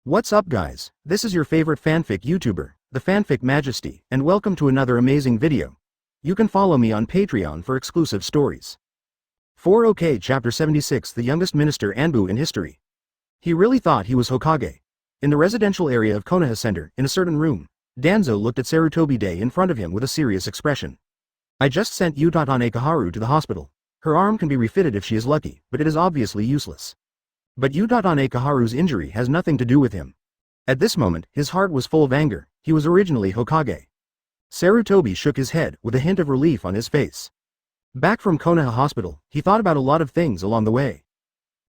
What's up guys, this is your favorite fanfic YouTuber, the Fanfic Majesty, and welcome to another amazing video. You can follow me on Patreon for exclusive stories. 4OK Chapter 76 The youngest minister Anbu in history. He really thought he was Hokage. In the residential area of Konoha Center, in a certain room, Danzo looked at Sarutobi Day in front of him with a serious expression. I just sent Utatane Kaharu to the hospital. Her arm can be refitted if she is lucky, but it is obviously useless. But Utatane Kaharu's injury has nothing to do with him. At this moment, his heart was full of anger. He was originally Hokage. Sarutobi shook his head, with a hint of relief on his face. Back from Konoha Hospital, he thought about a lot of things along the way.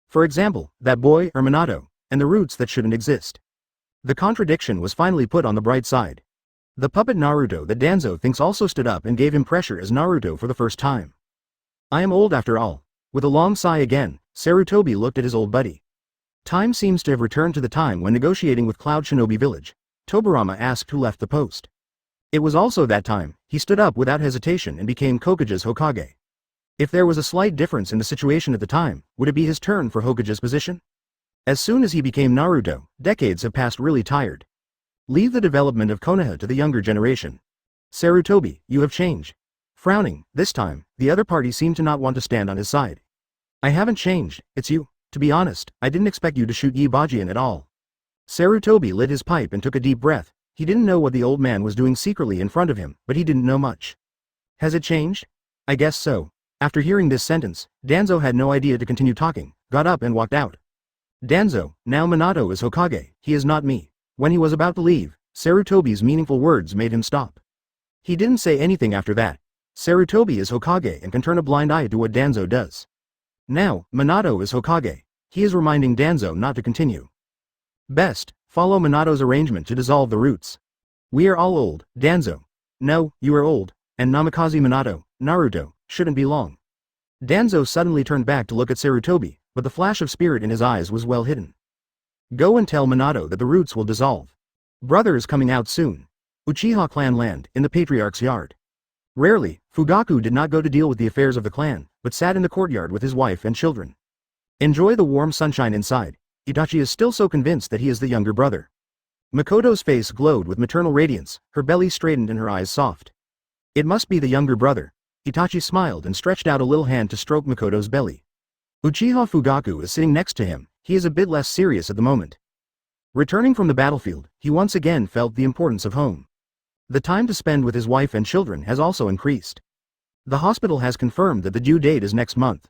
For example, that boy or Minato, and the roots that shouldn't exist. The contradiction was finally put on the bright side. The puppet Naruto that Danzo thinks also stood up and gave him pressure as Naruto for the first time. I am old after all. With a long sigh again, Sarutobi looked at his old buddy. Time seems to have returned to the time when negotiating with Cloud Shinobi Village. Tobirama asked who left the post. It was also that time, he stood up without hesitation and became Hokage's Hokage. If there was a slight difference in the situation at the time, would it be his turn for Hokage's position? As soon as he became Naruto, decades have passed really tired. Leave the development of Konoha to the younger generation. Sarutobi, you have changed. Frowning, this time, the other party seemed to not want to stand on his side. I haven't changed, it's you. To be honest, I didn't expect you to shoot Bajian at all. Sarutobi lit his pipe and took a deep breath. He didn't know what the old man was doing secretly in front of him, but he didn't know much. Has it changed? I guess so. After hearing this sentence, Danzo had no idea to continue talking, got up and walked out. Danzo, now Minato is Hokage, he is not me. When he was about to leave, Sarutobi's meaningful words made him stop. He didn't say anything after that. Sarutobi is Hokage and can turn a blind eye to what Danzo does. Now, Minato is Hokage. He is reminding Danzo not to continue. Best, follow Minato's arrangement to dissolve the roots. We are all old, Danzo. No, you are old, and Namikaze Minato, Naruto, shouldn't be long. Danzo suddenly turned back to look at Sarutobi, but the flash of spirit in his eyes was well hidden. Go and tell Minato that the roots will dissolve. Brother is coming out soon. Uchiha clan land, in the patriarch's yard. Rarely, Fugaku did not go to deal with the affairs of the clan, but sat in the courtyard with his wife and children. Enjoy the warm sunshine inside. Itachi is still so convinced that he is the younger brother. Makoto's face glowed with maternal radiance, her belly straightened and her eyes soft. It must be the younger brother. Itachi smiled and stretched out a little hand to stroke Makoto's belly. Uchiha Fugaku is sitting next to him. He is a bit less serious at the moment. Returning from the battlefield, he once again felt the importance of home. The time to spend with his wife and children has also increased. The hospital has confirmed that the due date is next month.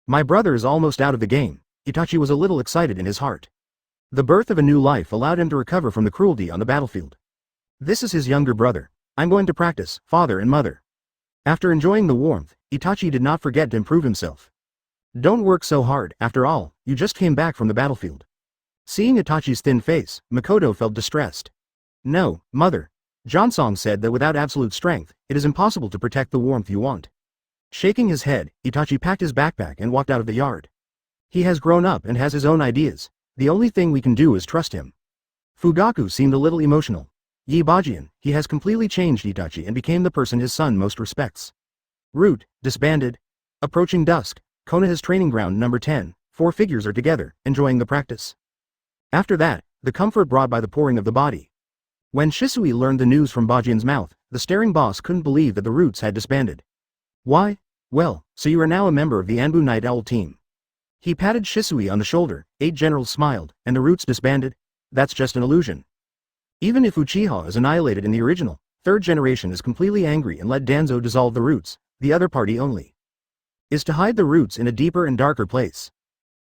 My brother is almost out of the game. Itachi was a little excited in his heart. The birth of a new life allowed him to recover from the cruelty on the battlefield. This is his younger brother. I'm going to practice, father and mother. After enjoying the warmth, Itachi did not forget to improve himself. Don't work so hard, after all, you just came back from the battlefield. Seeing Itachi's thin face, Makoto felt distressed. No, mother. Jonsong said that without absolute strength, it is impossible to protect the warmth you want. Shaking his head, Itachi packed his backpack and walked out of the yard. He has grown up and has his own ideas. The only thing we can do is trust him. Fugaku seemed a little emotional. Bajian, he has completely changed Itachi and became the person his son most respects. Route, disbanded. Approaching dusk, Konoha's training ground number 10, 4 figures are together, enjoying the practice. After that, the comfort brought by the pouring of the body. When Shisui learned the news from Bajian's mouth, the staring boss couldn't believe that the roots had disbanded. Why? Well, so you are now a member of the Anbu Night Owl team. He patted Shisui on the shoulder, 8 generals smiled, and the roots disbanded? That's just an illusion. Even if Uchiha is annihilated in the original, 3rd generation is completely angry and let Danzo dissolve the roots, the other party only is to hide the roots in a deeper and darker place.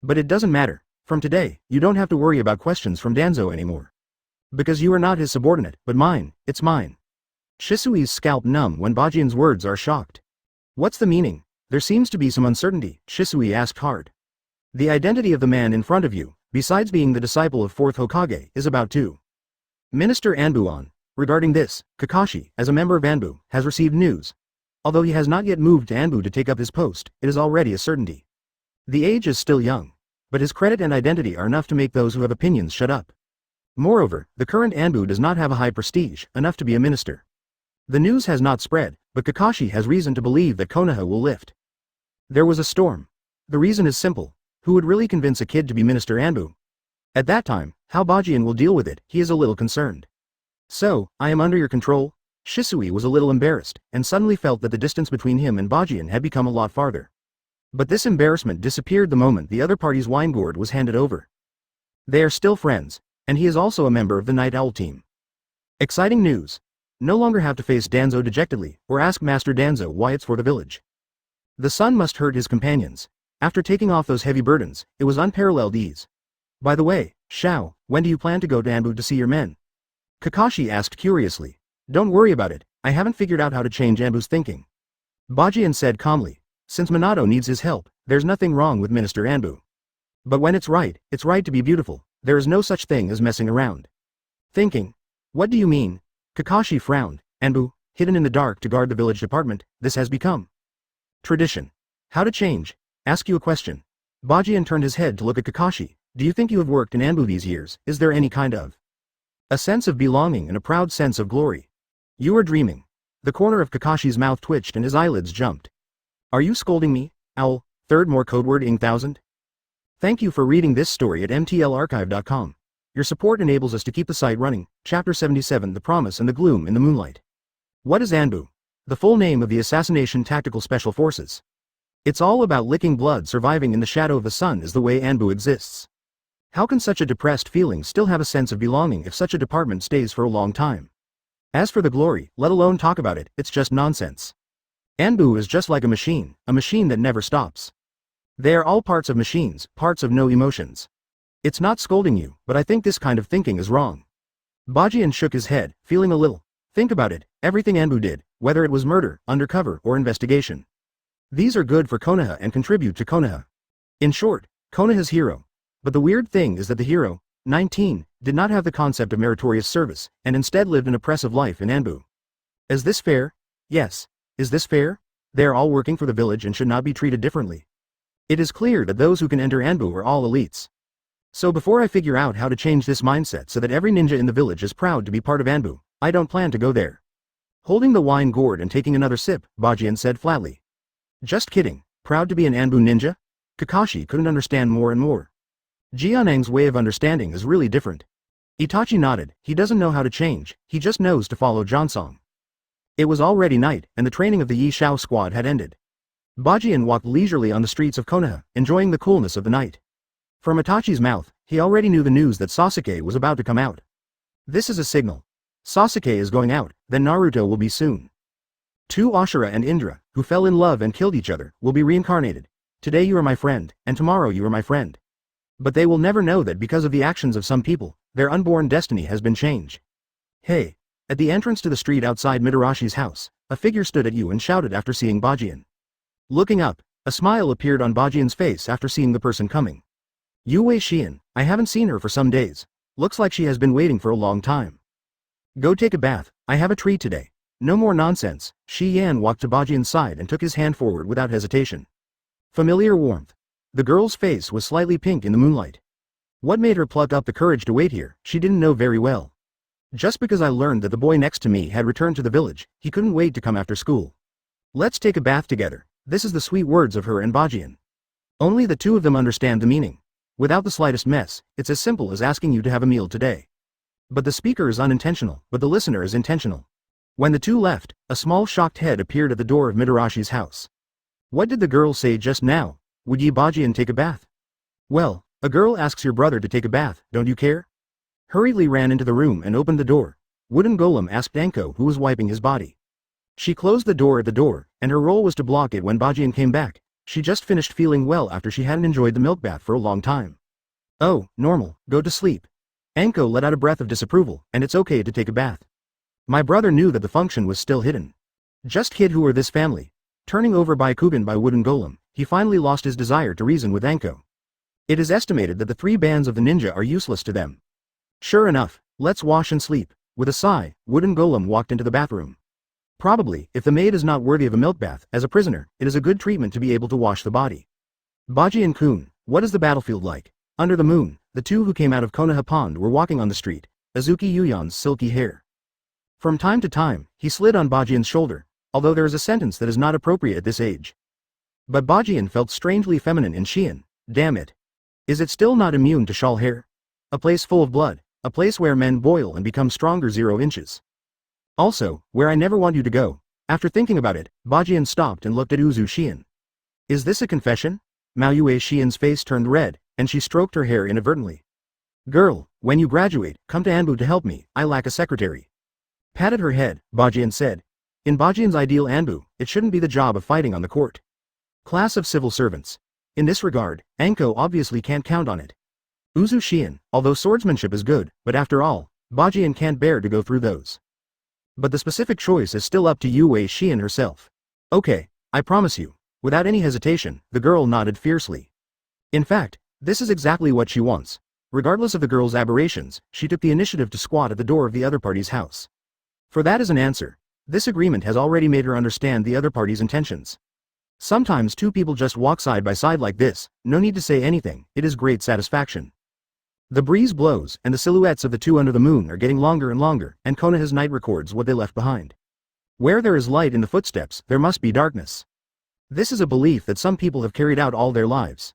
But it doesn't matter. From today, you don't have to worry about questions from Danzo anymore. Because you are not his subordinate, but mine, it's mine. Shisui's scalp numb when Bajian's words are shocked. What's the meaning? There seems to be some uncertainty, Shisui asked hard. The identity of the man in front of you, besides being the disciple of 4th Hokage, is about to. Minister Anbu on. Regarding this, Kakashi, as a member of Anbu, has received news. Although he has not yet moved to Anbu to take up his post, it is already a certainty. The age is still young, but his credit and identity are enough to make those who have opinions shut up. Moreover, the current Anbu does not have a high prestige, enough to be a minister. The news has not spread, but Kakashi has reason to believe that Konoha will lift. There was a storm. The reason is simple. Who would really convince a kid to be Minister Anbu? At that time, how Bajian will deal with it, he is a little concerned. So, I am under your control? Shisui was a little embarrassed, and suddenly felt that the distance between him and Bajian had become a lot farther. But this embarrassment disappeared the moment the other party's wine gourd was handed over. They are still friends, and he is also a member of the Night Owl team. Exciting news! No longer have to face Danzo dejectedly, or ask Master Danzo why it's for the village. The sun must hurt his companions. After taking off those heavy burdens, it was unparalleled ease. By the way, Shao, when do you plan to go to Anbu to see your men? Kakashi asked curiously. Don't worry about it, I haven't figured out how to change Anbu's thinking. Bajian said calmly. Since Minato needs his help, there's nothing wrong with Minister Anbu. But when it's right to be beautiful, there is no such thing as messing around. Thinking. What do you mean? Kakashi frowned. Anbu, hidden in the dark to guard the village department, this has become tradition. How to change? Ask you a question. Bajian turned his head to look at Kakashi. Do you think you have worked in Anbu these years? Is there any kind of a sense of belonging and a proud sense of glory? You are dreaming. The corner of Kakashi's mouth twitched and his eyelids jumped. Are you scolding me, Owl? Third more codeword ing 1000? Thank you for reading this story at mtlarchive.com. Your support enables us to keep the site running. Chapter 77 The Promise and the Gloom in the Moonlight. What is Anbu? The full name of the Assassination Tactical Special Forces. It's all about licking blood. Surviving in the shadow of the sun is the way Anbu exists. How can such a depressed feeling still have a sense of belonging if such a department stays for a long time? As for the glory, let alone talk about it, it's just nonsense. Anbu is just like a machine that never stops. They are all parts of machines, parts of no emotions. It's not scolding you, but I think this kind of thinking is wrong. Bajian shook his head, feeling a little. Think about it, everything Anbu did, whether it was murder, undercover, or investigation. These are good for Konaha and contribute to Konaha. In short, Konaha's hero. But the weird thing is that the hero, 19, did not have the concept of meritorious service, and instead lived an oppressive life in Anbu. Is this fair? Yes. Is this fair? They are all working for the village and should not be treated differently. It is clear that those who can enter Anbu are all elites. So before I figure out how to change this mindset so that every ninja in the village is proud to be part of Anbu, I don't plan to go there. Holding the wine gourd and taking another sip, Bajian said flatly. Just kidding, proud to be an Anbu ninja? Kakashi couldn't understand more and more. Jianang's way of understanding is really different. Itachi nodded. He doesn't know how to change, he just knows to follow Jansong. It was already night, and the training of the Yi Shao squad had ended. Bajian walked leisurely on the streets of Konoha, enjoying the coolness of the night. From Itachi's mouth, he already knew the news that Sasuke was about to come out. This is a signal. Sasuke is going out, then Naruto will be soon. Two Ashura and Indra, who fell in love and killed each other, will be reincarnated. Today you are my friend, and tomorrow you are my friend. But they will never know that because of the actions of some people, their unborn destiny has been changed. Hey! At the entrance to the street outside Midarashi's house, a figure stood at you and shouted after seeing Bajian. Looking up, a smile appeared on Bajian's face after seeing the person coming. Yue Xian, I haven't seen her for some days. Looks like she has been waiting for a long time. Go take a bath, I have a treat today. No more nonsense. Shi Yan walked to Bajian's side and took his hand forward without hesitation. Familiar warmth. The girl's face was slightly pink in the moonlight. What made her pluck up the courage to wait here, she didn't know very well. Just because I learned that the boy next to me had returned to the village, he couldn't wait to come after school. Let's take a bath together. This is the sweet words of her and Bajian. Only the two of them understand the meaning. Without the slightest mess, it's as simple as asking you to have a meal today. But the speaker is unintentional, but the listener is intentional. When the two left, a small shocked head appeared at the door of Midarashi's house. What did the girl say just now? Would ye Bajian take a bath? Well, a girl asks your brother to take a bath, don't you care? Hurriedly ran into the room and opened the door. Wooden Golem asked Anko who was wiping his body. She closed the door at the door, and her role was to block it when Bajian came back. She just finished feeling well after she hadn't enjoyed the milk bath for a long time. Oh, normal, go to sleep. Anko let out a breath of disapproval, and it's okay to take a bath. My brother knew that the function was still hidden. Just kid who are this family. Turning over Baikugan by Wooden Golem, he finally lost his desire to reason with Anko. It is estimated that the 3 bands of the ninja are useless to them. Sure enough, let's wash and sleep. With a sigh, Wooden Golem walked into the bathroom. Probably, if the maid is not worthy of a milk bath, as a prisoner, it is a good treatment to be able to wash the body. Bajian-kun, what is the battlefield like? Under the moon, the two who came out of Konoha Pond were walking on the street, Azuki Yuyan's silky hair. From time to time, he slid on Bajian's shoulder, although there is a sentence that is not appropriate at this age. But Bajian felt strangely feminine in Xian, damn it. Is it still not immune to shawl hair? A place full of blood, a place where men boil and become stronger 0 inches. Also, where I never want you to go. After thinking about it, Bajian stopped and looked at Uzu Shion. Is this a confession? Maoyue Shien's face turned red, and she stroked her hair inadvertently. Girl, when you graduate, come to Anbu to help me, I lack a secretary. Patted her head, Bajian said. In Bajian's ideal Anbu, it shouldn't be the job of fighting on the court. Class of civil servants. In this regard, Anko obviously can't count on it. Uzu Shion, although swordsmanship is good, but after all, Bajian can't bear to go through those. But the specific choice is still up to Yue Shion herself. Okay, I promise you. Without any hesitation, the girl nodded fiercely. In fact, this is exactly what she wants. Regardless of the girl's aberrations, she took the initiative to squat at the door of the other party's house. For that is an answer. This agreement has already made her understand the other party's intentions. Sometimes two people just walk side by side like this, no need to say anything, it is great satisfaction. The breeze blows, and the silhouettes of the two under the moon are getting longer and longer, and Konaha's night records what they left behind. Where there is light in the footsteps, there must be darkness. This is a belief that some people have carried out all their lives.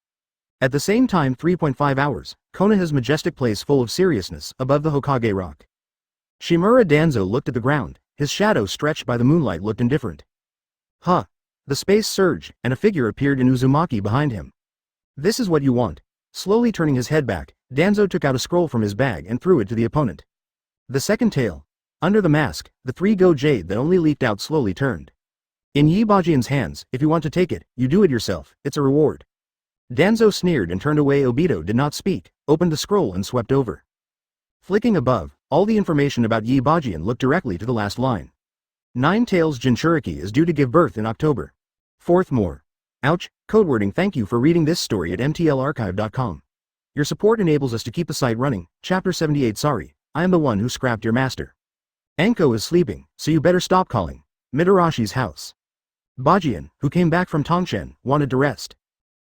At the same time 3.5 hours, Konaha's majestic place full of seriousness, above the Hokage rock. Shimura Danzo looked at the ground, his shadow stretched by the moonlight looked indifferent. Huh. The space surged, and a figure appeared in Uzumaki behind him. This is what you want. Slowly turning his head back, Danzo took out a scroll from his bag and threw it to the opponent. The second tale. Under the mask, the 3-go jade that only leaked out slowly turned. In Yi Bajian's hands, if you want to take it, you do it yourself, it's a reward. Danzo sneered and turned away. Obito did not speak, opened the scroll and swept over. Flicking above, all the information about Yi Bajian looked directly to the last line. 9 Tails Jinchuriki is due to give birth in October. 4th more. Ouch, codewording. Thank you for reading this story at mtlarchive.com. Your support enables us to keep the site running. Chapter 78. Sorry, I am the one who scrapped your master. Anko is sleeping, so you better stop calling. Midarashi's house. Bajian, who came back from Tongshen, wanted to rest.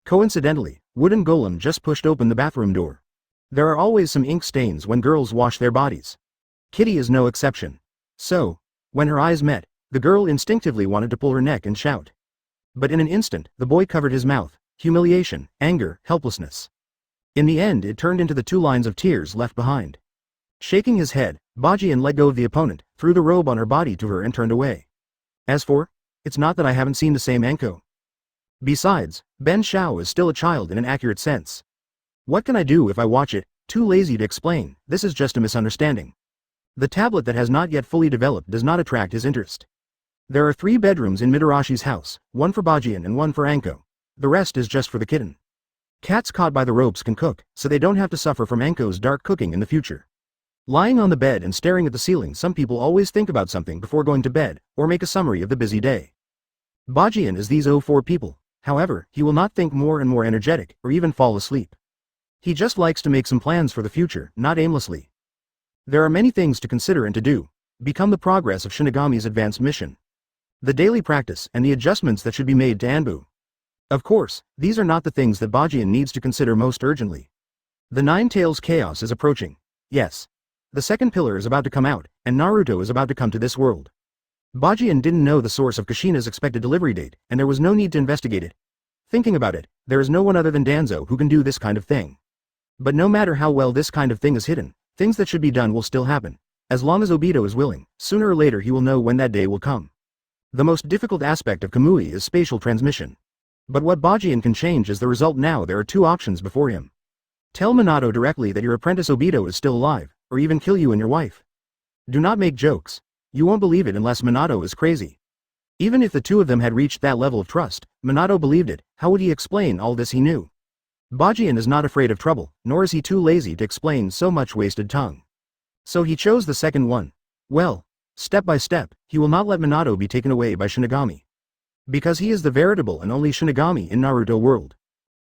Coincidentally, Wooden Golem just pushed open the bathroom door. There are always some ink stains when girls wash their bodies. Kitty is no exception. So, when her eyes met, the girl instinctively wanted to pull her neck and shout. But in an instant, the boy covered his mouth. Humiliation, anger, helplessness. In the end it turned into the 2 lines of tears left behind. Shaking his head, Bajian let go of the opponent, threw the robe on her body to her and turned away. As for, it's not that I haven't seen the same Anko. Besides, Ben Shao is still a child in an accurate sense. What can I do if I watch it? Too lazy to explain, this is just a misunderstanding. The tablet that has not yet fully developed does not attract his interest. There are 3 bedrooms in Midarashi's house, 1 for Bajian and 1 for Anko. The rest is just for the kitten. Cats caught by the ropes can cook, so they don't have to suffer from Anko's dark cooking in the future. Lying on the bed and staring at the ceiling, some people always think about something before going to bed, or make a summary of the busy day. Bajian is these 4 people, however, he will not think more and more energetic, or even fall asleep. He just likes to make some plans for the future, not aimlessly. There are many things to consider and to do. Become the progress of Shinigami's advanced mission. The daily practice and the adjustments that should be made to Anbu. Of course, these are not the things that Bajian needs to consider most urgently. The 9 Tails chaos is approaching. Yes. The second pillar is about to come out, and Naruto is about to come to this world. Bajian didn't know the source of Kushina's expected delivery date, and there was no need to investigate it. Thinking about it, there is no one other than Danzo who can do this kind of thing. But no matter how well this kind of thing is hidden, things that should be done will still happen. As long as Obito is willing, sooner or later he will know when that day will come. The most difficult aspect of Kamui is spatial transmission. But what Bajian can change is the result. Now there are 2 options before him. Tell Minato directly that your apprentice Obito is still alive, or even kill you and your wife. Do not make jokes. You won't believe it unless Minato is crazy. Even if the 2 of them had reached that level of trust, Minato believed it, how would he explain all this he knew? Bajian is not afraid of trouble, nor is he too lazy to explain so much wasted tongue. So he chose the second one. Well, step by step, he will not let Minato be taken away by Shinigami. Because he is the veritable and only Shinigami in Naruto world.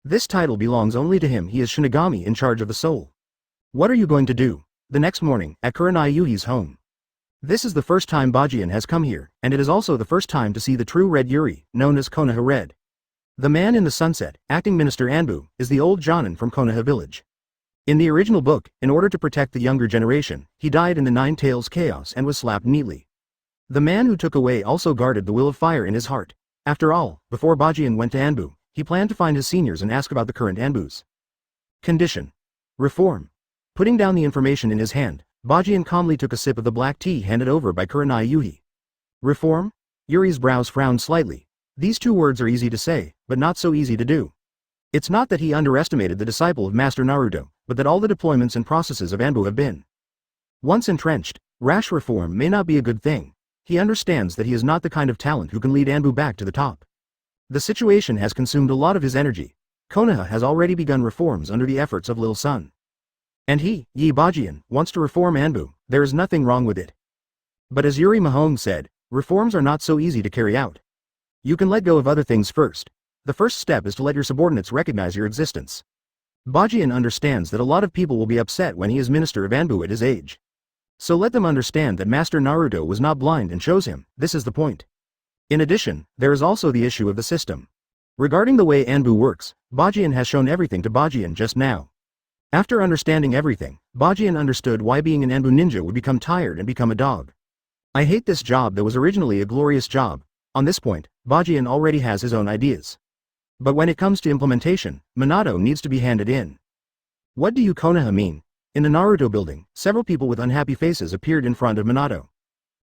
This title belongs only to him. He is Shinigami in charge of the soul. What are you going to do? The next morning, at Kurenai Yuhi's home. This is the first time Bajian has come here, and it is also the first time to see the true Red Yuri, known as Konoha Red. The man in the sunset, acting Minister Anbu, is the old Jonin from Konoha village. In the original book, in order to protect the younger generation, he died in the 9 Tails chaos and was slapped neatly. The man who took away also guarded the will of fire in his heart. After all, before Bajian went to Anbu, he planned to find his seniors and ask about the current Anbus. Condition. Reform. Putting down the information in his hand, Baji calmly took a sip of the black tea handed over by Kurenai Yuhi. Reform? Yuri's brows frowned slightly. These two words are easy to say, but not so easy to do. It's not that he underestimated the disciple of Master Naruto, but that all the deployments and processes of Anbu have been. Once entrenched, rash reform may not be a good thing. He understands that he is not the kind of talent who can lead Anbu back to the top. The situation has consumed a lot of his energy. Konoha has already begun reforms under the efforts of Lil Sun. And he, Yi Bajian, wants to reform Anbu. There is nothing wrong with it. But as Yuri Mahone said, reforms are not so easy to carry out. You can let go of other things first. The first step is to let your subordinates recognize your existence. Bajian understands that a lot of people will be upset when he is minister of Anbu at his age. So let them understand that Master Naruto was not blind and chose him. This is the point. In addition, there is also the issue of the system. Regarding the way Anbu works, Bajian has shown everything to Bajian just now. After understanding everything, Bajian understood why being an Anbu ninja would become tired and become a dog. I hate this job that was originally a glorious job. On this point, Bajian already has his own ideas. But when it comes to implementation, Minato needs to be handed in. What do you Konoha mean? In the Naruto building, several people with unhappy faces appeared in front of Minato.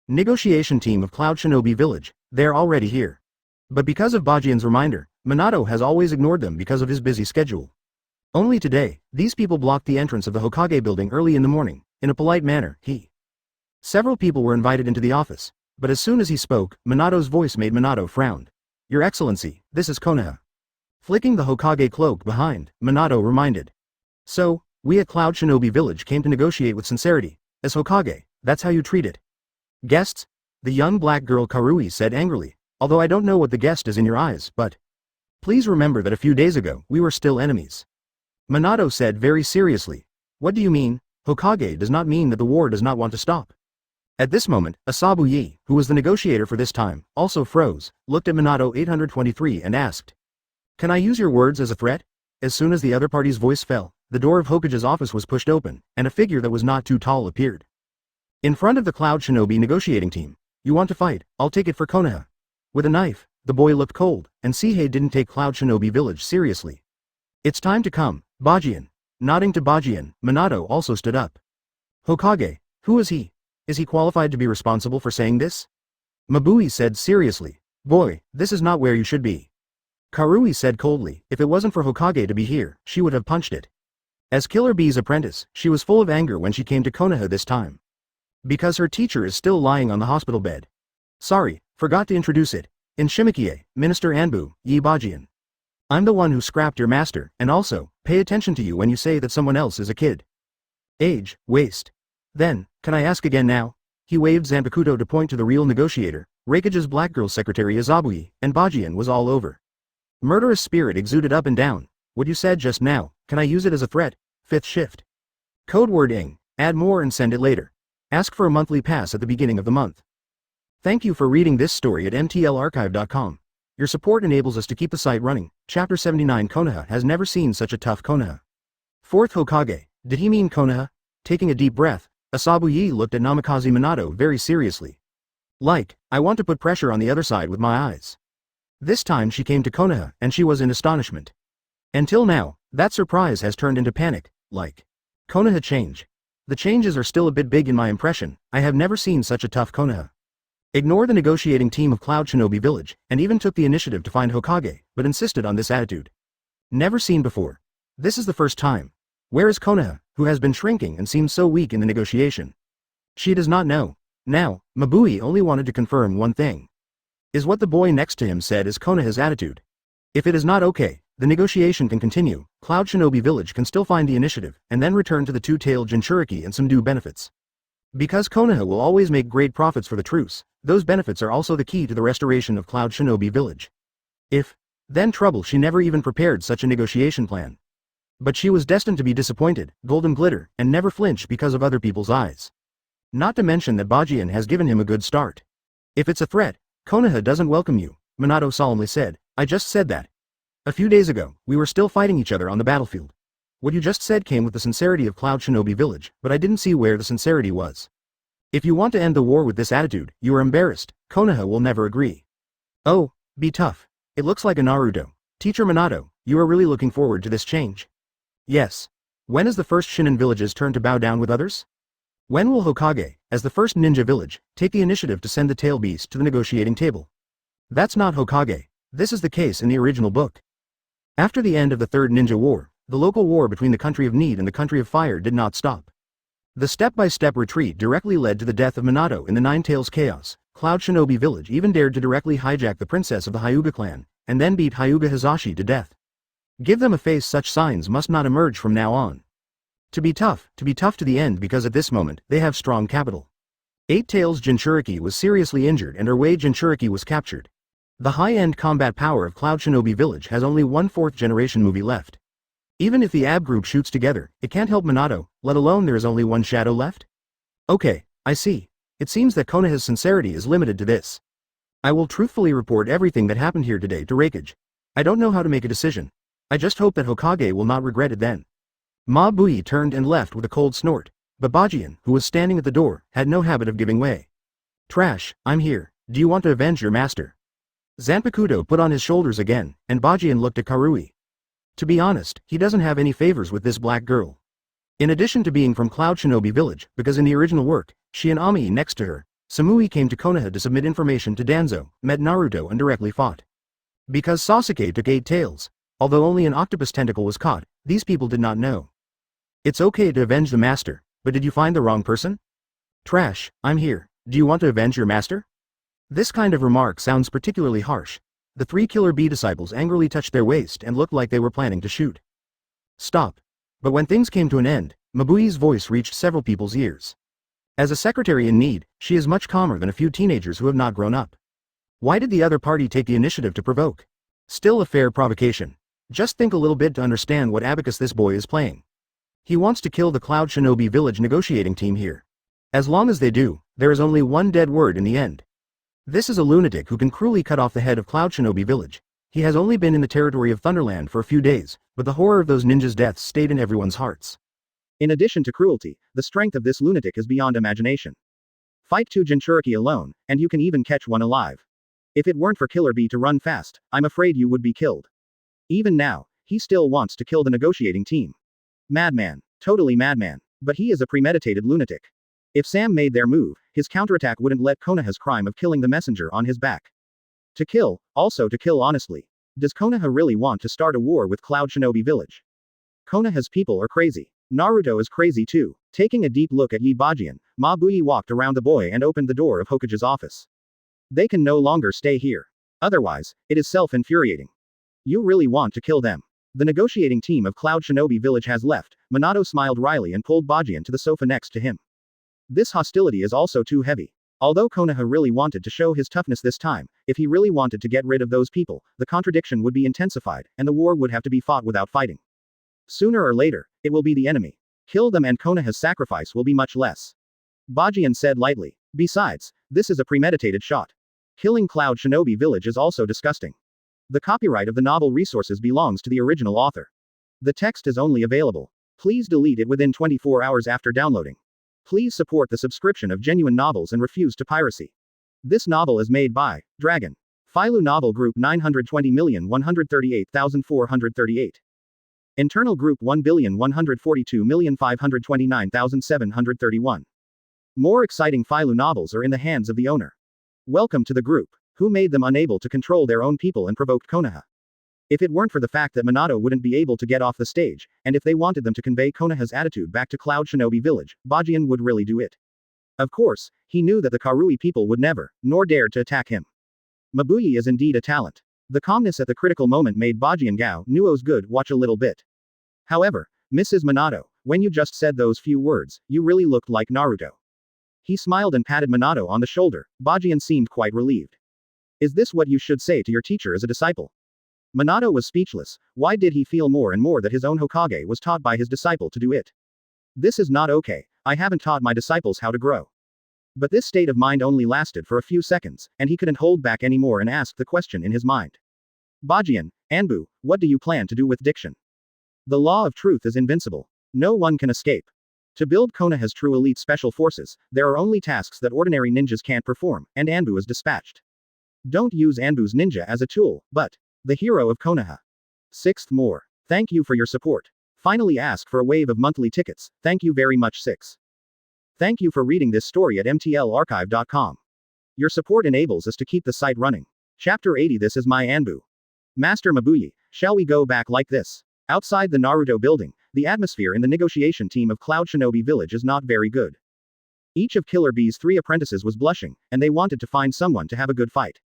Negotiation team of Cloud Shinobi Village, they're already here. But because of Bajian's reminder, Minato has always ignored them because of his busy schedule. Only today, these people blocked the entrance of the Hokage building early in the morning. In a polite manner, Several people were invited into the office, but as soon as he spoke, Minato's voice made Minato frown. Your Excellency, this is Konoha. Flicking the Hokage cloak behind, Minato reminded. So, we at Cloud Shinobi Village came to negotiate with sincerity. As Hokage, that's how you treat it. Guests? The young black girl Karui said angrily, although I don't know what the guest is in your eyes, but please remember that a few days ago, we were still enemies. Minato said very seriously. What do you mean? Hokage does not mean that the war does not want to stop. At this moment, Asabu Yi, who was the negotiator for this time, also froze, looked at Minato 823 and asked. Can I use your words as a threat? As soon as the other party's voice fell, the door of Hokage's office was pushed open, and a figure that was not too tall appeared. In front of the Cloud Shinobi negotiating team. You want to fight? I'll take it for Konoha. With a knife, the boy looked cold, and Seihei didn't take Cloud Shinobi Village seriously. It's time to come, Bajian. Nodding to Bajian, Minato also stood up. Hokage, who is he? Is he qualified to be responsible for saying this? Mabui said seriously. Boy, this is not where you should be. Karui said coldly, if it wasn't for Hokage to be here, she would have punched it. As Killer Bee's apprentice, she was full of anger when she came to Konoha this time. Because her teacher is still lying on the hospital bed. Sorry, forgot to introduce it. In Shimikie, Minister Anbu, Yi Bajian. I'm the one who scrapped your master, and also, pay attention to you when you say that someone else is a kid. Age, waste. Then, can I ask again now? He waved Zanpakuto to point to the real negotiator, Raikage's black girl secretary Azabui, and Bajian was all over. Murderous spirit exuded up and down. What you said just now, can I use it as a threat? Fifth shift. Code word ing, add more and send it later. Ask for a monthly pass at the beginning of the month. Thank you for reading this story at mtlarchive.com. Your support enables us to keep the site running. Chapter 79 Konoha has never seen such a tough Konoha. Fourth Hokage, did he mean Konoha? Taking a deep breath, Asabu Yi looked at Namikaze Minato very seriously. I want to put pressure on the other side with my eyes. This time she came to Konoha, and she was in astonishment. Until now, that surprise has turned into panic, Konoha change. The changes are still a bit big in my impression. I have never seen such a tough Konoha. Ignore the negotiating team of Cloud Shinobi Village, and even took the initiative to find Hokage, but insisted on this attitude. Never seen before. This is the first time. Where is Konoha, who has been shrinking and seems so weak in the negotiation? She does not know. Now, Mabui only wanted to confirm one thing. Is what the boy next to him said is Konoha's attitude. If it is not okay, the negotiation can continue. Cloud Shinobi Village can still find the initiative, and then return to the two-tailed Jinchuriki and some due benefits. Because Konoha will always make great profits for the truce, those benefits are also the key to the restoration of Cloud Shinobi Village. Then trouble, she never even prepared such a negotiation plan. But she was destined to be disappointed, golden glitter, and never flinch because of other people's eyes. Not to mention that Bajian has given him a good start. If it's a threat, Konoha doesn't welcome you, Minato solemnly said. I just said that. A few days ago, we were still fighting each other on the battlefield. What you just said came with the sincerity of Cloud Shinobi Village, but I didn't see where the sincerity was. If you want to end the war with this attitude, you are embarrassed. Konoha will never agree. Oh, be tough. It looks like a Naruto. Teacher Minato, you are really looking forward to this change? Yes. When is the first Shinin village's turn to bow down with others? When will Hokage, as the first ninja village, take the initiative to send the tail beast to the negotiating table? That's not Hokage. This is the case in the original book. After the end of the Third Ninja War, the local war between the Country of Need and the Country of Fire did not stop. The step-by-step retreat directly led to the death of Minato in the Nine Tails Chaos. Cloud Shinobi Village even dared to directly hijack the princess of the Hyuga clan, and then beat Hyuga Hizashi to death. Give them a face. Such signs must not emerge from now on. To be tough to the end, because at this moment, they have strong capital. Eight Tails Jinchuriki was seriously injured and Erway Jinchuriki was captured. The high-end combat power of Cloud Shinobi Village has only one fourth-generation movie left. Even if the AB group shoots together, it can't help Minato, let alone there is only one shadow left? Okay, I see. It seems that Konoha's sincerity is limited to this. I will truthfully report everything that happened here today to Raikage. I don't know how to make a decision. I just hope that Hokage will not regret it then. Ma Bui turned and left with a cold snort, but Bajian, who was standing at the door, had no habit of giving way. Trash, I'm here. Do you want to avenge your master? Zanpakuto put on his shoulders again, and Bajian looked at Karui. To be honest, he doesn't have any favors with this black girl. In addition to being from Cloud Shinobi Village, because in the original work, she and Ami next to her, Samui came to Konoha to submit information to Danzo, met Naruto and directly fought. Because Sasuke took 8 tails, although only an octopus tentacle was caught, these people did not know. It's okay to avenge the master, but did you find the wrong person? Trash, I'm here. Do you want to avenge your master? This kind of remark sounds particularly harsh. The 3 Killer Bee disciples angrily touched their waist and looked like they were planning to shoot. Stop. But when things came to an end, Mabui's voice reached several people's ears. As a secretary in need, she is much calmer than a few teenagers who have not grown up. Why did the other party take the initiative to provoke? Still a fair provocation. Just think a little bit to understand what abacus this boy is playing. He wants to kill the Cloud Shinobi Village negotiating team here. As long as they do, there is only one dead word in the end. This is a lunatic who can cruelly cut off the head of Cloud Shinobi Village. He has only been in the territory of Thunderland for a few days, but the horror of those ninjas' deaths stayed in everyone's hearts. In addition to cruelty, the strength of this lunatic is beyond imagination. Fight 2 Jinchuriki alone, and you can even catch one alive. If it weren't for Killer Bee to run fast, I'm afraid you would be killed. Even now, he still wants to kill the negotiating team. Madman. Totally madman. But he is a premeditated lunatic. If Sam made their move, his counterattack wouldn't let Konoha's crime of killing the messenger on his back. To kill, also to kill honestly. Does Konoha really want to start a war with Cloud Shinobi Village? Konoha's people are crazy. Naruto is crazy too. Taking a deep look at Yi Bajian, Ma Bui walked around the boy and opened the door of Hokage's office. They can no longer stay here. Otherwise, it is self-infuriating. You really want to kill them. The negotiating team of Cloud Shinobi Village has left. Minato smiled wryly and pulled Bajian to the sofa next to him. This hostility is also too heavy. Although Konoha really wanted to show his toughness this time, if he really wanted to get rid of those people, the contradiction would be intensified, and the war would have to be fought without fighting. Sooner or later, it will be the enemy. Kill them and Konoha's sacrifice will be much less. Bajian said lightly. Besides, this is a premeditated shot. Killing Cloud Shinobi Village is also disgusting. The copyright of the novel resources belongs to the original author. The text is only available. Please delete it within 24 hours after downloading. Please support the subscription of genuine novels and refuse to piracy. This novel is made by Dragon. Philo Novel Group 920,138,438. Internal Group 1,142,529,731. More exciting Philo novels are in the hands of the owner. Welcome to the group. Who made them unable to control their own people and provoked Konoha? If it weren't for the fact that Minato wouldn't be able to get off the stage, and if they wanted them to convey Konoha's attitude back to Cloud Shinobi Village, Bajian would really do it. Of course, he knew that the Karui people would never, nor dare to attack him. Mabui is indeed a talent. The calmness at the critical moment made Bajian Gao Nuo's good watch a little bit. However, Mrs. Minato, when you just said those few words, you really looked like Naruto. He smiled and patted Minato on the shoulder. Bajian seemed quite relieved. Is this what you should say to your teacher as a disciple? Minato was speechless. Why did he feel more and more that his own Hokage was taught by his disciple to do it? This is not okay. I haven't taught my disciples how to grow. But this state of mind only lasted for a few seconds, and he couldn't hold back anymore and asked the question in his mind. Bajian, Anbu, what do you plan to do with diction? The law of truth is invincible. No one can escape. To build Konoha's true elite special forces, there are only tasks that ordinary ninjas can't perform, and Anbu is dispatched. Don't use Anbu's ninja as a tool, but the hero of Konoha. Sixth more. Thank you for your support. Finally ask for a wave of monthly tickets, thank you very much 6. Thank you for reading this story at mtlarchive.com. Your support enables us to keep the site running. Chapter 80. This is my Anbu. Master Mabuyi, shall we go back like this? Outside the Naruto building, the atmosphere in the negotiation team of Cloud Shinobi Village is not very good. Each of Killer Bee's 3 apprentices was blushing, and they wanted to find someone to have a good fight.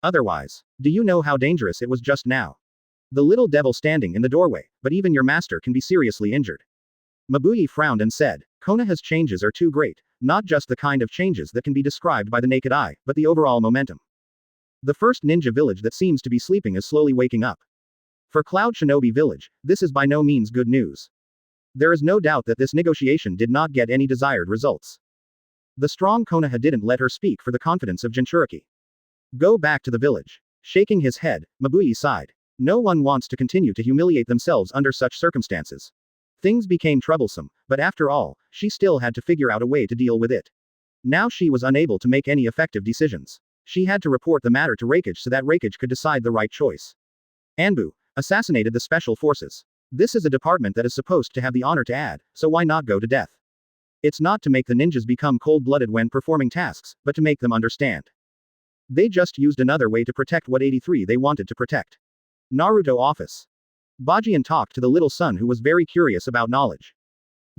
Otherwise, do you know how dangerous it was just now? The little devil standing in the doorway, but even your master can be seriously injured. Mabuyi frowned and said, Konoha's changes are too great, not just the kind of changes that can be described by the naked eye, but the overall momentum. The first ninja village that seems to be sleeping is slowly waking up. For Cloud Shinobi Village, this is by no means good news. There is no doubt that this negotiation did not get any desired results. The strong Konoha didn't let her speak for the confidence of Jinchuriki. Go back to the village. Shaking his head, Mabuyi sighed. No one wants to continue to humiliate themselves under such circumstances. Things became troublesome, but after all, she still had to figure out a way to deal with it. Now she was unable to make any effective decisions. She had to report the matter to Raikage so that Raikage could decide the right choice. Anbu assassinated the special forces. This is a department that is supposed to have the honor to add, so why not go to death? It's not to make the ninjas become cold-blooded when performing tasks, but to make them understand. They just used another way to protect what 83 they wanted to protect. Naruto office. Baji and talked to the little son who was very curious about knowledge.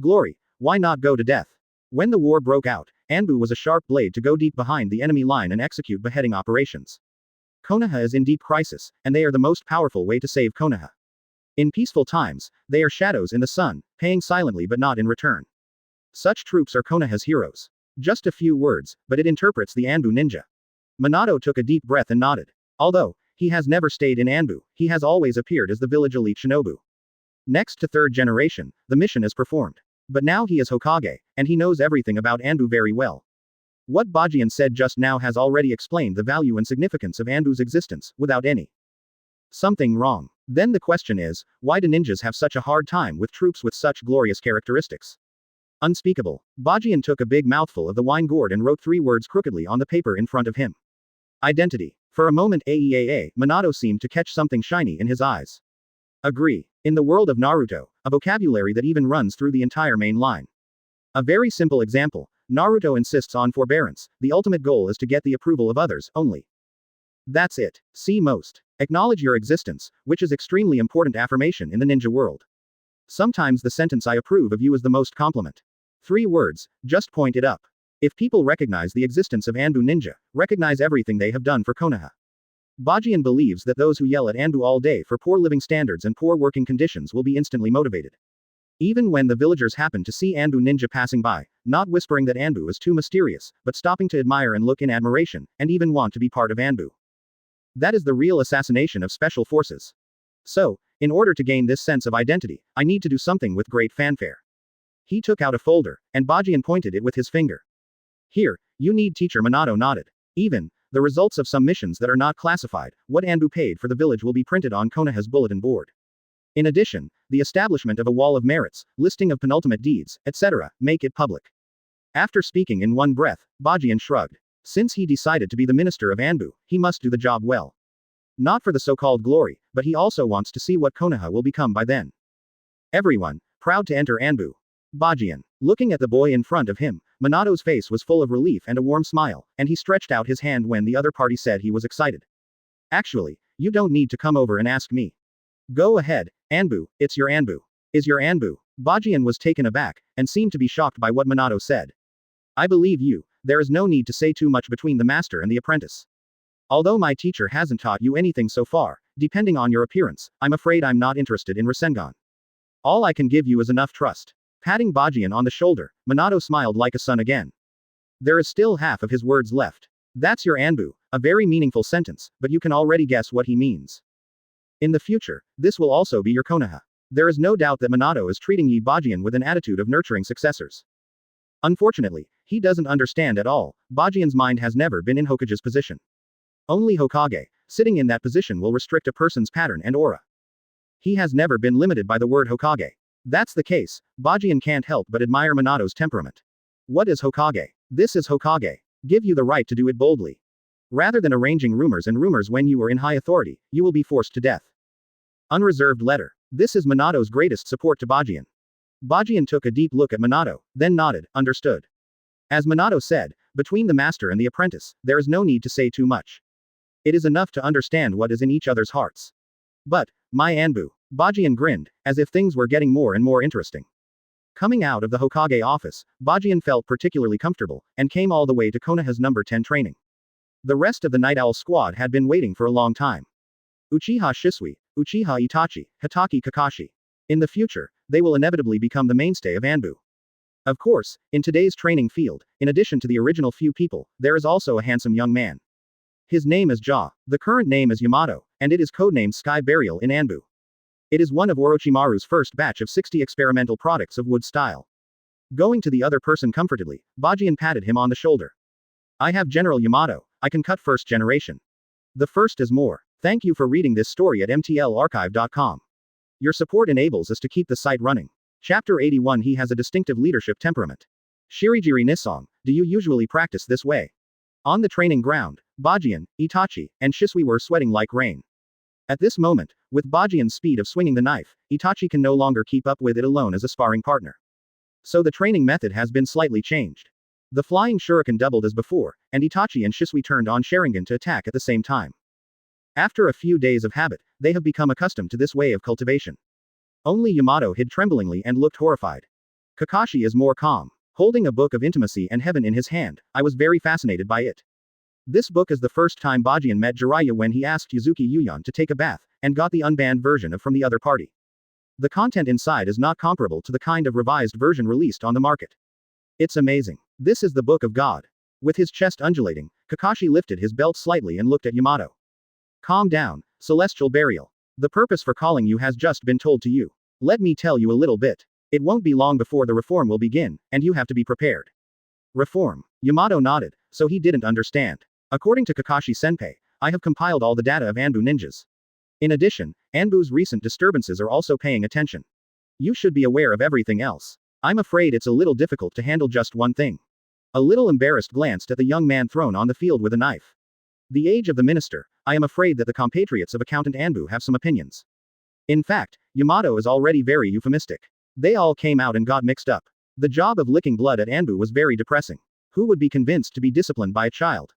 Glory, why not go to death? When the war broke out, Anbu was a sharp blade to go deep behind the enemy line and execute beheading operations. Konoha is in deep crisis, and they are the most powerful way to save Konoha. In peaceful times, they are shadows in the sun, paying silently but not in return. Such troops are Konoha's heroes. Just a few words, but it interprets the Anbu ninja. Minato took a deep breath and nodded. Although he has never stayed in Anbu, he has always appeared as the village elite shinobu. Next to third generation, the mission is performed. But now he is Hokage, and he knows everything about Anbu very well. What Bajian said just now has already explained the value and significance of Anbu's existence, without any something wrong. Then the question is, why do ninjas have such a hard time with troops with such glorious characteristics? Unspeakable. Bajian took a big mouthful of the wine gourd and wrote 3 words crookedly on the paper in front of him. Identity. For a moment Minato seemed to catch something shiny in his eyes. Agree. In the world of Naruto, a vocabulary that even runs through the entire main line. A very simple example, Naruto insists on forbearance, the ultimate goal is to get the approval of others, only. That's it. See most. Acknowledge your existence, which is extremely important affirmation in the ninja world. Sometimes the sentence I approve of you is the most compliment. 3 words, just point it up. If people recognize the existence of Anbu ninja, recognize everything they have done for Konoha. Bajian believes that those who yell at Anbu all day for poor living standards and poor working conditions will be instantly motivated. Even when the villagers happen to see Anbu ninja passing by, not whispering that Anbu is too mysterious, but stopping to admire and look in admiration, and even want to be part of Anbu. That is the real assassination of special forces. So, in order to gain this sense of identity, I need to do something with great fanfare. He took out a folder, and Bajian pointed it with his finger. Here, you need teacher. Minato nodded. Even, the results of some missions that are not classified, what Anbu paid for the village will be printed on Konoha's bulletin board. In addition, the establishment of a wall of merits, listing of penultimate deeds, etc., make it public. After speaking in one breath, Bajian shrugged. Since he decided to be the minister of Anbu, he must do the job well. Not for the so-called glory, but he also wants to see what Konoha will become by then. Everyone, proud to enter Anbu. Bajian. Looking at the boy in front of him, Minato's face was full of relief and a warm smile, and he stretched out his hand when the other party said he was excited. Actually, you don't need to come over and ask me. Go ahead, Anbu, it's your Anbu. Is your Anbu? Bajian was taken aback, and seemed to be shocked by what Minato said. I believe you, there is no need to say too much between the master and the apprentice. Although my teacher hasn't taught you anything so far, depending on your appearance, I'm afraid I'm not interested in Rasengan. All I can give you is enough trust. Patting Bajian on the shoulder, Minato smiled like a son again. There is still half of his words left. That's your Anbu, a very meaningful sentence, but you can already guess what he means. In the future, this will also be your Konoha. There is no doubt that Minato is treating Yi Bajian with an attitude of nurturing successors. Unfortunately, he doesn't understand at all, Bajian's mind has never been in Hokage's position. Only Hokage, sitting in that position will restrict a person's pattern and aura. He has never been limited by the word Hokage. That's the case, Bajian can't help but admire Minato's temperament. What is Hokage? This is Hokage. Give you the right to do it boldly. Rather than arranging rumors when you are in high authority, you will be forced to death. Unreserved letter. This is Minato's greatest support to Bajian. Bajian took a deep look at Minato, then nodded, understood. As Minato said, between the master and the apprentice, there is no need to say too much. It is enough to understand what is in each other's hearts. But, my Anbu. Bajian grinned, as if things were getting more and more interesting. Coming out of the Hokage office, Bajian felt particularly comfortable, and came all the way to Konoha's number 10 training. The rest of the Night Owl squad had been waiting for a long time. Uchiha Shisui, Uchiha Itachi, Hitaki Kakashi. In the future, they will inevitably become the mainstay of Anbu. Of course, in today's training field, in addition to the original few people, there is also a handsome young man. His name is Ja, the current name is Yamato, and it is codenamed Sky Burial in Anbu. It is one of Orochimaru's first batch of 60 experimental products of wood style. Going to the other person comfortably, Bajian patted him on the shoulder. I have General Yamato, I can cut first generation. The first is more. Thank you for reading this story at mtlarchive.com. Your support enables us to keep the site running. Chapter 81. He has a distinctive leadership temperament. Shirijiri Nisong, do you usually practice this way? On the training ground, Bajian, Itachi, and Shisui were sweating like rain. At this moment, with Bajian's speed of swinging the knife, Itachi can no longer keep up with it alone as a sparring partner. So the training method has been slightly changed. The flying shuriken doubled as before, and Itachi and Shisui turned on Sharingan to attack at the same time. After a few days of habit, they have become accustomed to this way of cultivation. Only Yamato hid tremblingly and looked horrified. Kakashi is more calm. Holding a book of intimacy and heaven in his hand, I was very fascinated by it. This book is the first time Bajian met Jiraiya when he asked Yuzuki Yuyan to take a bath, and got the unbanned version from the other party. The content inside is not comparable to the kind of revised version released on the market. It's amazing. This is the Book of God. With his chest undulating, Kakashi lifted his belt slightly and looked at Yamato. Calm down, Celestial Burial. The purpose for calling you has just been told to you. Let me tell you a little bit. It won't be long before the reform will begin, and you have to be prepared. Reform. Yamato nodded, so he didn't understand. According to Kakashi Senpai, I have compiled all the data of Anbu ninjas. In addition, Anbu's recent disturbances are also paying attention. You should be aware of everything else. I'm afraid it's a little difficult to handle just one thing. A little embarrassed glanced at the young man thrown on the field with a knife. The age of the minister, I am afraid that the compatriots of Accountant Anbu have some opinions. In fact, Yamato is already very euphemistic. They all came out and got mixed up. The job of licking blood at Anbu was very depressing. Who would be convinced to be disciplined by a child?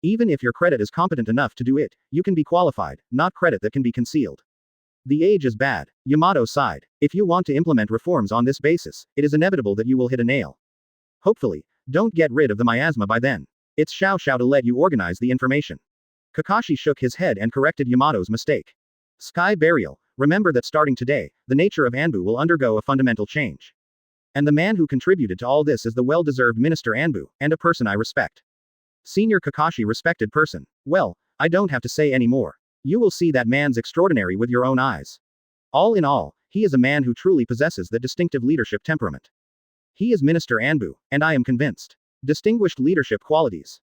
Even if your credit is competent enough to do it, you can be qualified, not credit that can be concealed. The age is bad, Yamato sighed. If you want to implement reforms on this basis, it is inevitable that you will hit a nail. Hopefully, don't get rid of the miasma by then. It's Xiao to let you organize the information. Kakashi shook his head and corrected Yamato's mistake. Sky Burial, remember that starting today, the nature of Anbu will undergo a fundamental change. And the man who contributed to all this is the well-deserved Minister Anbu, and a person I respect. Senior Kakashi respected person. Well, I don't have to say any more. You will see that man's extraordinary with your own eyes. All in all, he is a man who truly possesses that distinctive leadership temperament. He is Minister Anbu, and I am convinced. Distinguished leadership qualities.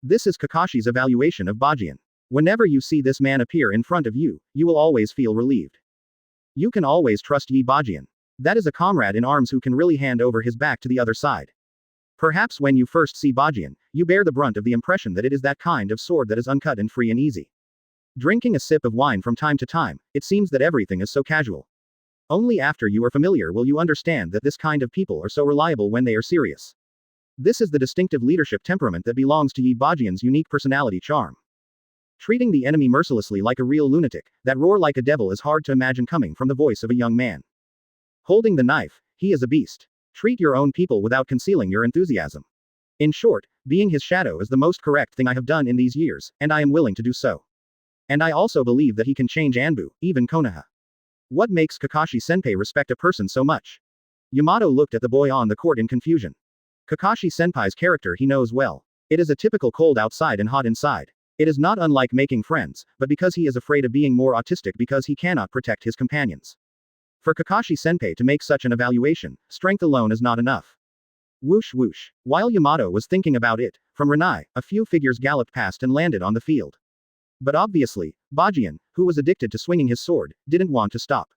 This is Kakashi's evaluation of Bajian. Whenever you see this man appear in front of you, you will always feel relieved. You can always trust Yi Bajian. That is a comrade in arms who can really hand over his back to the other side. Perhaps when you first see Bajian, you bear the brunt of the impression that it is that kind of sword that is uncut and free and easy. Drinking a sip of wine from time to time, it seems that everything is so casual. Only after you are familiar will you understand that this kind of people are so reliable when they are serious. This is the distinctive leadership temperament that belongs to Yi Bajian's unique personality charm. Treating the enemy mercilessly like a real lunatic, that roar like a devil is hard to imagine coming from the voice of a young man. Holding the knife, he is a beast. Treat your own people without concealing your enthusiasm. In short, being his shadow is the most correct thing I have done in these years, and I am willing to do so. And I also believe that he can change Anbu, even Konaha. What makes Kakashi Senpai respect a person so much? Yamato looked at the boy on the court in confusion. Kakashi Senpai's character he knows well. It is a typical cold outside and hot inside. It is not unlike making friends, but because he is afraid of being more autistic because he cannot protect his companions. For Kakashi Senpai to make such an evaluation, strength alone is not enough. Whoosh whoosh. While Yamato was thinking about it, from Ranai, a few figures galloped past and landed on the field. But obviously, Bajian, who was addicted to swinging his sword, didn't want to stop.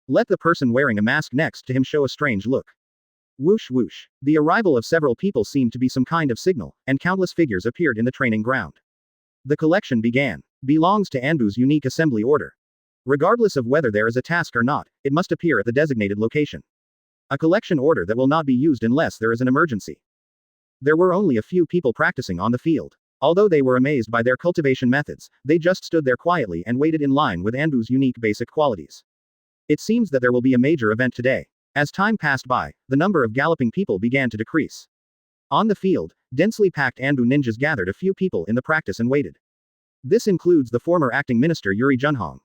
Let the person wearing a mask next to him show a strange look. Whoosh whoosh. The arrival of several people seemed to be some kind of signal, and countless figures appeared in the training ground. The collection began. Belongs to Anbu's unique assembly order. Regardless of whether there is a task or not, it must appear at the designated location. A collection order that will not be used unless there is an emergency. There were only a few people practicing on the field. Although they were amazed by their cultivation methods, they just stood there quietly and waited in line with Anbu's unique basic qualities. It seems that there will be a major event today. As time passed by, the number of galloping people began to decrease. On the field, densely packed Anbu ninjas gathered a few people in the practice and waited. This includes the former acting minister Yuri Junhong.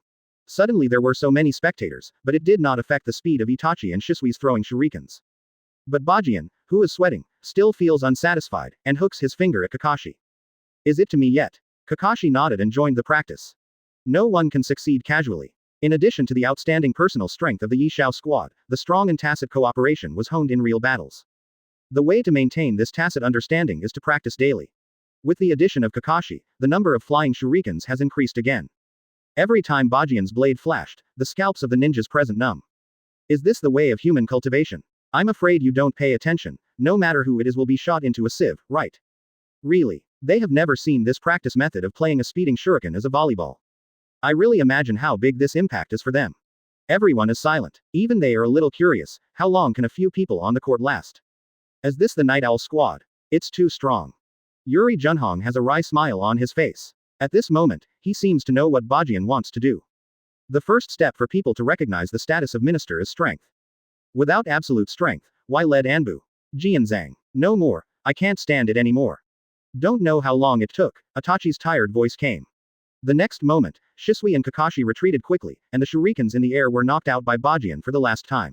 Suddenly there were so many spectators, but it did not affect the speed of Itachi and Shisui's throwing shurikens. But Bajian, who is sweating, still feels unsatisfied, and hooks his finger at Kakashi. Is it to me yet? Kakashi nodded and joined the practice. No one can succeed casually. In addition to the outstanding personal strength of the Yishao squad, the strong and tacit cooperation was honed in real battles. The way to maintain this tacit understanding is to practice daily. With the addition of Kakashi, the number of flying shurikens has increased again. Every time Bajian's blade flashed, the scalps of the ninjas present numb. Is this the way of human cultivation? I'm afraid you don't pay attention. No matter who it is will be shot into a sieve, right? Really? They have never seen this practice method of playing a speeding shuriken as a volleyball. I really imagine how big this impact is for them. Everyone is silent. Even they are a little curious. How long can a few people on the court last? Is this the Night Owl squad? It's too strong. Yuri Junhong has a wry smile on his face. At this moment, he seems to know what Bajian wants to do. The first step for people to recognize the status of minister is strength. Without absolute strength, why led Anbu? Jianzhang. No more. I can't stand it anymore. Don't know how long it took, Itachi's tired voice came. The next moment, Shisui and Kakashi retreated quickly, and the shurikens in the air were knocked out by Bajian for the last time.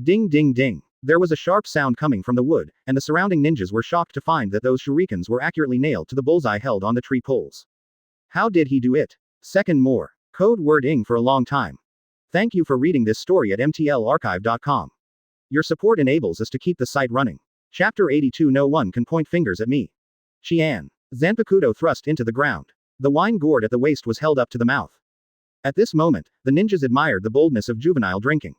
Ding ding ding. There was a sharp sound coming from the wood, and the surrounding ninjas were shocked to find that those shurikens were accurately nailed to the bullseye held on the tree poles. How did he do it? Second more. Code word ing for a long time. Thank you for reading this story at mtlarchive.com. Your support enables us to keep the site running. Chapter 82. No one can point fingers at me. Qian. Zanpakuto thrust into the ground. The wine gourd at the waist was held up to the mouth. At this moment, the ninjas admired the boldness of juvenile drinking.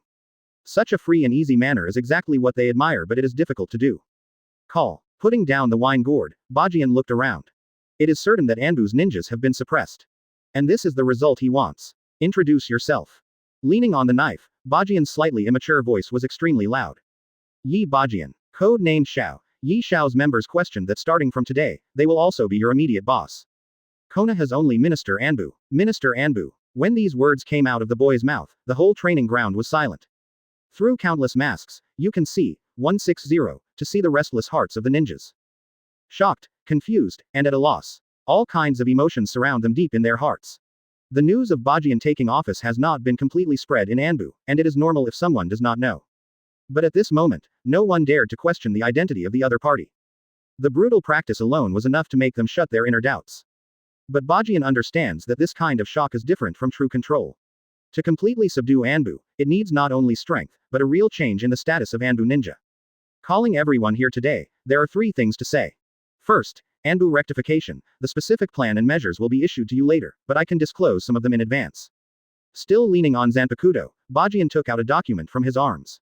Such a free and easy manner is exactly what they admire, but it is difficult to do. Call. Putting down the wine gourd, Bajian looked around. It is certain that Anbu's ninjas have been suppressed. And this is the result he wants. Introduce yourself. Leaning on the knife, Bajian's slightly immature voice was extremely loud. Yi Bajian. Code named Xiao. Yi Xiao's members questioned that starting from today, they will also be your immediate boss. Konaha's only Minister Anbu. Minister Anbu. When these words came out of the boy's mouth, the whole training ground was silent. Through countless masks, you can see, 160, to see the restless hearts of the ninjas. Shocked, confused, and at a loss. All kinds of emotions surround them deep in their hearts. The news of Bajian taking office has not been completely spread in Anbu, and it is normal if someone does not know. But at this moment, no one dared to question the identity of the other party. The brutal practice alone was enough to make them shut their inner doubts. But Bajian understands that this kind of shock is different from true control. To completely subdue Anbu, it needs not only strength, but a real change in the status of Anbu ninja. Calling everyone here today, there are 3 things to say. First, Anbu rectification. The specific plan and measures will be issued to you later, but I can disclose some of them in advance. Still leaning on Zanpakuto, Bajian took out a document from his arms.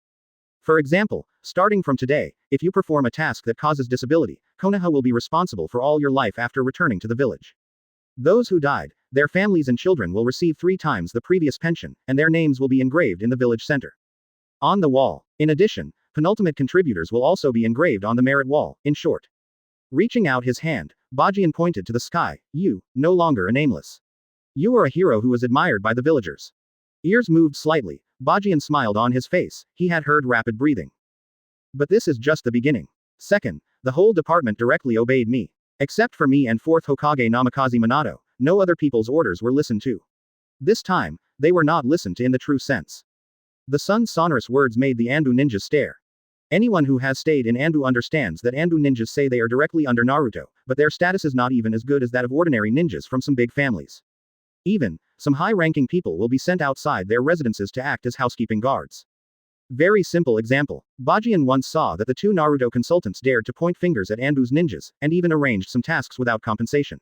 For example, starting from today, if you perform a task that causes disability, Konaha will be responsible for all your life after returning to the village. Those who died, their families and children will receive 3 times the previous pension, and their names will be engraved in the village center. On the wall. In addition, penultimate contributors will also be engraved on the merit wall, in short. Reaching out his hand, Bajian pointed to the sky. You, no longer a nameless. You are a hero who is admired by the villagers. Ears moved slightly, Bajian smiled on his face, he had heard rapid breathing. But this is just the beginning. Second, the whole department directly obeyed me. Except for me and 4th Hokage Namikaze Minato, no other people's orders were listened to. This time, they were not listened to in the true sense. The sun's sonorous words made the Anbu ninjas stare. Anyone who has stayed in Anbu understands that Anbu ninjas say they are directly under Naruto, but their status is not even as good as that of ordinary ninjas from some big families. Even, some high-ranking people will be sent outside their residences to act as housekeeping guards. Very simple example. Bajian once saw that the 2 Naruto consultants dared to point fingers at Anbu's ninjas, and even arranged some tasks without compensation.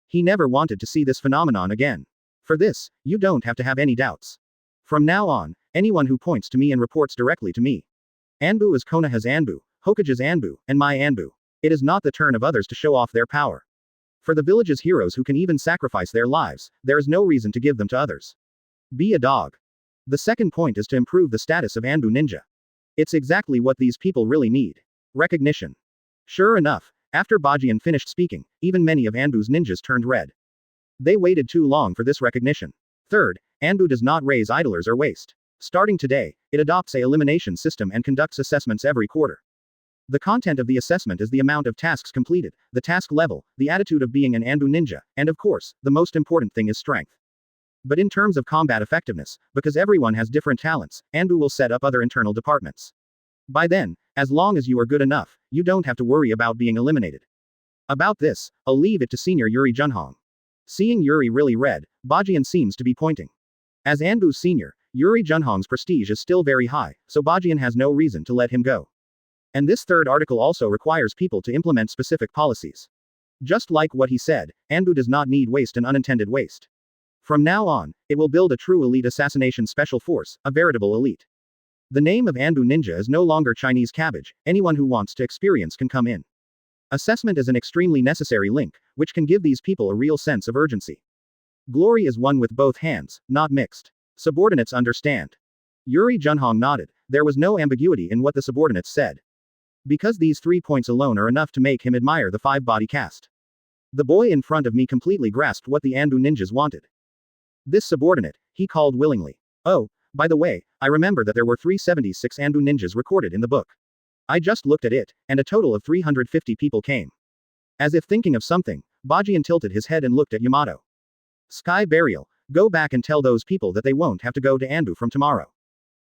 He never wanted to see this phenomenon again. For this, you don't have to have any doubts. From now on, anyone who points to me and reports directly to me. Anbu is Konaha's Anbu, Hokage's Anbu, and my Anbu. It is not the turn of others to show off their power. For the village's heroes who can even sacrifice their lives, there is no reason to give them to others. Be a dog. The second point is to improve the status of Anbu ninja. It's exactly what these people really need. Recognition. Sure enough, after Bajian finished speaking, even many of Anbu's ninjas turned red. They waited too long for this recognition. Third, Anbu does not raise idlers or waste. Starting today, it adopts a elimination system and conducts assessments every quarter. The content of the assessment is the amount of tasks completed, the task level, the attitude of being an Anbu ninja, and of course, the most important thing is strength. But in terms of combat effectiveness, because everyone has different talents, Anbu will set up other internal departments. By then, as long as you are good enough, you don't have to worry about being eliminated. About this, I'll leave it to Senior Yuri Junhong. Seeing Yuri really red, Bajian seems to be pointing. As Anbu's senior, Yuri Junhong's prestige is still very high, so Bajian has no reason to let him go. And this third article also requires people to implement specific policies. Just like what he said, Anbu does not need waste and unintended waste. From now on, it will build a true elite assassination special force, a veritable elite. The name of Anbu Ninja is no longer Chinese cabbage, anyone who wants to experience can come in. Assessment is an extremely necessary link, which can give these people a real sense of urgency. Glory is won with both hands, not mixed. Subordinates understand. Yuri Junhong nodded, there was no ambiguity in what the subordinates said. Because these 3 points alone are enough to make him admire the 5-body cast. The boy in front of me completely grasped what the Anbu ninjas wanted. This subordinate, he called willingly. Oh, by the way, I remember that there were 376 Anbu ninjas recorded in the book. I just looked at it, and a total of 350 people came. As if thinking of something, Bajian tilted his head and looked at Yamato. Sky Burial, go back and tell those people that they won't have to go to Anbu from tomorrow.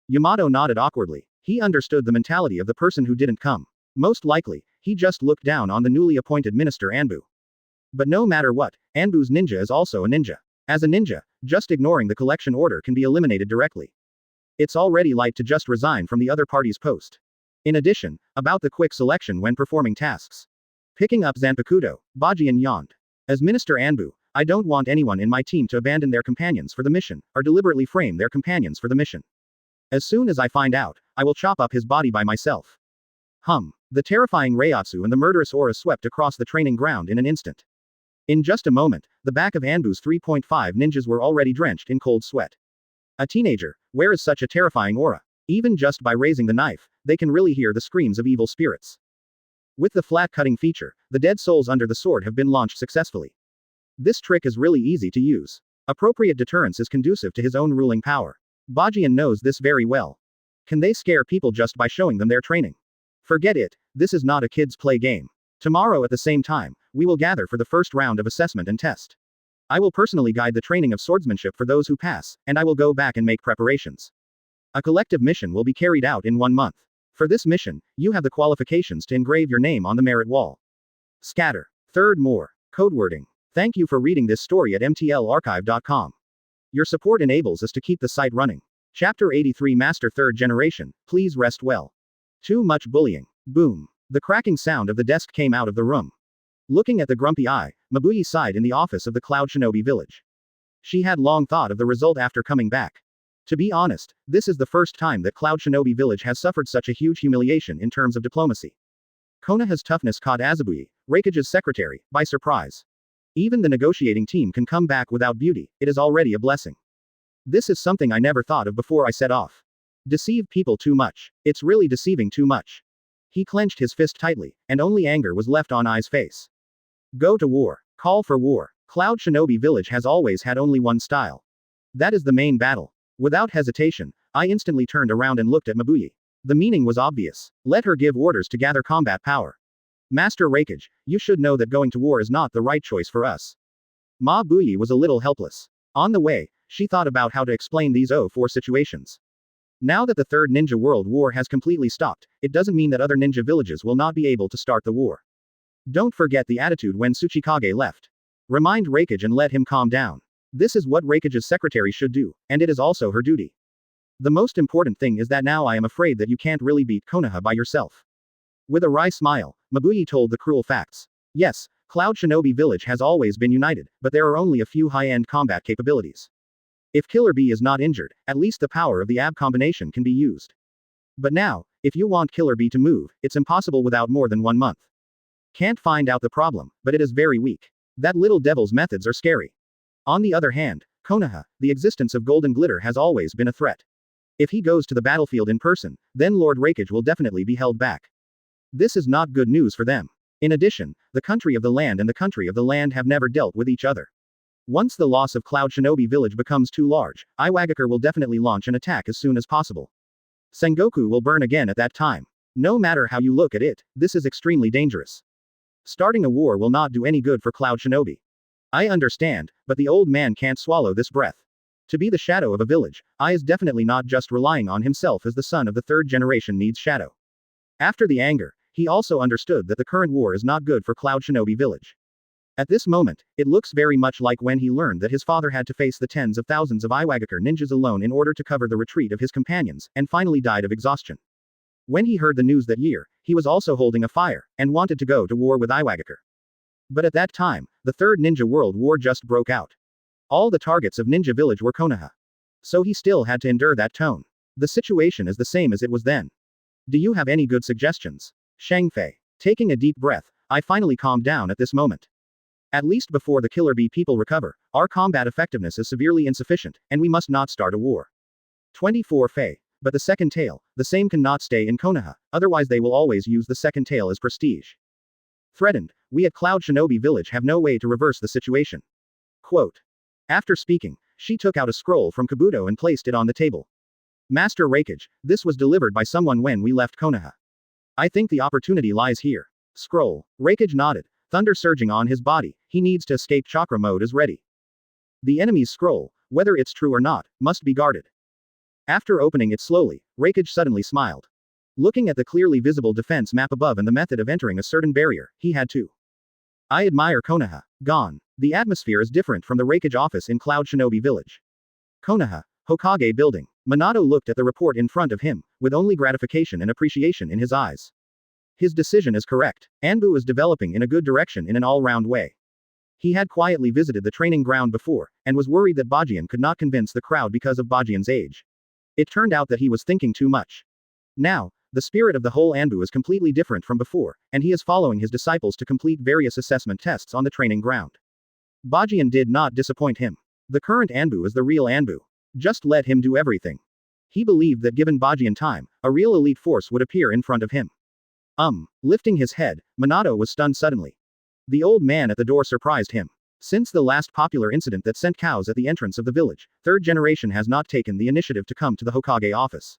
Yamato nodded awkwardly. He understood the mentality of the person who didn't come. Most likely, he just looked down on the newly appointed minister Anbu. But no matter what, Anbu's ninja is also a ninja. As a ninja, just ignoring the collection order can be eliminated directly. It's already light to just resign from the other party's post. In addition, about the quick selection when performing tasks. Picking up Zanpakuto, Bajian yawned. As Minister Anbu, I don't want anyone in my team to abandon their companions for the mission, or deliberately frame their companions for the mission. As soon as I find out, I will chop up his body by myself. The terrifying Reiatsu and the murderous aura swept across the training ground in an instant. In just a moment, the back of Anbu's 3.5 ninjas were already drenched in cold sweat. A teenager, where is such a terrifying aura? Even just by raising the knife, they can really hear the screams of evil spirits. With the flat cutting feature, the dead souls under the sword have been launched successfully. This trick is really easy to use. Appropriate deterrence is conducive to his own ruling power. Bajian knows this very well. Can they scare people just by showing them their training? Forget it, this is not a kid's play game. Tomorrow at the same time, we will gather for the first round of assessment and test. I will personally guide the training of swordsmanship for those who pass, and I will go back and make preparations. A collective mission will be carried out in 1 month. For this mission, you have the qualifications to engrave your name on the merit wall. Scatter. Third more. Code wording. Thank you for reading this story at mtlarchive.com. Your support enables us to keep the site running. Chapter 83 Master Third Generation, please rest well. Too much bullying. Boom. The cracking sound of the desk came out of the room. Looking at the grumpy eye, Mabuyi sighed in the office of the Cloud Shinobi village. She had long thought of the result after coming back. To be honest, this is the first time that Cloud Shinobi village has suffered such a huge humiliation in terms of diplomacy. Konaha's toughness caught Azabuye, Raikage's secretary, by surprise. Even the negotiating team can come back without beauty, it is already a blessing. This is something I never thought of before I set off. Deceive people too much. It's really deceiving too much. He clenched his fist tightly, and only anger was left on Ai's face. Go to war. Call for war. Cloud Shinobi village has always had only one style. That is the main battle. Without hesitation, I instantly turned around and looked at Mabuyi. The meaning was obvious. Let her give orders to gather combat power. Master Raikage, you should know that going to war is not the right choice for us. Mabuyi was a little helpless. On the way, she thought about how to explain these 04 situations. Now that the Third Ninja World War has completely stopped, it doesn't mean that other ninja villages will not be able to start the war. Don't forget the attitude when Tsuchikage left. Remind Raikage and let him calm down. This is what Raikage's secretary should do, and it is also her duty. The most important thing is that now I am afraid that you can't really beat Konoha by yourself. With a wry smile, Mabuyi told the cruel facts. Yes, Cloud Shinobi Village has always been united, but there are only a few high-end combat capabilities. If Killer Bee is not injured, at least the power of the AB combination can be used. But now, if you want Killer Bee to move, it's impossible without more than 1 month. Can't find out the problem, but it is very weak. That little devil's methods are scary. On the other hand, Konaha, the existence of golden glitter has always been a threat. If he goes to the battlefield in person, then Lord Raikage will definitely be held back. This is not good news for them. In addition, the country of the land and the country of the land have never dealt with each other. Once the loss of Cloud Shinobi Village becomes too large, Iwagakure will definitely launch an attack as soon as possible. Sengoku will burn again at that time. No matter how you look at it, this is extremely dangerous. Starting a war will not do any good for Cloud Shinobi. I understand, but the old man can't swallow this breath. To be the shadow of a village, I is definitely not just relying on himself as the son of the third generation needs shadow. After the anger, he also understood that the current war is not good for Cloud Shinobi Village. At this moment, it looks very much like when he learned that his father had to face the tens of thousands of Iwagakure ninjas alone in order to cover the retreat of his companions, and finally died of exhaustion. When he heard the news that year, he was also holding a fire, and wanted to go to war with Iwagakure. But at that time, the Third Ninja World War just broke out. All the targets of Ninja Village were Konoha. So he still had to endure that tone. The situation is the same as it was then. Do you have any good suggestions? Shangfei. Taking a deep breath, I finally calmed down at this moment. At least before the Killer Bee people recover, our combat effectiveness is severely insufficient, and we must not start a war. 24 Fei. But the second tail, the same cannot stay in Konoha, otherwise they will always use the second tail as prestige. Threatened, we at Cloud Shinobi Village have no way to reverse the situation. Quote. After speaking, she took out a scroll from Kabuto and placed it on the table. Master Raikage, this was delivered by someone when we left Konoha. I think the opportunity lies here. Scroll. Raikage nodded, thunder surging on his body, he needs to escape chakra mode is ready. The enemy's scroll, whether it's true or not, must be guarded. After opening it slowly, Raikage suddenly smiled. Looking at the clearly visible defense map above and the method of entering a certain barrier, he had to. I admire Konoha. Gone. The atmosphere is different from the Raikage office in Cloud Shinobi Village. Konoha, Hokage building. Minato looked at the report in front of him, with only gratification and appreciation in his eyes. His decision is correct. Anbu is developing in a good direction in an all-round way. He had quietly visited the training ground before, and was worried that Bajian could not convince the crowd because of Bajian's age. It turned out that he was thinking too much. Now, the spirit of the whole Anbu is completely different from before, and he is following his disciples to complete various assessment tests on the training ground. Bajian did not disappoint him. The current Anbu is the real Anbu. Just let him do everything. He believed that given Bajian time, a real elite force would appear in front of him. Lifting his head, Minato was stunned suddenly. The old man at the door surprised him. Since the last popular incident that sent cows at the entrance of the village, third generation has not taken the initiative to come to the Hokage office.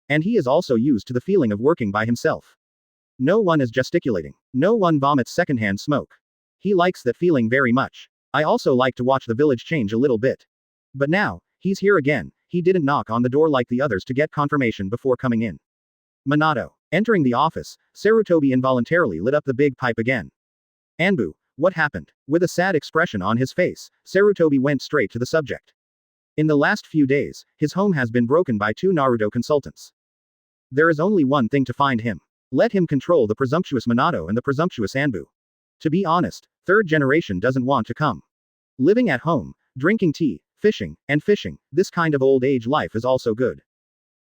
And he is also used to the feeling of working by himself. No one is gesticulating. No one vomits secondhand smoke. He likes that feeling very much. I also like to watch the village change a little bit. But now, he's here again, he didn't knock on the door like the others to get confirmation before coming in. Minato. Entering the office, Sarutobi involuntarily lit up the big pipe again. Anbu, what happened? With a sad expression on his face, Sarutobi went straight to the subject. In the last few days, his home has been broken by 2 Naruto consultants. There is only one thing to find him. Let him control the presumptuous Minato and the presumptuous Anbu. To be honest, third generation doesn't want to come. Living at home, drinking tea, fishing, this kind of old age life is also good.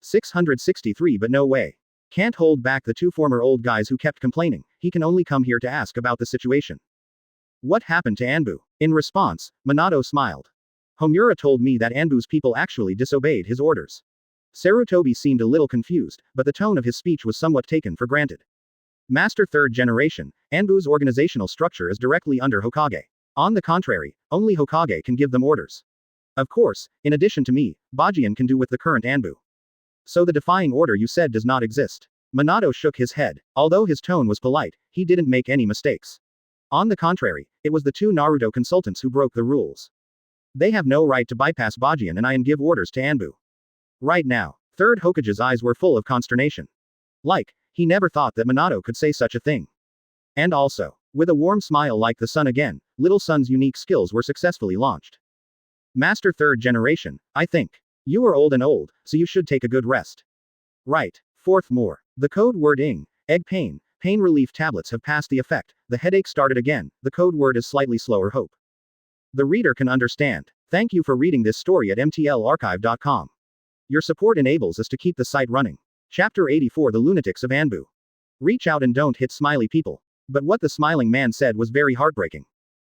663 But no way. Can't hold back the 2 former old guys who kept complaining, he can only come here to ask about the situation. What happened to Anbu? In response, Minato smiled. Homura told me that Anbu's people actually disobeyed his orders. Sarutobi seemed a little confused, but the tone of his speech was somewhat taken for granted. Master third generation, Anbu's organizational structure is directly under Hokage. On the contrary, only Hokage can give them orders. Of course, in addition to me, Bajian can do with the current Anbu. So the defying order you said does not exist. Minato shook his head. Although his tone was polite, he didn't make any mistakes. On the contrary, it was the 2 Naruto consultants who broke the rules. They have no right to bypass Bajian and give orders to Anbu. Right now, Third Hokage's eyes were full of consternation. He never thought that Minato could say such a thing. And also, with a warm smile like the sun again, Little Sun's unique skills were successfully launched. Master third generation, I think. You are old, so you should take a good rest. Right. Fourth more. The code word egg pain relief tablets have passed the effect, the headache started again, the code word is slightly slower hope. The reader can understand. Thank you for reading this story at mtlarchive.com. Your support enables us to keep the site running. Chapter 84 The Lunatics of Anbu. Reach out and don't hit smiley people. But what the smiling man said was very heartbreaking.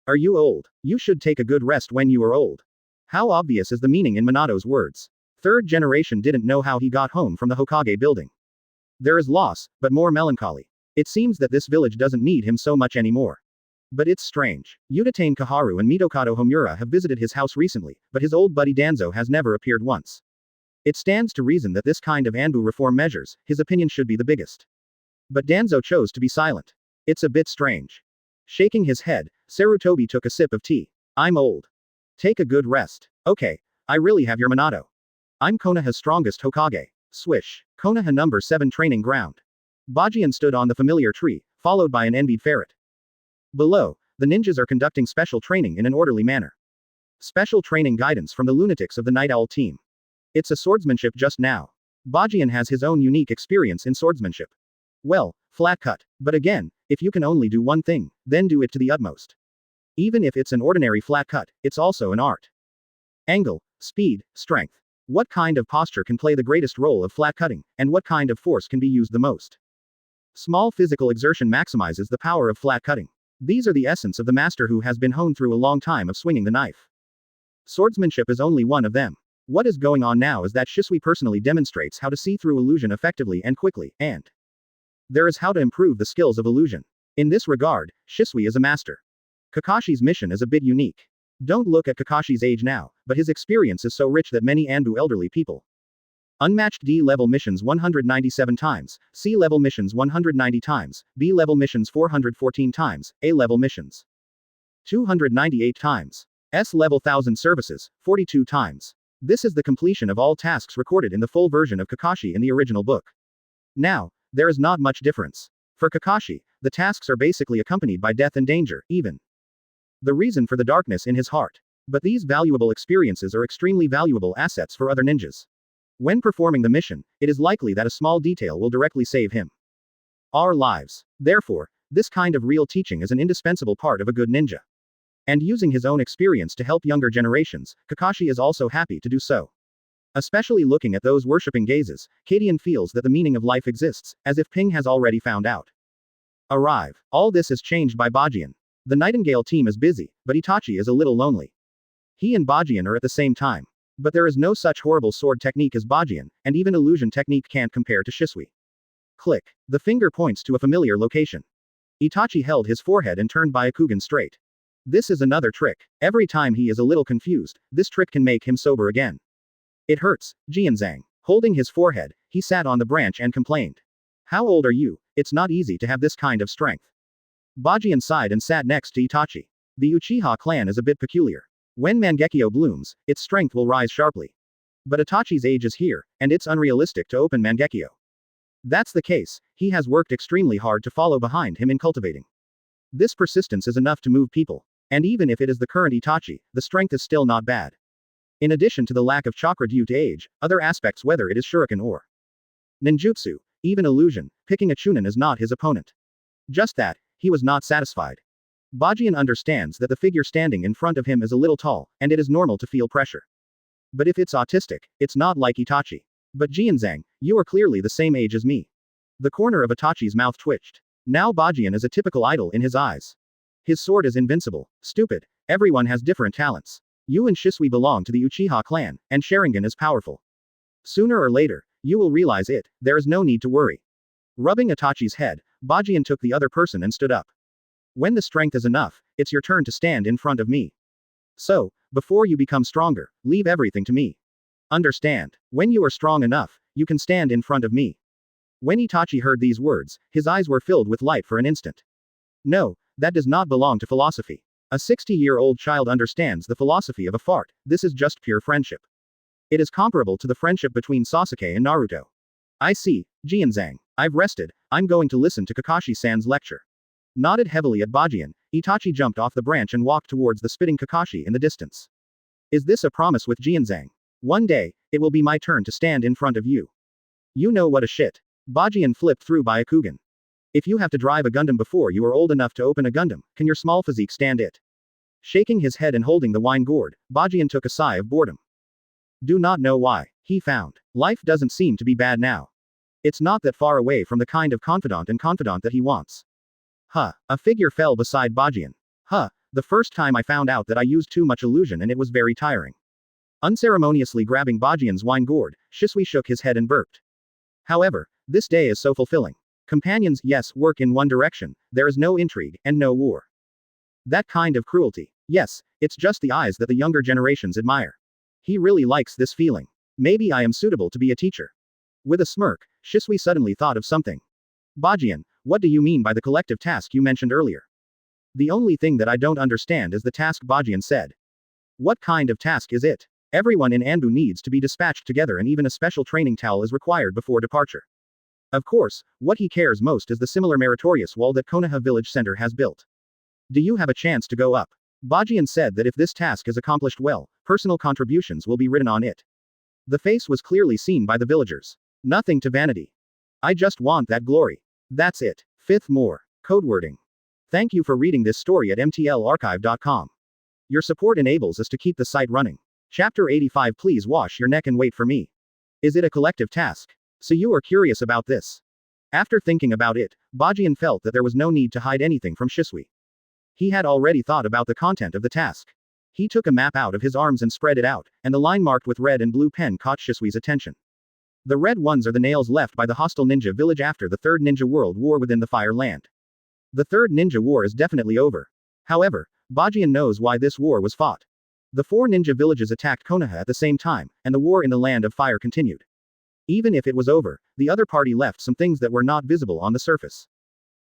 Are you old? You should take a good rest when you are old. How obvious is the meaning in Minato's words? Third generation didn't know how he got home from the Hokage building. There is loss, but more melancholy. It seems that this village doesn't need him so much anymore. But it's strange. Udatane Kaharu and Mitokado Homura have visited his house recently, but his old buddy Danzo has never appeared once. It stands to reason that this kind of Anbu reform measures, his opinion should be the biggest. But Danzo chose to be silent. It's a bit strange. Shaking his head, Sarutobi took a sip of tea. I'm old. Take a good rest. Okay, I really have your Minato. I'm Konoha's strongest Hokage. Swish. Konoha number 7 training ground. Bajian stood on the familiar tree, followed by an envied ferret. Below, the ninjas are conducting special training in an orderly manner. Special training guidance from the lunatics of the Night Owl team. It's a swordsmanship just now. Bajian has his own unique experience in swordsmanship. Well, flat cut. But again, if you can only do one thing, then do it to the utmost. Even if it's an ordinary flat cut, it's also an art. Angle, speed, strength. What kind of posture can play the greatest role of flat cutting, and what kind of force can be used the most? Small physical exertion maximizes the power of flat cutting. These are the essence of the master who has been honed through a long time of swinging the knife. Swordsmanship is only one of them. What is going on now is that Shisui personally demonstrates how to see through illusion effectively and quickly, and there is how to improve the skills of illusion. In this regard, Shisui is a master. Kakashi's mission is a bit unique. Don't look at Kakashi's age now, but his experience is so rich that many Anbu elderly people. Unmatched D-level missions 197 times, C-level missions 190 times, B-level missions 414 times, A-level missions 298 times. S-level 1000 services, 42 times. This is the completion of all tasks recorded in the full version of Kakashi in the original book. Now, there is not much difference. For Kakashi, the tasks are basically accompanied by death and danger, even the reason for the darkness in his heart. But these valuable experiences are extremely valuable assets for other ninjas. When performing the mission, it is likely that a small detail will directly save him our lives. Therefore, this kind of real teaching is an indispensable part of a good ninja. And using his own experience to help younger generations, Kakashi is also happy to do so. Especially looking at those worshipping gazes, Kadian feels that the meaning of life exists, as if Ping has already found out. Arrive. All this is changed by Bajian. The Nightingale team is busy, but Itachi is a little lonely. He and Bajian are at the same time. But there is no such horrible sword technique as Bajian, and even illusion technique can't compare to Shisui. Click. The finger points to a familiar location. Itachi held his forehead and turned Byakugan straight. This is another trick. Every time he is a little confused, this trick can make him sober again. It hurts, Jianzhang. Holding his forehead, he sat on the branch and complained. How old are you? It's not easy to have this kind of strength. Bajian sighed and sat next to Itachi. The Uchiha clan is a bit peculiar. When Mangekyo blooms, its strength will rise sharply. But Itachi's age is here, and it's unrealistic to open Mangekyo. That's the case, he has worked extremely hard to follow behind him in cultivating. This persistence is enough to move people. And even if it is the current Itachi, the strength is still not bad. In addition to the lack of chakra due to age, other aspects whether it is shuriken or ninjutsu, even illusion, picking a chunin is not his opponent. Just that, he was not satisfied. Bajian understands that the figure standing in front of him is a little tall, and it is normal to feel pressure. But if it's autistic, it's not like Itachi. But Jianzhang, you are clearly the same age as me. The corner of Itachi's mouth twitched. Now Bajian is a typical idol in his eyes. His sword is invincible. Stupid. Everyone has different talents. You and Shisui belong to the Uchiha clan, and Sharingan is powerful. Sooner or later, you will realize it, there is no need to worry. Rubbing Itachi's head, Bajian took the other person and stood up. When the strength is enough, it's your turn to stand in front of me. So, before you become stronger, leave everything to me. Understand? When you are strong enough, you can stand in front of me. When Itachi heard these words, his eyes were filled with light for an instant. No, that does not belong to philosophy. A 60-year-old child understands the philosophy of a fart, this is just pure friendship. It is comparable to the friendship between Sasuke and Naruto. I see, Jianzhang. I've rested, I'm going to listen to Kakashi-san's lecture. Nodded heavily at Bajian, Itachi jumped off the branch and walked towards the spitting Kakashi in the distance. Is this a promise with Jianzhang? One day, it will be my turn to stand in front of you. You know what a shit. Bajian flipped through Byakugan. If you have to drive a Gundam before you are old enough to open a Gundam, can your small physique stand it? Shaking his head and holding the wine gourd, Bajian took a sigh of boredom. Do not know why, he found. Life doesn't seem to be bad now. It's not that far away from the kind of confidant that he wants. Huh, a figure fell beside Bajian. Huh, the first time I found out that I used too much illusion and it was very tiring. Unceremoniously grabbing Bajian's wine gourd, Shisui shook his head and burped. However, this day is so fulfilling. Companions, yes, work in one direction, there is no intrigue, and no war. That kind of cruelty. Yes, it's just the eyes that the younger generations admire. He really likes this feeling. Maybe I am suitable to be a teacher. With a smirk, Shisui suddenly thought of something. Bajian, what do you mean by the collective task you mentioned earlier? The only thing that I don't understand is the task, Bajian said. What kind of task is it? Everyone in Anbu needs to be dispatched together and even a special training towel is required before departure. Of course, what he cares most is the similar meritorious wall that Konaha village center has built. Do you have a chance to go up? Bajian said that if this task is accomplished well, personal contributions will be written on it. The face was clearly seen by the villagers. Nothing to vanity. I just want that glory. That's it. Fifth more. Codewording. Thank you for reading this story at mtlarchive.com. Your support enables us to keep the site running. Chapter 85. Please wash your neck and wait for me. Is it a collective task? So you are curious about this? After thinking about it, Bajian felt that there was no need to hide anything from Shisui. He had already thought about the content of the task. He took a map out of his arms and spread it out, and the line marked with red and blue pen caught Shisui's attention. The red ones are the nails left by the hostile ninja village after the Third Ninja World War within the Fire Land. The Third Ninja War is definitely over. However, Bajian knows why this war was fought. The four ninja villages attacked Konoha at the same time, and the war in the Land of Fire continued. Even if it was over, the other party left some things that were not visible on the surface.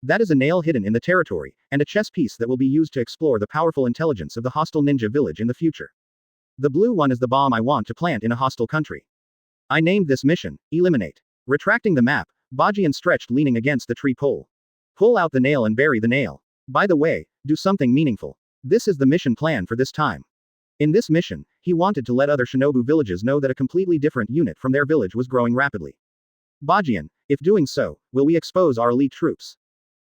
That is a nail hidden in the territory, and a chess piece that will be used to explore the powerful intelligence of the hostile ninja village in the future. The blue one is the bomb I want to plant in a hostile country. I named this mission, Eliminate. Retracting the map, Bajian stretched leaning against the tree pole. Pull out the nail and bury the nail. By the way, do something meaningful. This is the mission plan for this time. In this mission, he wanted to let other shinobu villages know that a completely different unit from their village was growing rapidly. Bajian, if doing so, will we expose our elite troops?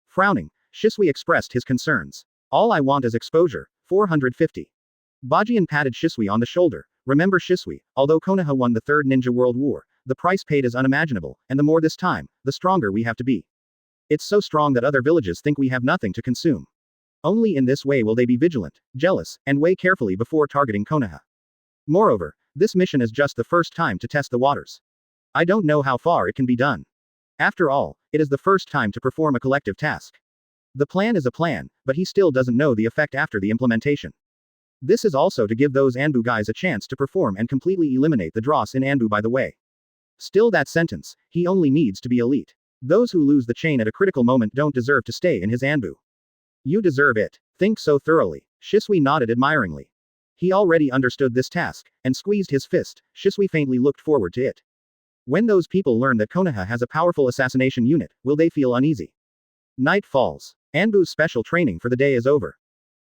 Frowning, Shisui expressed his concerns. All I want is exposure, 450. Bajian patted Shisui on the shoulder. Remember Shisui, although Konoha won the Third Ninja World War, the price paid is unimaginable, and the more this time, the stronger we have to be. It's so strong that other villages think we have nothing to consume. Only in this way will they be vigilant, jealous, and weigh carefully before targeting Konoha. Moreover, this mission is just the first time to test the waters. I don't know how far it can be done. After all, it is the first time to perform a collective task. The plan is a plan, but he still doesn't know the effect after the implementation. This is also to give those Anbu guys a chance to perform and completely eliminate the dross in Anbu by the way. Still that sentence, he only needs to be elite. Those who lose the chain at a critical moment don't deserve to stay in his Anbu. You deserve it. Think so thoroughly. Shisui nodded admiringly. He already understood this task, and squeezed his fist. Shisui faintly looked forward to it. When those people learn that Konoha has a powerful assassination unit, will they feel uneasy? Night falls. Anbu's special training for the day is over.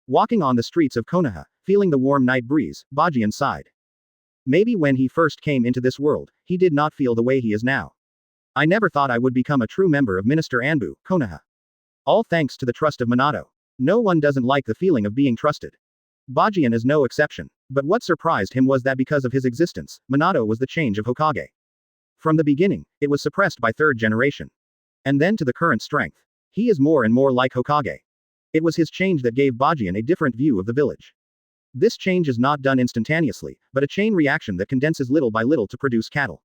Walking on the streets of Konoha, feeling the warm night breeze, Bajian sighed. Maybe when he first came into this world, he did not feel the way he is now. I never thought I would become a true member of Minister Anbu, Konoha. All thanks to the trust of Minato. No one doesn't like the feeling of being trusted. Bajian is no exception. But what surprised him was that because of his existence, Minato was the change of Hokage. From the beginning, it was suppressed by third generation. And then to the current strength. He is more and more like Hokage. It was his change that gave Bajian a different view of the village. This change is not done instantaneously, but a chain reaction that condenses little by little to produce cattle.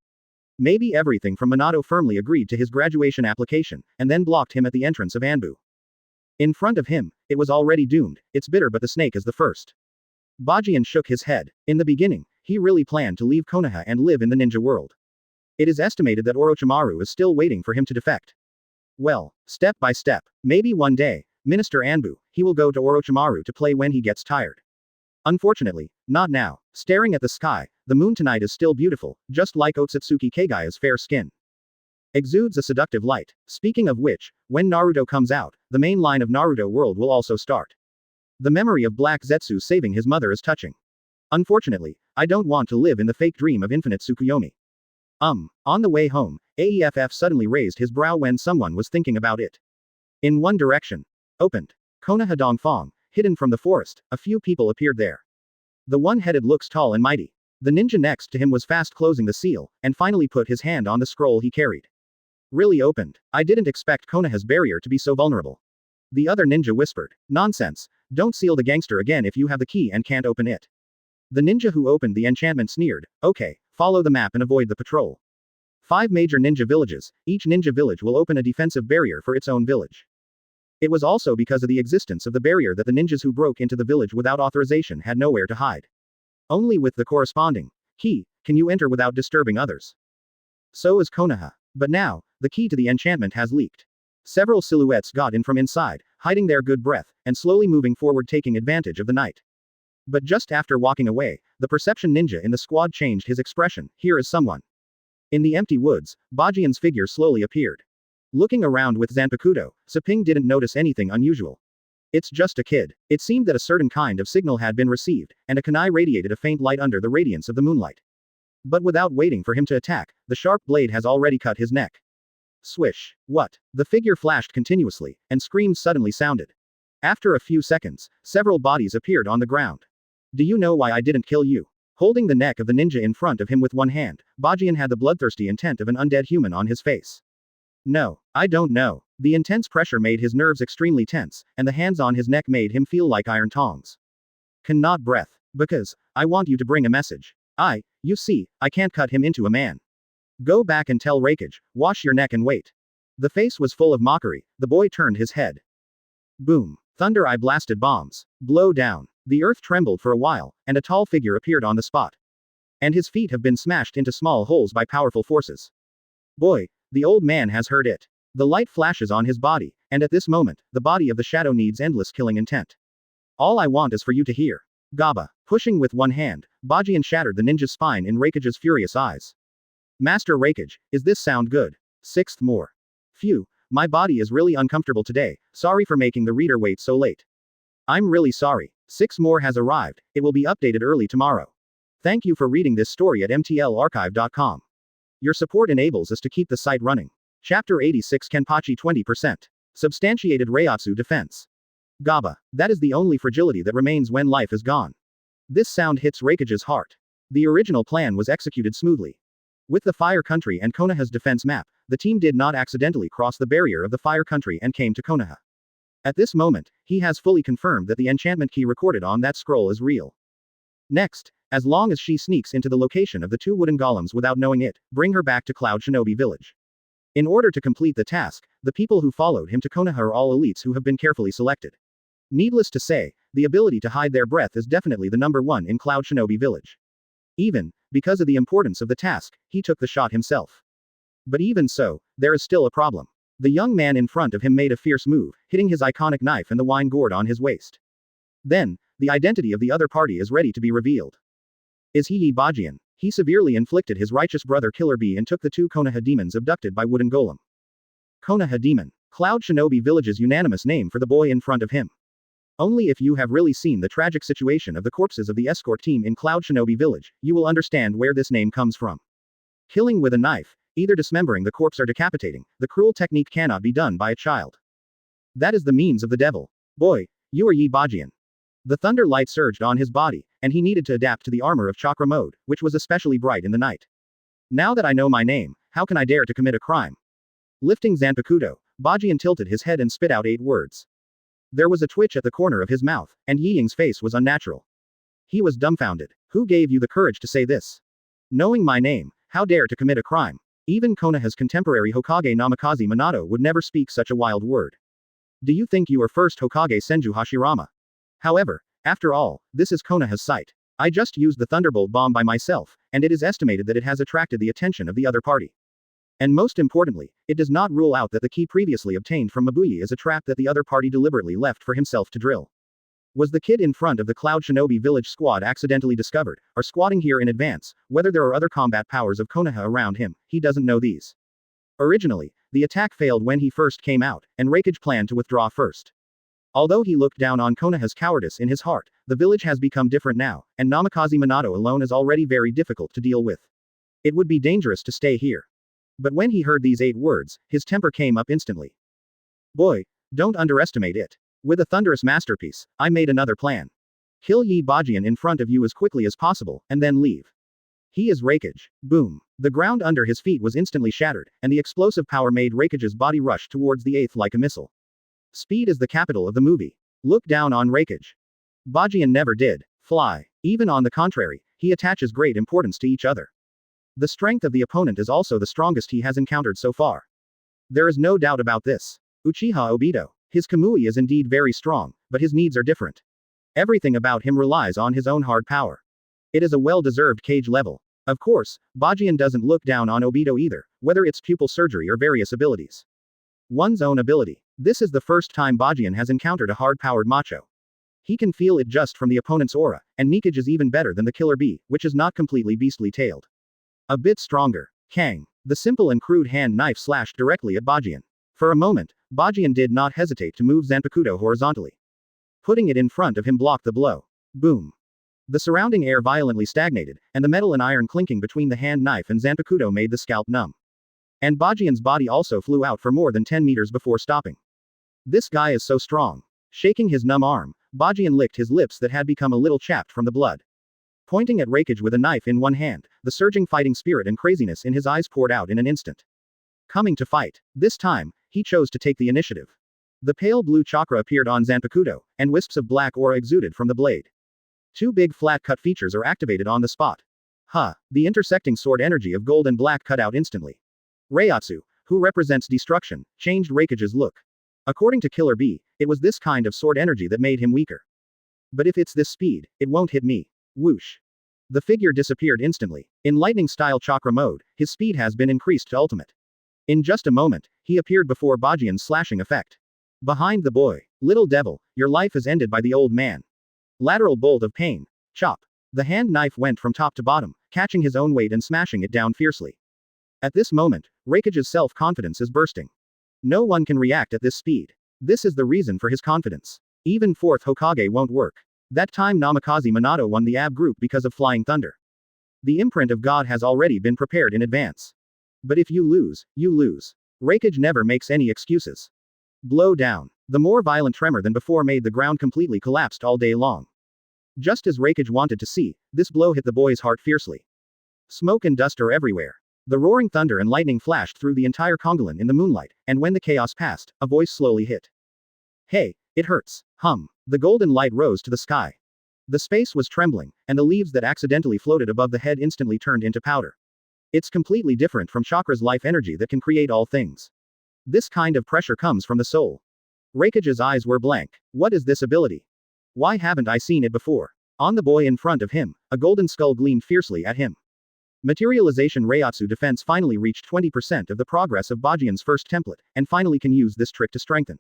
Maybe everything from Minato firmly agreed to his graduation application, and then blocked him at the entrance of Anbu. In front of him, it was already doomed, it's bitter but the snake is the first. Bajian shook his head. In the beginning, he really planned to leave Konoha and live in the ninja world. It is estimated that Orochimaru is still waiting for him to defect. Well, step by step, maybe one day, Minister Anbu, he will go to Orochimaru to play when he gets tired. Unfortunately, not now. Staring at the sky, the moon tonight is still beautiful, just like Ōtsutsuki Kagaya's fair skin. Exudes a seductive light. Speaking of which, when Naruto comes out, the main line of Naruto World will also start. The memory of Black Zetsu saving his mother is touching. Unfortunately, I don't want to live in the fake dream of infinite Tsukuyomi. On the way home, AEFF suddenly raised his brow when someone was thinking about it. In one direction. Opened. Konoha Dongfang, hidden from the forest, a few people appeared there. The one-headed looks tall and mighty. The ninja next to him was fast closing the seal, and finally put his hand on the scroll he carried. Really opened. I didn't expect Konoha's barrier to be so vulnerable. The other ninja whispered. Nonsense, don't seal the gangster again if you have the key and can't open it. The ninja who opened the enchantment sneered, "Okay, follow the map and avoid the patrol. 5 major ninja villages, each ninja village will open a defensive barrier for its own village." It was also because of the existence of the barrier that the ninjas who broke into the village without authorization had nowhere to hide. Only with the corresponding key can you enter without disturbing others. So is Konaha. But now, the key to the enchantment has leaked. Several silhouettes got in from inside, hiding their good breath, and slowly moving forward taking advantage of the night. But just after walking away, the perception ninja in the squad changed his expression. Here is someone. In the empty woods, Bajian's figure slowly appeared. Looking around with Zanpakuto, Saping didn't notice anything unusual. It's just a kid. It seemed that a certain kind of signal had been received, and a kunai radiated a faint light under the radiance of the moonlight. But without waiting for him to attack, the sharp blade has already cut his neck. Swish. What? The figure flashed continuously, and screams suddenly sounded. After a few seconds, several bodies appeared on the ground. Do you know why I didn't kill you? Holding the neck of the ninja in front of him with one hand, Bajian had the bloodthirsty intent of an undead human on his face. No, I don't know. The intense pressure made his nerves extremely tense, and the hands on his neck made him feel like iron tongs. Cannot breath. Because I want you to bring a message. You see, I can't cut him into a man. Go back and tell Raikage, wash your neck and wait. The face was full of mockery, the boy turned his head. Boom. Thunder I blasted bombs. Blow down. The earth trembled for a while, and a tall figure appeared on the spot. And his feet have been smashed into small holes by powerful forces. Boy, the old man has heard it. The light flashes on his body, and at this moment, the body of the shadow needs endless killing intent. All I want is for you to hear. Gaba. Pushing with one hand, Bajian shattered the ninja's spine in Raikage's furious eyes. Master Raikage, is this sound good? 6th more. Phew, my body is really uncomfortable today, sorry for making the reader wait so late. I'm really sorry. 6 more has arrived, it will be updated early tomorrow. Thank you for reading this story at mtlarchive.com. Your support enables us to keep the site running. Chapter 86 Kenpachi 20%. Substantiated Reiatsu Defense. Gaba. That is the only fragility that remains when life is gone. This sound hits Raikage's heart. The original plan was executed smoothly. With the Fire Country and Konoha's defense map, the team did not accidentally cross the barrier of the Fire Country and came to Konoha. At this moment, he has fully confirmed that the enchantment key recorded on that scroll is real. Next, as long as she sneaks into the location of the 2 wooden golems without knowing it, bring her back to Cloud Shinobi Village. In order to complete the task, the people who followed him to Konoha are all elites who have been carefully selected. Needless to say, the ability to hide their breath is definitely the number 1 in Cloud Shinobi Village. Even, because of the importance of the task, he took the shot himself. But even so, there is still a problem. The young man in front of him made a fierce move, hitting his iconic knife and the wine gourd on his waist. Then, the identity of the other party is ready to be revealed. Is he Bajian? He severely inflicted his righteous brother Killer Bee and took the 2 Konoha demons abducted by Wooden Golem. Konoha Demon. Cloud Shinobi Village's unanimous name for the boy in front of him. Only if you have really seen the tragic situation of the corpses of the escort team in Cloud Shinobi Village, you will understand where this name comes from. Killing with a knife, either dismembering the corpse or decapitating, the cruel technique cannot be done by a child. That is the means of the devil. Boy, you are Bajian. The thunder light surged on his body, and he needed to adapt to the armor of chakra mode, which was especially bright in the night. Now that I know my name, how can I dare to commit a crime? Lifting Zanpakuto, Bajian tilted his head and spit out 8 words. There was a twitch at the corner of his mouth, and Ying's face was unnatural. He was dumbfounded. Who gave you the courage to say this? Knowing my name, how dare to commit a crime? Even Konoha's contemporary Hokage Namikaze Minato would never speak such a wild word. Do you think you are first Hokage Senju Hashirama? However, after all, this is Konoha's site. I just used the Thunderbolt bomb by myself, and it is estimated that it has attracted the attention of the other party. And most importantly, it does not rule out that the key previously obtained from Mabuyi is a trap that the other party deliberately left for himself to drill. Was the kid in front of the Cloud Shinobi Village squad accidentally discovered, or squatting here in advance, whether there are other combat powers of Konoha around him, he doesn't know these. Originally, the attack failed when he first came out, and Raikage planned to withdraw first. Although he looked down on Konoha's cowardice in his heart, the village has become different now, and Namikaze Minato alone is already very difficult to deal with. It would be dangerous to stay here. But when he heard these 8 words, his temper came up instantly. Boy, don't underestimate it. With a thunderous masterpiece, I made another plan. Kill Bajian in front of you as quickly as possible, and then leave. He is Raikage. Boom. The ground under his feet was instantly shattered, and the explosive power made Raikage's body rush towards the 8th like a missile. Speed is the capital of the movie. Look down on Raikage. Bajian never did fly. Even on the contrary, he attaches great importance to each other. The strength of the opponent is also the strongest he has encountered so far. There is no doubt about this. Uchiha Obito. His Kamui is indeed very strong, but his needs are different. Everything about him relies on his own hard power. It is a well-deserved cage level. Of course, Bajian doesn't look down on Obito either, whether it's pupil surgery or various abilities. One's own ability. This is the first time Bajian has encountered a hard-powered macho. He can feel it just from the opponent's aura, and Nikage is even better than the killer bee, which is not completely beastly-tailed. A bit stronger. Kang. The simple and crude hand knife slashed directly at Bajian. For a moment, Bajian did not hesitate to move Zanpakuto horizontally. Putting it in front of him blocked the blow. Boom. The surrounding air violently stagnated, and the metal and iron clinking between the hand knife and Zanpakuto made the scalp numb. And Bajian's body also flew out for more than 10 meters before stopping. This guy is so strong. Shaking his numb arm, Bajian licked his lips that had become a little chapped from the blood. Pointing at Raikage with a knife in one hand, the surging fighting spirit and craziness in his eyes poured out in an instant. Coming to fight. This time, he chose to take the initiative. The pale blue chakra appeared on Zanpakuto, and wisps of black aura exuded from the blade. Two big flat-cut features are activated on the spot. The intersecting sword energy of gold and black cut out instantly. Reiatsu, who represents destruction, changed Raikage's look. According to Killer Bee, it was this kind of sword energy that made him weaker. But if it's this speed, it won't hit me. Whoosh. The figure disappeared instantly. In lightning-style chakra mode, his speed has been increased to ultimate. In just a moment, he appeared before Bajian's slashing effect. Behind the boy. Little devil, your life is ended by the old man. Lateral bolt of pain. Chop. The hand knife went from top to bottom, catching his own weight and smashing it down fiercely. At this moment, Raikage's self-confidence is bursting. No one can react at this speed. This is the reason for his confidence. Even fourth Hokage won't work. That time Namikaze Minato won the AB group because of Flying Thunder. The imprint of God has already been prepared in advance. But if you lose, you lose. Raikage never makes any excuses. Blow down. The more violent tremor than before made the ground completely collapsed all day long. Just as Raikage wanted to see, this blow hit the boy's heart fiercely. Smoke and dust are everywhere. The roaring thunder and lightning flashed through the entire Kongolan in the moonlight, and when the chaos passed, a voice slowly hit. Hey, it hurts. Hum. The golden light rose to the sky. The space was trembling, and the leaves that accidentally floated above the head instantly turned into powder. It's completely different from Chakra's life energy that can create all things. This kind of pressure comes from the soul. Raikage's eyes were blank. What is this ability? Why haven't I seen it before? On the boy in front of him, a golden skull gleamed fiercely at him. Materialization Reiatsu defense finally reached 20% of the progress of Bajian's first template, and finally can use this trick to strengthen.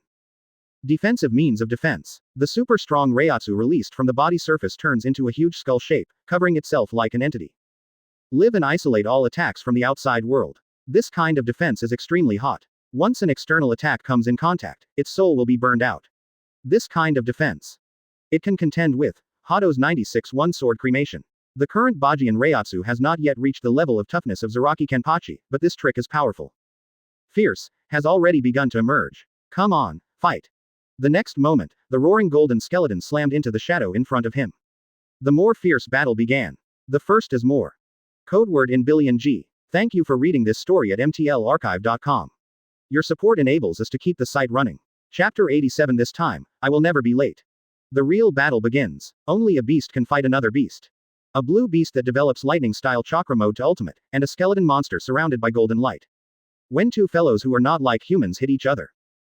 Defensive means of defense. The super strong Reiatsu released from the body surface turns into a huge skull shape, covering itself like an entity. Live and isolate all attacks from the outside world. This kind of defense is extremely hot. Once an external attack comes in contact, its soul will be burned out. This kind of defense. It can contend with Hado's 96 one-sword cremation. The current Bajian Reiatsu has not yet reached the level of toughness of Zaraki Kenpachi, but this trick is powerful. Fierce has already begun to emerge. Come on, fight. The next moment, the roaring golden skeleton slammed into the shadow in front of him. The more fierce battle began. The first is more. Codeword in billion G. Thank you for reading this story at mtlarchive.com. Your support enables us to keep the site running. Chapter 87. This time, I will never be late. The real battle begins. Only a beast can fight another beast. A blue beast that develops lightning-style chakra mode to ultimate, and a skeleton monster surrounded by golden light. When two fellows who are not like humans hit each other.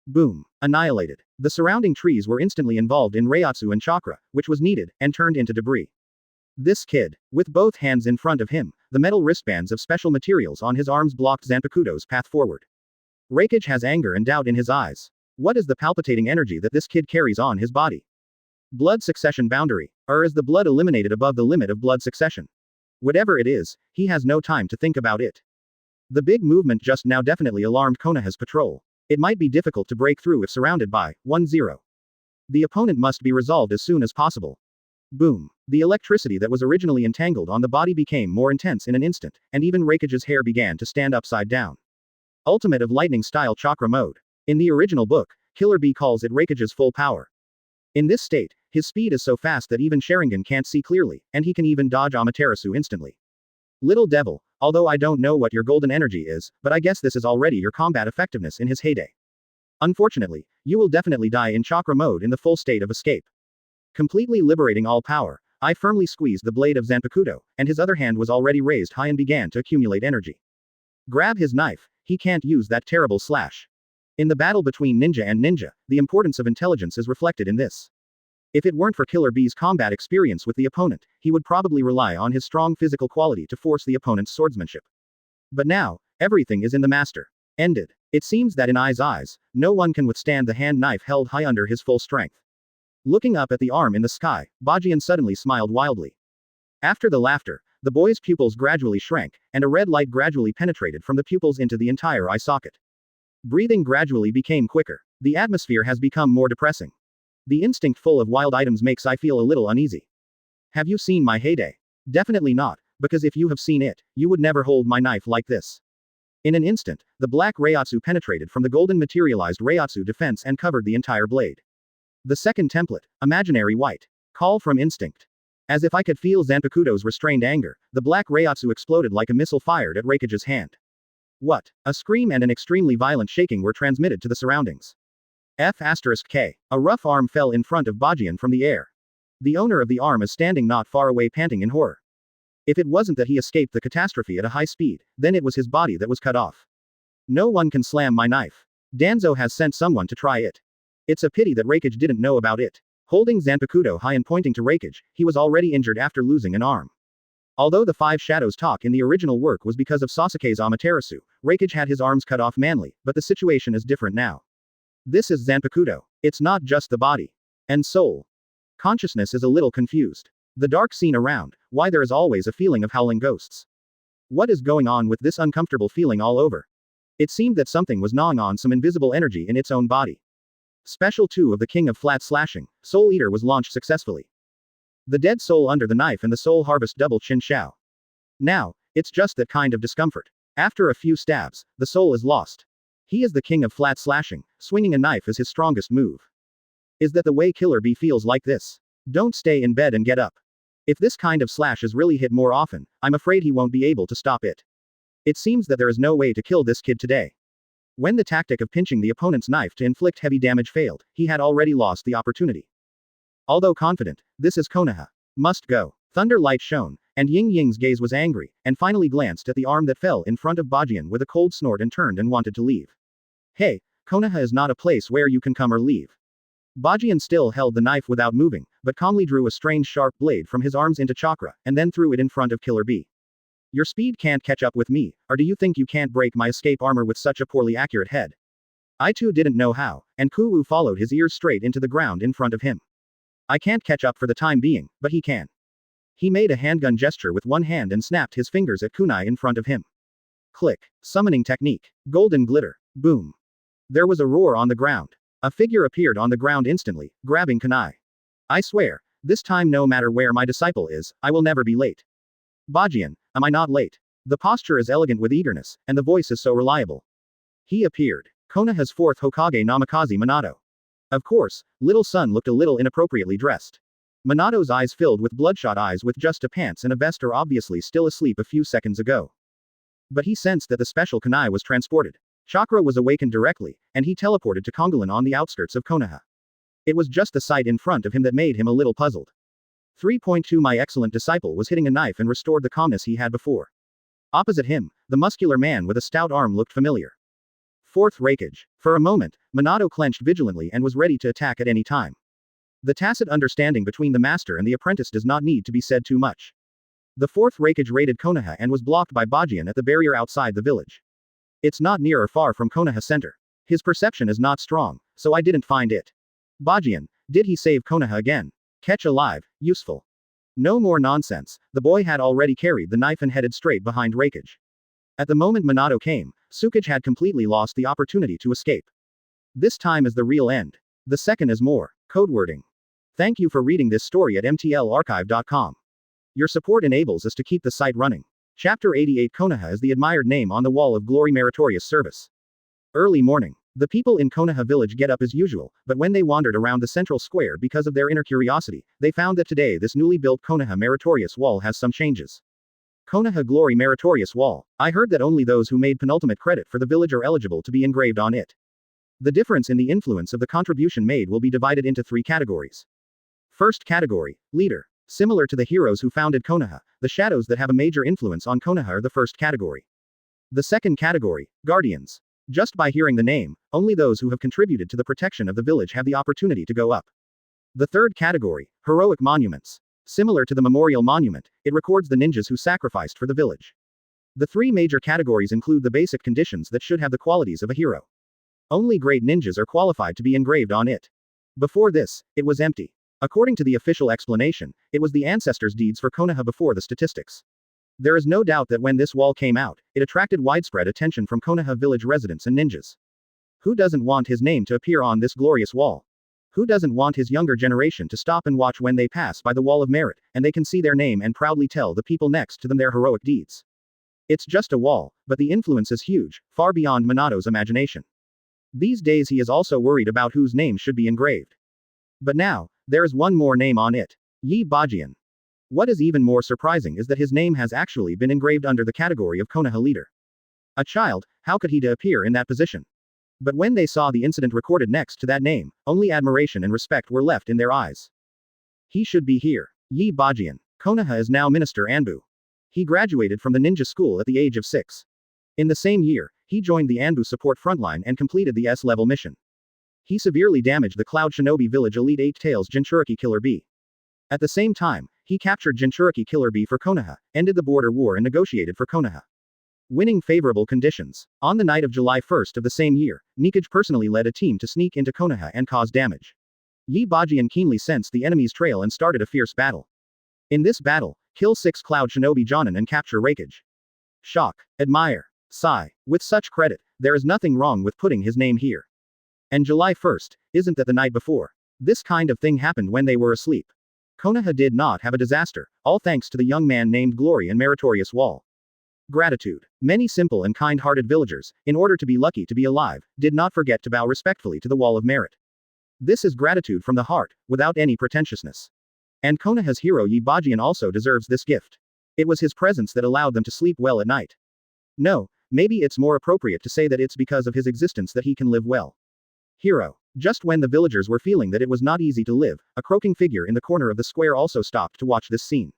Boom. Annihilated. The surrounding trees were instantly involved in Reiatsu and chakra, which was needed, and turned into debris. This kid, with both hands in front of him, the metal wristbands of special materials on his arms blocked Zanpakuto's path forward. Raikage has anger and doubt in his eyes. What is the palpitating energy that this kid carries on his body? Blood succession boundary. Or is the blood eliminated above the limit of blood succession? Whatever it is, he has no time to think about it. The big movement just now definitely alarmed Konoha's patrol. It might be difficult to break through if surrounded by 1-0. The opponent must be resolved as soon as possible. Boom. The electricity that was originally entangled on the body became more intense in an instant, and even Raikage's hair began to stand upside down. Ultimate of lightning-style chakra mode. In the original book, Killer Bee calls it Raikage's full power. In this state, his speed is so fast that even Sharingan can't see clearly, and he can even dodge Amaterasu instantly. Little devil, although I don't know what your golden energy is, but I guess this is already your combat effectiveness in his heyday. Unfortunately, you will definitely die in chakra mode in the full state of escape. Completely liberating all power, I firmly squeezed the blade of Zanpakuto, and his other hand was already raised high and began to accumulate energy. Grab his knife, he can't use that terrible slash. In the battle between ninja and ninja, the importance of intelligence is reflected in this. If it weren't for Killer Bee's combat experience with the opponent, he would probably rely on his strong physical quality to force the opponent's swordsmanship. But now, everything is in the master. Ended. It seems that in Ai's eyes, no one can withstand the hand knife held high under his full strength. Looking up at the arm in the sky, Baji suddenly smiled wildly. After the laughter, the boy's pupils gradually shrank, and a red light gradually penetrated from the pupils into the entire eye socket. Breathing gradually became quicker. The atmosphere has become more depressing. The instinct full of wild items makes I feel a little uneasy. Have you seen my heyday? Definitely not, because if you have seen it, you would never hold my knife like this. In an instant, the black Reiatsu penetrated from the golden materialized Reiatsu defense and covered the entire blade. The second template, imaginary white. Call from instinct. As if I could feel Zanpakuto's restrained anger, the black Reiatsu exploded like a missile fired at Raikage's hand. What? A scream and an extremely violent shaking were transmitted to the surroundings. F*K. A rough arm fell in front of Bajian from the air. The owner of the arm is standing not far away panting in horror. If it wasn't that he escaped the catastrophe at a high speed, then it was his body that was cut off. No one can slam my knife. Danzo has sent someone to try it. It's a pity that Raikage didn't know about it. Holding Zanpakuto high and pointing to Raikage, he was already injured after losing an arm. Although the Five Shadows talk in the original work was because of Sasuke's Amaterasu, Raikage had his arms cut off manly, but the situation is different now. This is Zanpakuto. It's not just the body and soul. Consciousness is a little confused. The dark scene around, why there is always a feeling of howling ghosts. What is going on with this uncomfortable feeling all over? It seemed that something was gnawing on some invisible energy in its own body. Special 2 of the King of Flat Slashing, Soul Eater was launched successfully. The dead soul under the knife and the soul harvest double chin shao. Now, it's just that kind of discomfort. After a few stabs, the soul is lost. He is the king of flat slashing, swinging a knife is his strongest move. Is that the way Killer Bee feels like this? Don't stay in bed and get up. If this kind of slash is really hit more often, I'm afraid he won't be able to stop it. It seems that there is no way to kill this kid today. When the tactic of pinching the opponent's knife to inflict heavy damage failed, he had already lost the opportunity. Although confident, this is Konaha. Must go. Thunder light shone, and Ying Ying's gaze was angry, and finally glanced at the arm that fell in front of Bajian with a cold snort and turned and wanted to leave. Hey, Konaha is not a place where you can come or leave. Bajian still held the knife without moving, but calmly drew a strange sharp blade from his arms into chakra, and then threw it in front of Killer Bee. Your speed can't catch up with me, or do you think you can't break my escape armor with such a poorly accurate head? I too didn't know how, and Kuwu followed his ears straight into the ground in front of him. I can't catch up for the time being, but he can. He made a handgun gesture with one hand and snapped his fingers at kunai in front of him. Click. Summoning technique. Golden glitter. Boom. There was a roar on the ground. A figure appeared on the ground instantly, grabbing kunai. I swear, this time no matter where my disciple is, I will never be late. Bajian, am I not late? The posture is elegant with eagerness, and the voice is so reliable. He appeared. Konoha's fourth Hokage Namikaze Minato. Of course, little son looked a little inappropriately dressed. Minato's eyes filled with bloodshot eyes with just a pants and a vest are obviously still asleep a few seconds ago. But he sensed that the special kunai was transported. Chakra was awakened directly, and he teleported to Kongolan on the outskirts of Konoha. It was just the sight in front of him that made him a little puzzled. 3.2 My excellent disciple was hitting a knife and restored the calmness he had before. Opposite him, the muscular man with a stout arm looked familiar. Fourth Raikage. For a moment, Minato clenched vigilantly and was ready to attack at any time. The tacit understanding between the master and the apprentice does not need to be said too much. The fourth Raikage raided Konoha and was blocked by Bajian at the barrier outside the village. It's not near or far from Konoha center. His perception is not strong, so I didn't find it. Bajian, did he save Konoha again? Catch alive, useful. No more nonsense, the boy had already carried the knife and headed straight behind Raikage. At the moment Minato came, Tsukage had completely lost the opportunity to escape. This time is the real end. The second is more. Codewording. Thank you for reading this story at mtlarchive.com. Your support enables us to keep the site running. Chapter 88 Konoha is the admired name on the wall of glory meritorious service. Early morning. The people in Konoha village get up as usual, but when they wandered around the central square because of their inner curiosity, they found that today this newly built Konoha meritorious wall has some changes. Konoha Glory Meritorious Wall. I heard that only those who made penultimate credit for the village are eligible to be engraved on it. The difference in the influence of the contribution made will be divided into 3 categories. First category, leader. Similar to the heroes who founded Konoha, the shadows that have a major influence on Konoha are the first category. The second category, guardians. Just by hearing the name, only those who have contributed to the protection of the village have the opportunity to go up. The third category, heroic monuments. Similar to the memorial monument, it records the ninjas who sacrificed for the village. The three major categories include the basic conditions that should have the qualities of a hero. Only great ninjas are qualified to be engraved on it. Before this, it was empty. According to the official explanation, it was the ancestors' deeds for Konoha before the statistics. There is no doubt that when this wall came out, it attracted widespread attention from Konoha village residents and ninjas. Who doesn't want his name to appear on this glorious wall? Who doesn't want his younger generation to stop and watch when they pass by the wall of merit, and they can see their name and proudly tell the people next to them their heroic deeds? It's just a wall, but the influence is huge, far beyond Minato's imagination. These days he is also worried about whose name should be engraved. But now, there is one more name on it. Bajian. What is even more surprising is that his name has actually been engraved under the category of Konoha leader. A child, how could he appear in that position? But when they saw the incident recorded next to that name, only admiration and respect were left in their eyes. He should be here. Bajian. Konoha is now Minister Anbu. He graduated from the ninja school at the age of 6. In the same year, he joined the Anbu support frontline and completed the S-level mission. He severely damaged the Cloud Shinobi Village Elite 8 Tails Jinchuriki Killer Bee. At the same time, he captured Jinchuriki Killer Bee for Konoha, ended the border war and negotiated for Konoha. Winning favorable conditions. On the night of July 1st of the same year, Nikage personally led a team to sneak into Konoha and cause damage. Bajian keenly sensed the enemy's trail and started a fierce battle. In this battle, kill 6 Cloud Shinobi Jonin and capture Raikage. Shock. Admire. Sigh. With such credit, there is nothing wrong with putting his name here. And July 1st, isn't that the night before? This kind of thing happened when they were asleep. Konoha did not have a disaster, all thanks to the young man named Glory and Meritorious Wall. Gratitude. Many simple and kind-hearted villagers, in order to be lucky to be alive, did not forget to bow respectfully to the Wall of Merit. This is gratitude from the heart, without any pretentiousness. And Konoha's hero Bajian also deserves this gift. It was his presence that allowed them to sleep well at night. No, maybe it's more appropriate to say that it's because of his existence that he can live well. Hero. Just when the villagers were feeling that it was not easy to live, a croaking figure in the corner of the square also stopped to watch this scene.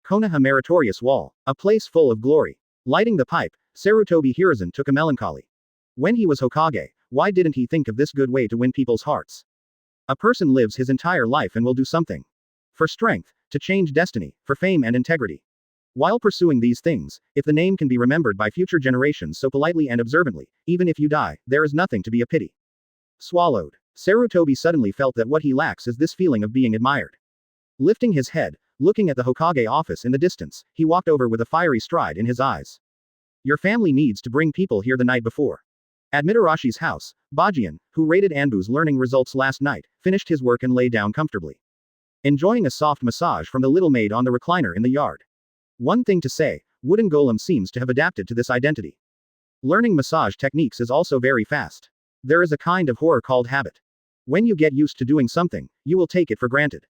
Konoha Meritorious Wall. A place full of glory. Lighting the pipe, Sarutobi Hiruzen took a melancholy. When he was Hokage, why didn't he think of this good way to win people's hearts? A person lives his entire life and will do something. For strength, to change destiny, for fame and integrity. While pursuing these things, if the name can be remembered by future generations so politely and observantly, even if you die, there is nothing to be a pity. Swallowed. Sarutobi suddenly felt that what he lacks is this feeling of being admired. Lifting his head, looking at the Hokage office in the distance, he walked over with a fiery stride in his eyes. Your family needs to bring people here the night before. At Mitarashi's house, Bajian, who rated Anbu's learning results last night, finished his work and lay down comfortably. Enjoying a soft massage from the little maid on the recliner in the yard. One thing to say, Wooden Golem seems to have adapted to this identity. Learning massage techniques is also very fast. There is a kind of horror called habit. When you get used to doing something, you will take it for granted.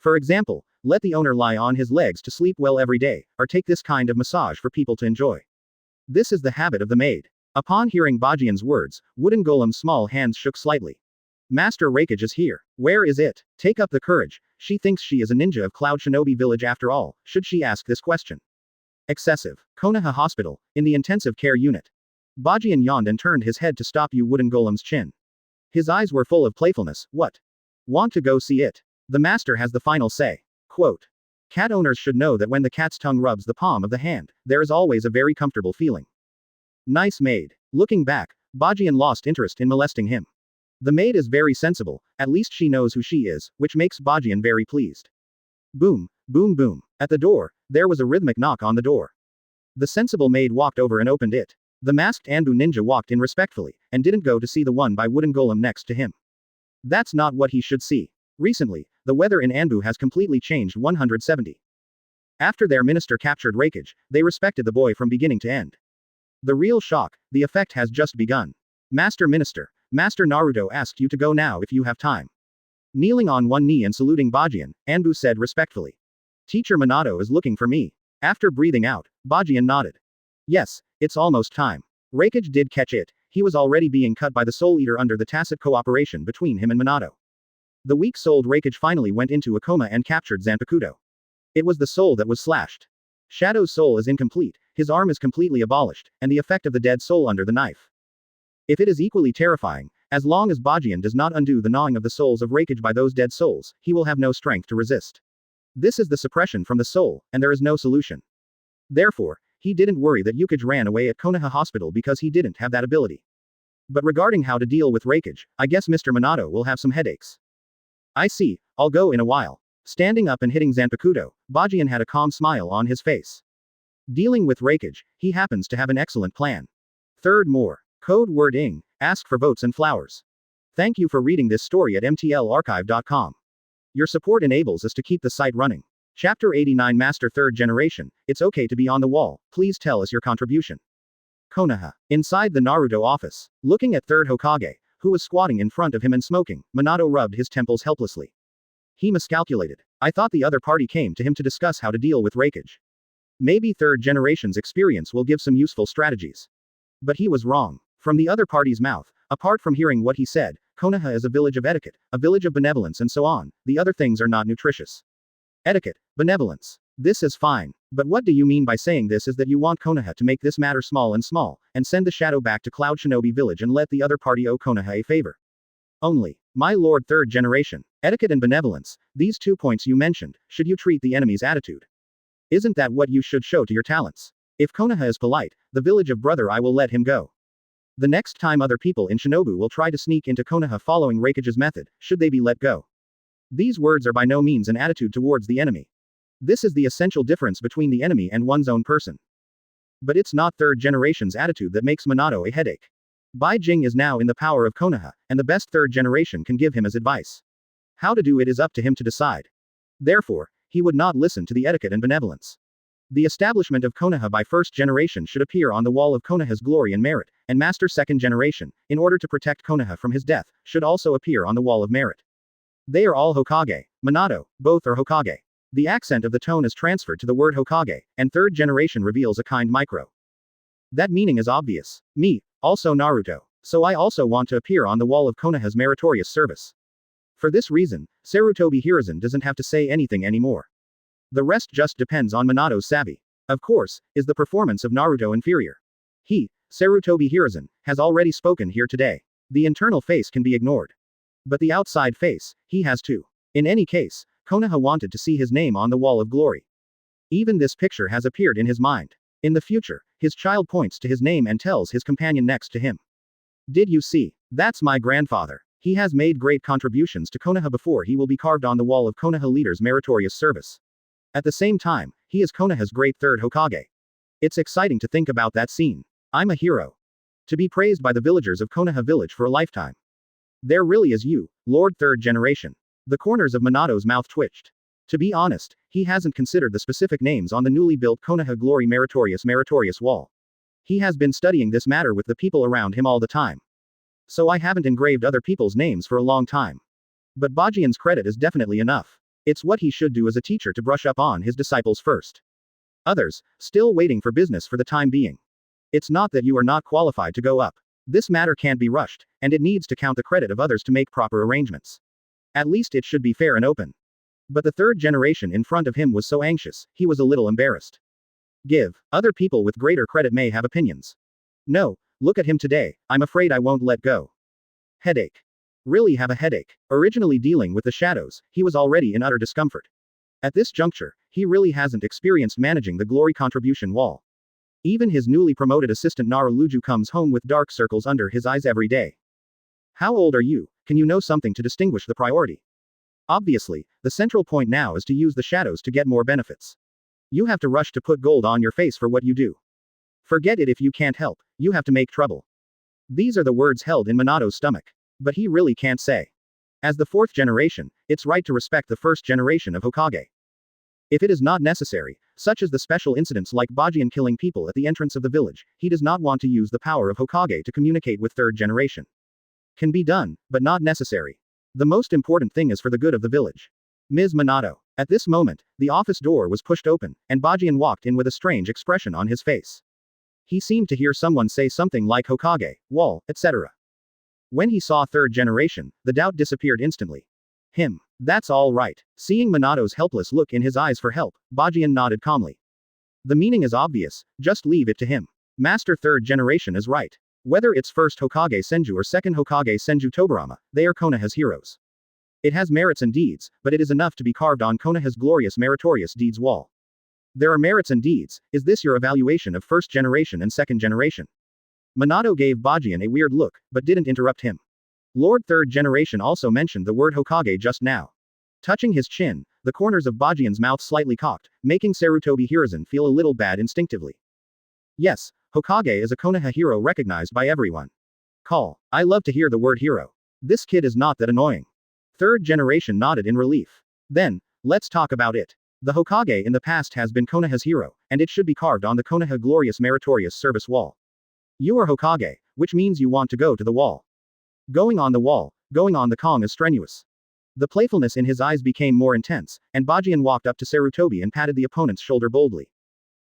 For example, let the owner lie on his legs to sleep well every day, or take this kind of massage for people to enjoy. This is the habit of the maid. Upon hearing Bajian's words, Wooden Golem's small hands shook slightly. Master Raikage is here. Where is it? Take up the courage. She thinks she is a ninja of Cloud Shinobi Village after all, should she ask this question? Excessive. Konoha Hospital, in the intensive care unit. Bajian yawned and turned his head to stop Wooden Golem's chin. His eyes were full of playfulness. What? Want to go see it? The master has the final say. Quote. Cat owners should know that when the cat's tongue rubs the palm of the hand, there is always a very comfortable feeling. Nice maid. Looking back, Bajian lost interest in molesting him. The maid is very sensible, at least she knows who she is, which makes Bajian very pleased. Boom, boom boom. At the door, there was a rhythmic knock on the door. The sensible maid walked over and opened it. The masked Anbu ninja walked in respectfully, and didn't go to see the one by Wooden Golem next to him. That's not what he should see. Recently, the weather in Anbu has completely changed 170. After their minister captured Raikage, they respected the boy from beginning to end. The real shock, the effect has just begun. Master Minister, Master Naruto asked you to go now if you have time. Kneeling on one knee and saluting Bajian, Anbu said respectfully. Teacher Minato is looking for me. After breathing out, Bajian nodded. Yes, it's almost time. Raikage did catch it, he was already being cut by the Soul Eater under the tacit cooperation between him and Minato. The weak-souled Raikage finally went into a coma and captured Zanpakuto. It was the soul that was slashed. Shadow's soul is incomplete, his arm is completely abolished, and the effect of the dead soul under the knife. If it is equally terrifying, as long as Bajian does not undo the gnawing of the souls of Raikage by those dead souls, he will have no strength to resist. This is the suppression from the soul, and there is no solution. Therefore, he didn't worry that Yukage ran away at Konoha Hospital because he didn't have that ability. But regarding how to deal with Raikage, I guess Mr. Minato will have some headaches. I see, I'll go in a while. Standing up and hitting Zanpakuto, Bajian had a calm smile on his face. Dealing with Raikage, he happens to have an excellent plan. Third more. Code word ING, ask for votes and flowers. Thank you for reading this story at mtlarchive.com. Your support enables us to keep the site running. Chapter 89 Master Third Generation, it's okay to be on the wall, please tell us your contribution. Konaha. Inside the Naruto office. Looking at third Hokage, who was squatting in front of him and smoking, Minato rubbed his temples helplessly. He miscalculated. I thought the other party came to him to discuss how to deal with Raikage. Maybe third generation's experience will give some useful strategies. But he was wrong. From the other party's mouth, apart from hearing what he said, Konaha is a village of etiquette, a village of benevolence and so on, the other things are not nutritious. Etiquette, benevolence. This is fine. But what do you mean by saying this is that you want Konaha to make this matter small, and send the shadow back to Cloud Shinobi village and let the other party owe Konaha a favor. Only, my lord third generation, etiquette and benevolence, these 2 points you mentioned, should you treat the enemy's attitude? Isn't that what you should show to your talents? If Konaha is polite, the village of brother I will let him go. The next time other people in Shinobu will try to sneak into Konoha following Raikage's method, should they be let go? These words are by no means an attitude towards the enemy. This is the essential difference between the enemy and one's own person. But it's not third generation's attitude that makes Minato a headache. Bai Jing is now in the power of Konoha, and the best third generation can give him as advice. How to do it is up to him to decide. Therefore, he would not listen to the etiquette and benevolence. The establishment of Konoha by first generation should appear on the wall of Konoha's glory and merit, and master second generation, in order to protect Konoha from his death, should also appear on the wall of merit. They are all Hokage. Minato, both are Hokage. The accent of the tone is transferred to the word Hokage, and third generation reveals a kind micro. That meaning is obvious. Me, also Naruto. So I also want to appear on the wall of Konoha's meritorious service. For this reason, Sarutobi Hiruzen doesn't have to say anything anymore. The rest just depends on Minato's savvy. Of course, is the performance of Naruto inferior? He, Sarutobi Hiruzen, has already spoken here today. The internal face can be ignored. But the outside face, he has too. In any case, Konoha wanted to see his name on the wall of glory. Even this picture has appeared in his mind. In the future, his child points to his name and tells his companion next to him. Did you see? That's my grandfather. He has made great contributions to Konoha before he will be carved on the wall of Konoha leader's meritorious service. At the same time, he is Konoha's great third Hokage. It's exciting to think about that scene. I'm a hero. To be praised by the villagers of Konoha village for a lifetime. There really is you, Lord third generation. The corners of Minato's mouth twitched. To be honest, he hasn't considered the specific names on the newly built Konoha Glory meritorious wall. He has been studying this matter with the people around him all the time. So I haven't engraved other people's names for a long time. But Bajian's credit is definitely enough. It's what he should do as a teacher to brush up on his disciples first. Others, still waiting for business for the time being. It's not that you are not qualified to go up. This matter can't be rushed, and it needs to count the credit of others to make proper arrangements. At least it should be fair and open. But the third generation in front of him was so anxious, he was a little embarrassed. Give. Other people with greater credit may have opinions. No, look at him today, I'm afraid I won't let go. Headache. Really have a headache. Originally dealing with the shadows, he was already in utter discomfort. At this juncture, he really hasn't experienced managing the glory contribution wall. Even his newly promoted assistant Naruluju comes home with dark circles under his eyes every day. How old are you? Can you know something to distinguish the priority? Obviously, the central point now is to use the shadows to get more benefits. You have to rush to put gold on your face for what you do. Forget it if you can't help, you have to make trouble. These are the words held in Minato's stomach. But he really can't say. As the fourth generation, it's right to respect the first generation of Hokage. If it is not necessary, such as the special incidents like Bajian killing people at the entrance of the village, he does not want to use the power of Hokage to communicate with third generation. Can be done, but not necessary. The most important thing is for the good of the village. Ms. Minato. At this moment, the office door was pushed open, and Bajian walked in with a strange expression on his face. He seemed to hear someone say something like Hokage, wall, etc. When he saw third generation, the doubt disappeared instantly. Him. That's all right. Seeing Minato's helpless look in his eyes for help, Bajian nodded calmly. The meaning is obvious, just leave it to him. Master third generation is right. Whether it's first Hokage Senju or second Hokage Senju Tobirama, they are Konoha's heroes. It has merits and deeds, but it is enough to be carved on Konoha's glorious meritorious deeds wall. There are merits and deeds, is this your evaluation of first generation and second generation? Minato gave Bajian a weird look, but didn't interrupt him. Lord third generation also mentioned the word Hokage just now. Touching his chin, the corners of Bajian's mouth slightly cocked, making Sarutobi Hiruzen feel a little bad instinctively. Yes, Hokage is a Konoha hero recognized by everyone. Call. I love to hear the word hero. This kid is not that annoying. Third generation nodded in relief. Then, let's talk about it. The Hokage in the past has been Konoha's hero, and it should be carved on the Konoha glorious meritorious service wall. You are Hokage, which means you want to go to the wall. Going on the wall, going on the Kong is strenuous. The playfulness in his eyes became more intense, and Bajian walked up to Sarutobi and patted the opponent's shoulder boldly.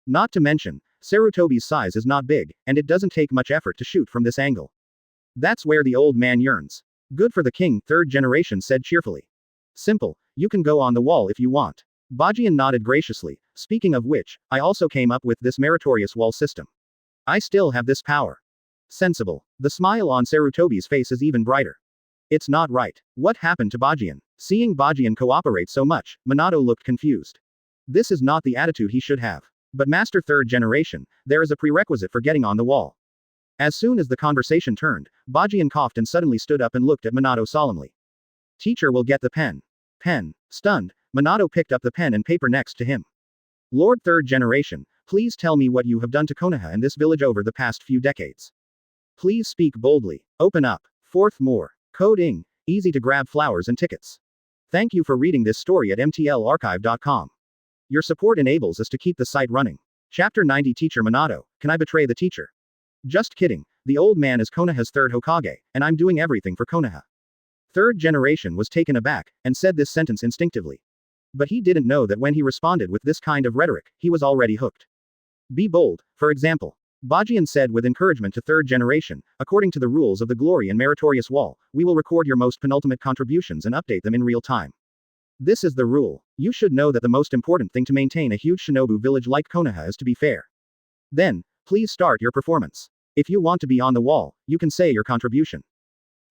Not to mention, Sarutobi's size is not big, and it doesn't take much effort to shoot from this angle. That's where the old man yearns. Good for the king, third generation said cheerfully. Simple, you can go on the wall if you want. Bajian nodded graciously, speaking of which, I also came up with this meritorious wall system. I still have this power. Sensible. The smile on Sarutobi's face is even brighter. It's not right. What happened to Bajian? Seeing Bajian cooperate so much, Minato looked confused. This is not the attitude he should have. But master third generation, there is a prerequisite for getting on the wall. As soon as the conversation turned, Bajian coughed and suddenly stood up and looked at Minato solemnly. Teacher will get the pen. Pen. Stunned, Minato picked up the pen and paper next to him. Lord third generation, please tell me what you have done to Konoha and this village over the past few decades. Please speak boldly. Open up. Fourth more. Code easy to grab flowers and tickets. Thank you for reading this story at mtlarchive.com. Your support enables us to keep the site running. Chapter 90 Teacher Minato, can I betray the teacher? Just kidding, the old man is Konoha's third Hokage, and I'm doing everything for Konoha. Third generation was taken aback, and said this sentence instinctively. But he didn't know that when he responded with this kind of rhetoric, he was already hooked. Be bold, for example. Bajian said with encouragement to third generation, according to the rules of the glory and meritorious wall, we will record your most penultimate contributions and update them in real time. This is the rule. You should know that the most important thing to maintain a huge shinobu village like Konoha is to be fair. Then, please start your performance. If you want to be on the wall, you can say your contribution.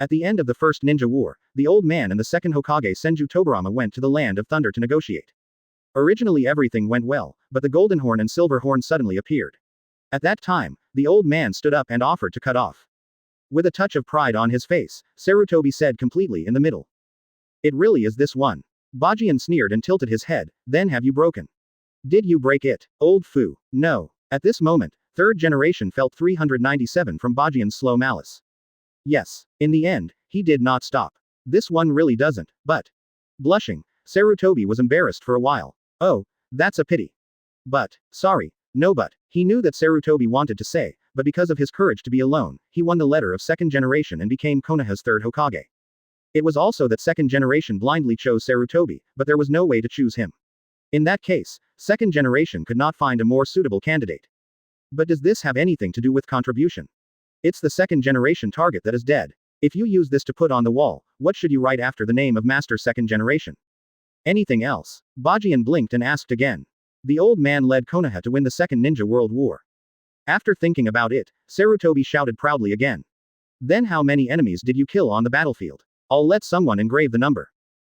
At the end of the First Ninja War, the old man and the second Hokage Senju Tobirama went to the Land of Thunder to negotiate. Originally everything went well, but the Golden Horn and Silver Horn suddenly appeared. At that time, the old man stood up and offered to cut off. With a touch of pride on his face, Sarutobi said completely in the middle. It really is this one. Bajian sneered and tilted his head, then have you broken? Did you break it, old foo? No. At this moment, third generation felt 397 from Bajian's slow malice. Yes. In the end, he did not stop. This one really doesn't, but. Blushing, Sarutobi was embarrassed for a while. Oh, that's a pity. But, sorry, no but, he knew that Sarutobi wanted to say, but because of his courage to be alone, he won the letter of second generation and became Konoha's third Hokage. It was also that second generation blindly chose Sarutobi, but there was no way to choose him. In that case, second generation could not find a more suitable candidate. But does this have anything to do with contribution? It's the second generation target that is dead. If you use this to put on the wall, what should you write after the name of master second generation? Anything else? Bajian blinked and asked again. The old man led Konoha to win the Second Ninja World War. After thinking about it, Sarutobi shouted proudly again. Then how many enemies did you kill on the battlefield? I'll let someone engrave the number.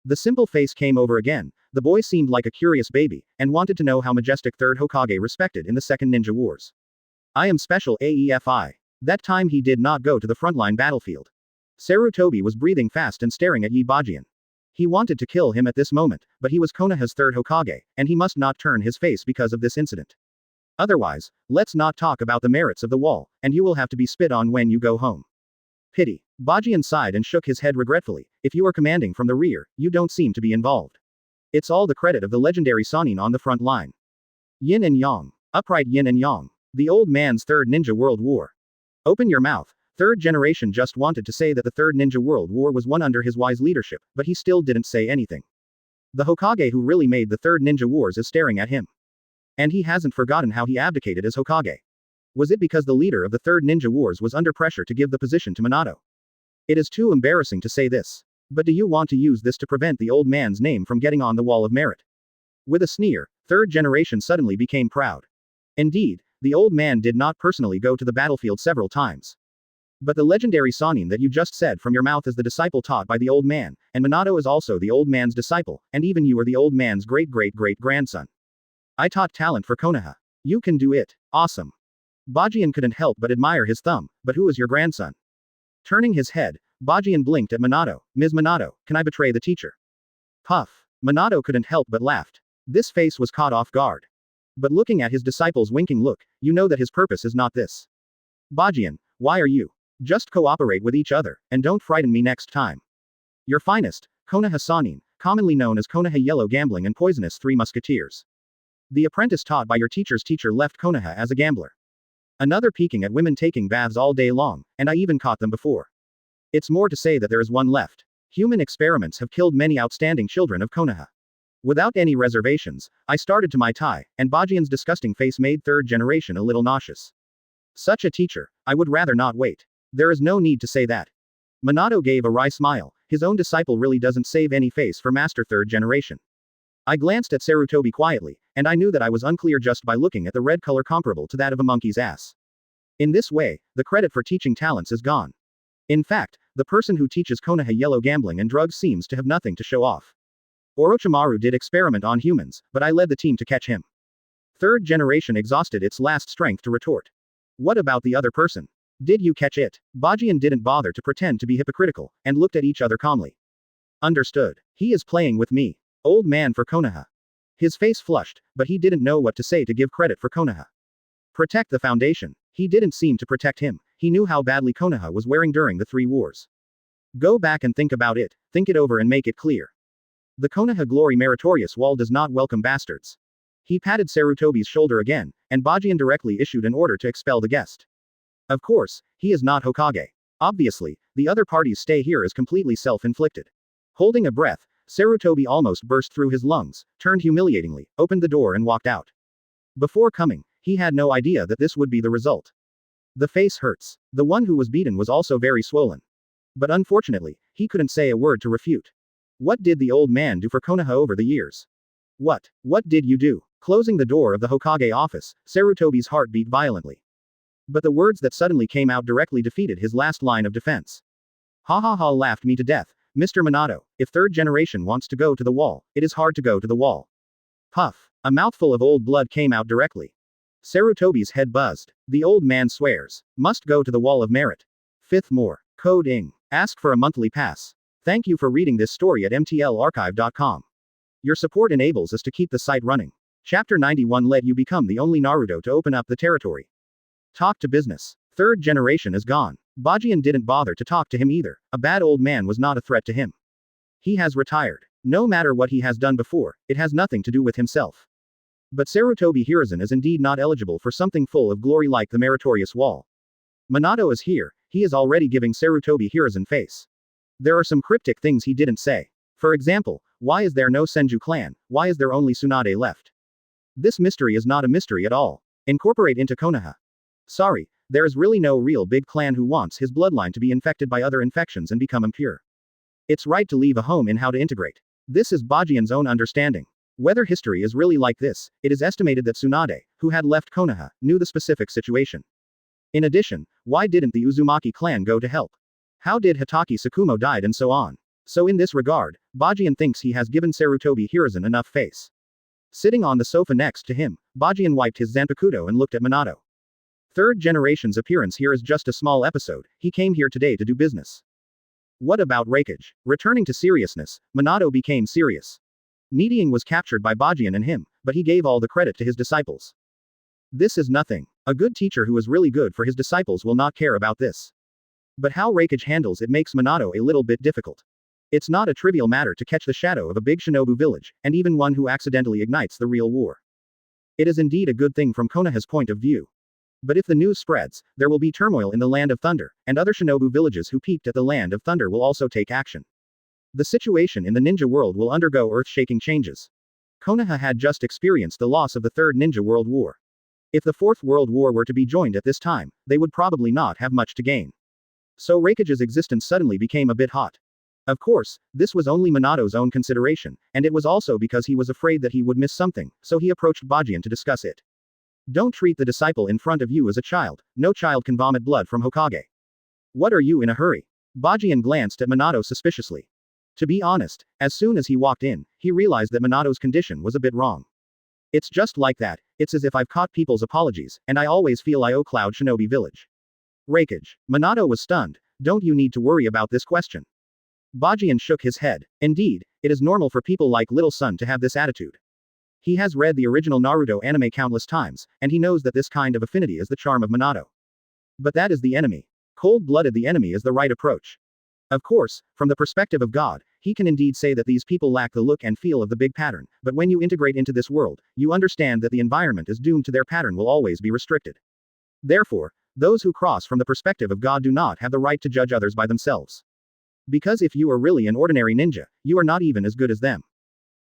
The simple face came over again. The boy seemed like a curious baby, and wanted to know how majestic third Hokage respected in the Second Ninja Wars. I am special AEFI. That time he did not go to the frontline battlefield. Sarutobi was breathing fast and staring at Bajian. He wanted to kill him at this moment, but he was Konoha's third Hokage, and he must not turn his face because of this incident. Otherwise, let's not talk about the merits of the wall, and you will have to be spit on when you go home. Pity. Bajian sighed and shook his head regretfully. If you are commanding from the rear, you don't seem to be involved. It's all the credit of the legendary Sannin on the front line. Yin and Yang. Upright yin and yang. The old man's third ninja world war. Open your mouth. Third generation just wanted to say that the third ninja world war was won under his wise leadership, but he still didn't say anything. The Hokage who really made the third ninja wars is staring at him. And he hasn't forgotten how he abdicated as Hokage. Was it because the leader of the third ninja wars was under pressure to give the position to Minato? It is too embarrassing to say this. But do you want to use this to prevent the old man's name from getting on the wall of merit? With a sneer, third generation suddenly became proud. Indeed, the old man did not personally go to the battlefield several times. But the legendary Sannin that you just said from your mouth is the disciple taught by the old man, and Minato is also the old man's disciple, and even you are the old man's great-great-great-grandson. I taught talent for Konoha. You can do it. Awesome. Bajian couldn't help but admire his thumb, but who is your grandson? Turning his head, Bajian blinked at Minato. Ms. Minato, can I betray the teacher? Puff. Minato couldn't help but laughed. This face was caught off guard. But looking at his disciple's winking look, you know that his purpose is not this. Bajian, why are you? Just cooperate with each other, and don't frighten me next time. Your finest, Konoha Sannin, commonly known as Konoha Yellow Gambling and Poisonous Three Musketeers. The apprentice taught by your teacher's teacher left Konoha as a gambler. Another peeking at women taking baths all day long, and I even caught them before. It's more to say that there is one left. Human experiments have killed many outstanding children of Konoha. Without any reservations, I started to my tie, and Bajian's disgusting face made third generation a little nauseous. Such a teacher, I would rather not wait. There is no need to say that. Minato gave a wry smile, his own disciple really doesn't save any face for master third generation. I glanced at Sarutobi quietly, and I knew that I was unclear just by looking at the red color comparable to that of a monkey's ass. In this way, the credit for teaching talents is gone. In fact, the person who teaches Konoha yellow gambling and drugs seems to have nothing to show off. Orochimaru did experiment on humans, but I led the team to catch him. Third generation exhausted its last strength to retort. What about the other person? Did you catch it? Bajian didn't bother to pretend to be hypocritical, and looked at each other calmly. Understood. He is playing with me. Old man for Konoha. His face flushed, but he didn't know what to say to give credit for Konoha. Protect the foundation. He didn't seem to protect him, he knew how badly Konoha was wearing during the three wars. Go back and think about it, think it over and make it clear. The Konoha Glory Meritorious Wall does not welcome bastards. He patted Sarutobi's shoulder again, and Bajian directly issued an order to expel the guest. Of course, he is not Hokage. Obviously, the other party's stay here is completely self-inflicted. Holding a breath, Sarutobi almost burst through his lungs, turned humiliatingly, opened the door and walked out. Before coming, he had no idea that this would be the result. The face hurts. The one who was beaten was also very swollen. But unfortunately, he couldn't say a word to refute. What did the old man do for Konoha over the years? What did you do? Closing the door of the Hokage office, Sarutobi's heart beat violently. But the words that suddenly came out directly defeated his last line of defense. Ha ha ha, laughed me to death, Mr. Minato, if third generation wants to go to the wall, it is hard to go to the wall. Puff. A mouthful of old blood came out directly. Sarutobi's head buzzed. The old man swears. Must go to the wall of merit. Fifth more. Code ING. Ask for a monthly pass. Thank you for reading this story at mtlarchive.com. Your support enables us to keep the site running. Chapter 91 let you become the only Naruto to open up the territory. Talk to business. Third generation is gone. Bajian didn't bother to talk to him either. A bad old man was not a threat to him. He has retired. No matter what he has done before, it has nothing to do with himself. But Sarutobi Hiruzen is indeed not eligible for something full of glory like the meritorious wall. Minato is here, he is already giving Sarutobi Hiruzen face. There are some cryptic things he didn't say. For example, why is there no Senju clan, why is there only Tsunade left? This mystery is not a mystery at all. Incorporate into Konoha. Sorry, there is really no real big clan who wants his bloodline to be infected by other infections and become impure. It's right to leave a home in how to integrate. This is Bajian's own understanding. Whether history is really like this, it is estimated that Tsunade, who had left Konoha, knew the specific situation. In addition, why didn't the Uzumaki clan go to help? How did Hitaki Tsukumo died and so on? So in this regard, Bajian thinks he has given Sarutobi Hiruzen enough face. Sitting on the sofa next to him, Bajian wiped his Zanpakuto and looked at Minato. Third generation's appearance here is just a small episode, he came here today to do business. What about Raikage? Returning to seriousness, Minato became serious. Needying was captured by Bajian and him, but he gave all the credit to his disciples. This is nothing. A good teacher who is really good for his disciples will not care about this. But how Raikage handles it makes Minato a little bit difficult. It's not a trivial matter to catch the shadow of a big shinobu village, and even one who accidentally ignites the real war. It is indeed a good thing from Konoha's point of view. But if the news spreads, there will be turmoil in the Land of Thunder, and other shinobu villages who peaked at the Land of Thunder will also take action. The situation in the ninja world will undergo earth-shaking changes. Konoha had just experienced the loss of the Third Ninja World War. If the Fourth World War were to be joined at this time, they would probably not have much to gain. So Raikage's existence suddenly became a bit hot. Of course, this was only Minato's own consideration, and it was also because he was afraid that he would miss something, so he approached Bajian to discuss it. Don't treat the disciple in front of you as a child, no child can vomit blood from Hokage. What are you in a hurry? Bajian glanced at Minato suspiciously. To be honest, as soon as he walked in, he realized that Minato's condition was a bit wrong. It's just like that, it's as if I've caught people's apologies, and I always feel I owe Cloud Shinobi Village. Raikage. Minato was stunned. Don't you need to worry about this question? Bajian shook his head. Indeed, it is normal for people like Little Sun to have this attitude. He has read the original Naruto anime countless times, and he knows that this kind of affinity is the charm of Minato. But that is the enemy. Cold-blooded the enemy is the right approach. Of course, from the perspective of God, he can indeed say that these people lack the look and feel of the big pattern, but when you integrate into this world, you understand that the environment is doomed to their pattern will always be restricted. Therefore, those who cross from the perspective of God do not have the right to judge others by themselves. Because if you are really an ordinary ninja, you are not even as good as them.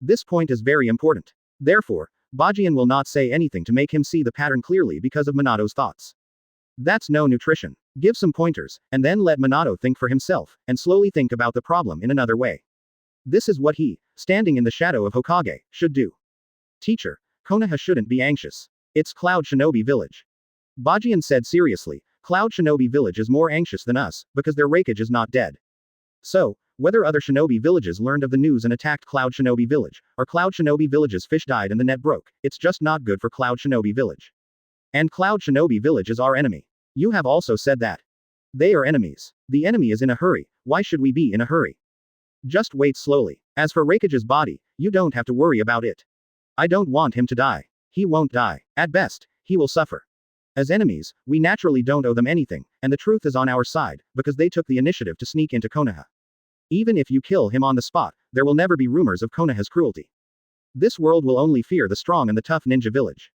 This point is very important. Therefore, Bajian will not say anything to make him see the pattern clearly because of Minato's thoughts. That's no nutrition. Give some pointers, and then let Minato think for himself, and slowly think about the problem in another way. This is what he, standing in the shadow of Hokage, should do. Teacher, Konoha shouldn't be anxious. It's Cloud Shinobi Village. Bajian said seriously, Cloud Shinobi Village is more anxious than us, because their Raikage is not dead. So, whether other shinobi villages learned of the news and attacked Cloud Shinobi Village, or Cloud Shinobi Village's fish died and the net broke, it's just not good for Cloud Shinobi Village. And Cloud Shinobi Village is our enemy. You have also said that. They are enemies. The enemy is in a hurry, why should we be in a hurry? Just wait slowly. As for Raikage's body, you don't have to worry about it. I don't want him to die. He won't die. At best, he will suffer. As enemies, we naturally don't owe them anything, and the truth is on our side, because they took the initiative to sneak into Konoha. Even if you kill him on the spot, there will never be rumors of Konoha's cruelty. This world will only fear the strong and the tough ninja village.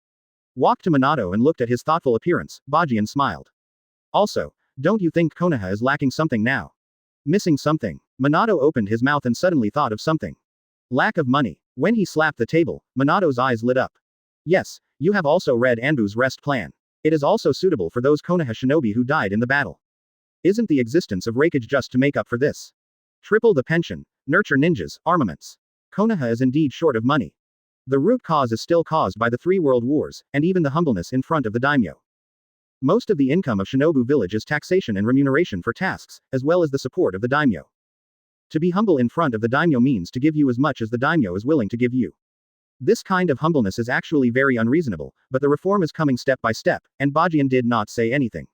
Walked to Minato and looked at his thoughtful appearance, Bajian smiled. Also, don't you think Konoha is lacking something now? Missing something? Minato opened his mouth and suddenly thought of something. Lack of money. When he slapped the table, Minato's eyes lit up. Yes, you have also read Anbu's rest plan. It is also suitable for those Konoha shinobi who died in the battle. Isn't the existence of Raikage just to make up for this? Triple the pension, nurture ninjas, armaments. Konoha is indeed short of money. The root cause is still caused by the 3 world wars, and even the humbleness in front of the daimyo. Most of the income of Shinobu village is taxation and remuneration for tasks, as well as the support of the daimyo. To be humble in front of the daimyo means to give you as much as the daimyo is willing to give you. This kind of humbleness is actually very unreasonable, but the reform is coming step by step, and Bajian did not say anything.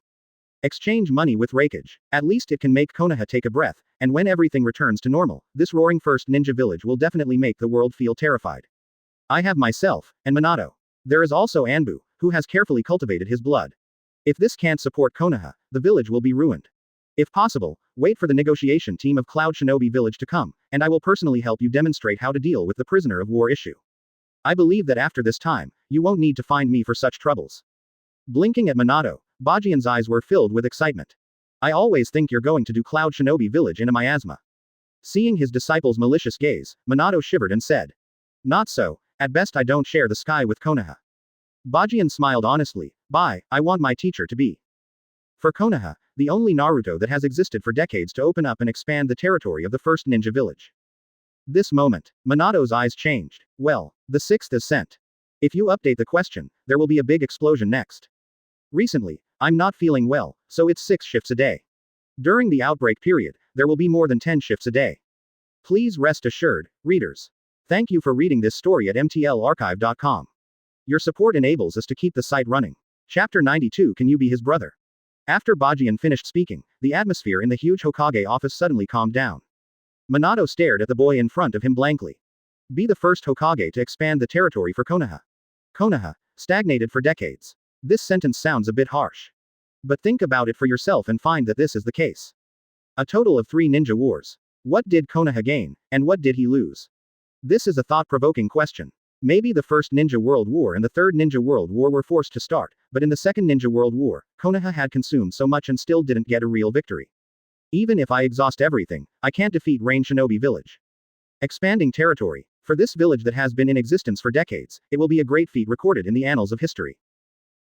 Exchange money with Raikage. At least it can make Konoha take a breath, and when everything returns to normal, this roaring first ninja village will definitely make the world feel terrified. I have myself, and Minato. There is also Anbu, who has carefully cultivated his blood. If this can't support Konoha, the village will be ruined. If possible, wait for the negotiation team of Cloud Shinobi Village to come, and I will personally help you demonstrate how to deal with the prisoner of war issue. I believe that after this time, you won't need to find me for such troubles. Blinking at Minato, Bajian's eyes were filled with excitement. I always think you're going to do Cloud Shinobi Village in a miasma. Seeing his disciple's malicious gaze, Minato shivered and said. Not so, at best I don't share the sky with Konoha. Bajian smiled honestly, I want my teacher to be. For Konoha, the only Naruto that has existed for decades to open up and expand the territory of the first ninja village. This moment, Minato's eyes changed. Well, the 6th is sent. If you update the question, there will be a big explosion next. Recently, I'm not feeling well, so it's 6 shifts a day. During the outbreak period, there will be more than 10 shifts a day. Please rest assured, readers. Thank you for reading this story at mtlarchive.com. Your support enables us to keep the site running. Chapter 92. Can you be his brother? After Bajian finished speaking, the atmosphere in the huge Hokage office suddenly calmed down. Minato stared at the boy in front of him blankly. Be the first Hokage to expand the territory for Konoha. Konoha, stagnated for decades. This sentence sounds a bit harsh. But think about it for yourself and find that this is the case. A total of 3 ninja wars. What did Konoha gain, and what did he lose? This is a thought-provoking question. Maybe the first Ninja World War and the third Ninja World War were forced to start, but in the second Ninja World War, Konoha had consumed so much and still didn't get a real victory. Even if I exhaust everything, I can't defeat Rain Shinobi Village. Expanding territory. For this village that has been in existence for decades, it will be a great feat recorded in the annals of history.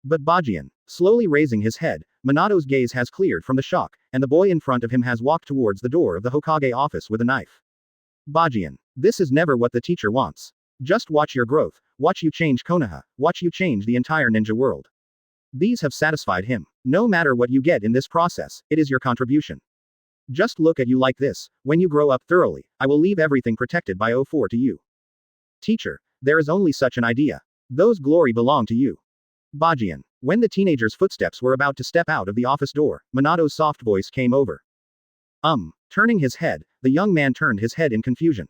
But Bajian, slowly raising his head, Minato's gaze has cleared from the shock, and the boy in front of him has walked towards the door of the Hokage office with a knife. Bajian. This is never what the teacher wants. Just watch your growth, watch you change Konoha, watch you change the entire ninja world. These have satisfied him. No matter what you get in this process, it is your contribution. Just look at you like this, when you grow up thoroughly, I will leave everything protected by O4 to you. Teacher, there is only such an idea. Those glory belong to you. Bajian. When the teenager's footsteps were about to step out of the office door, Minato's soft voice came over. Turning his head, the young man turned his head in confusion.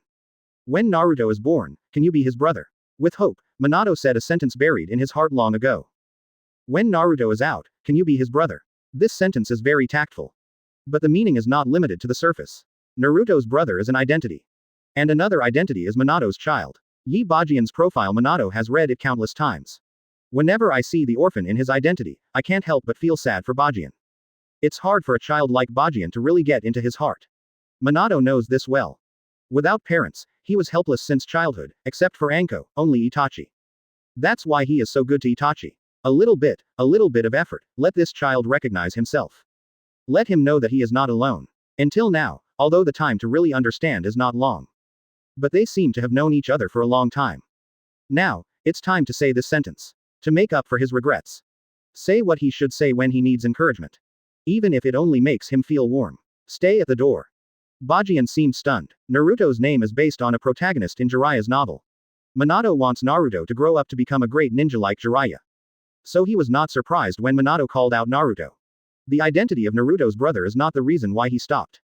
When Naruto is born, can you be his brother? With hope, Minato said a sentence buried in his heart long ago. When Naruto is out, can you be his brother? This sentence is very tactful. But the meaning is not limited to the surface. Naruto's brother is an identity. And another identity is Minato's child. Yi Bajian's profile Minato has read it countless times. Whenever I see the orphan in his identity, I can't help but feel sad for Bajian. It's hard for a child like Bajian to really get into his heart. Minato knows this well. Without parents, he was helpless since childhood, except for Anko, only Itachi. That's why he is so good to Itachi. A little bit of effort, let this child recognize himself. Let him know that he is not alone. Until now, although the time to really understand is not long. But they seem to have known each other for a long time. Now, it's time to say this sentence. To make up for his regrets. Say what he should say when he needs encouragement. Even if it only makes him feel warm. Stay at the door. Bajian seemed stunned. Naruto's name is based on a protagonist in Jiraiya's novel. Minato wants Naruto to grow up to become a great ninja like Jiraiya. So he was not surprised when Minato called out Naruto. The identity of Naruto's brother is not the reason why he stopped.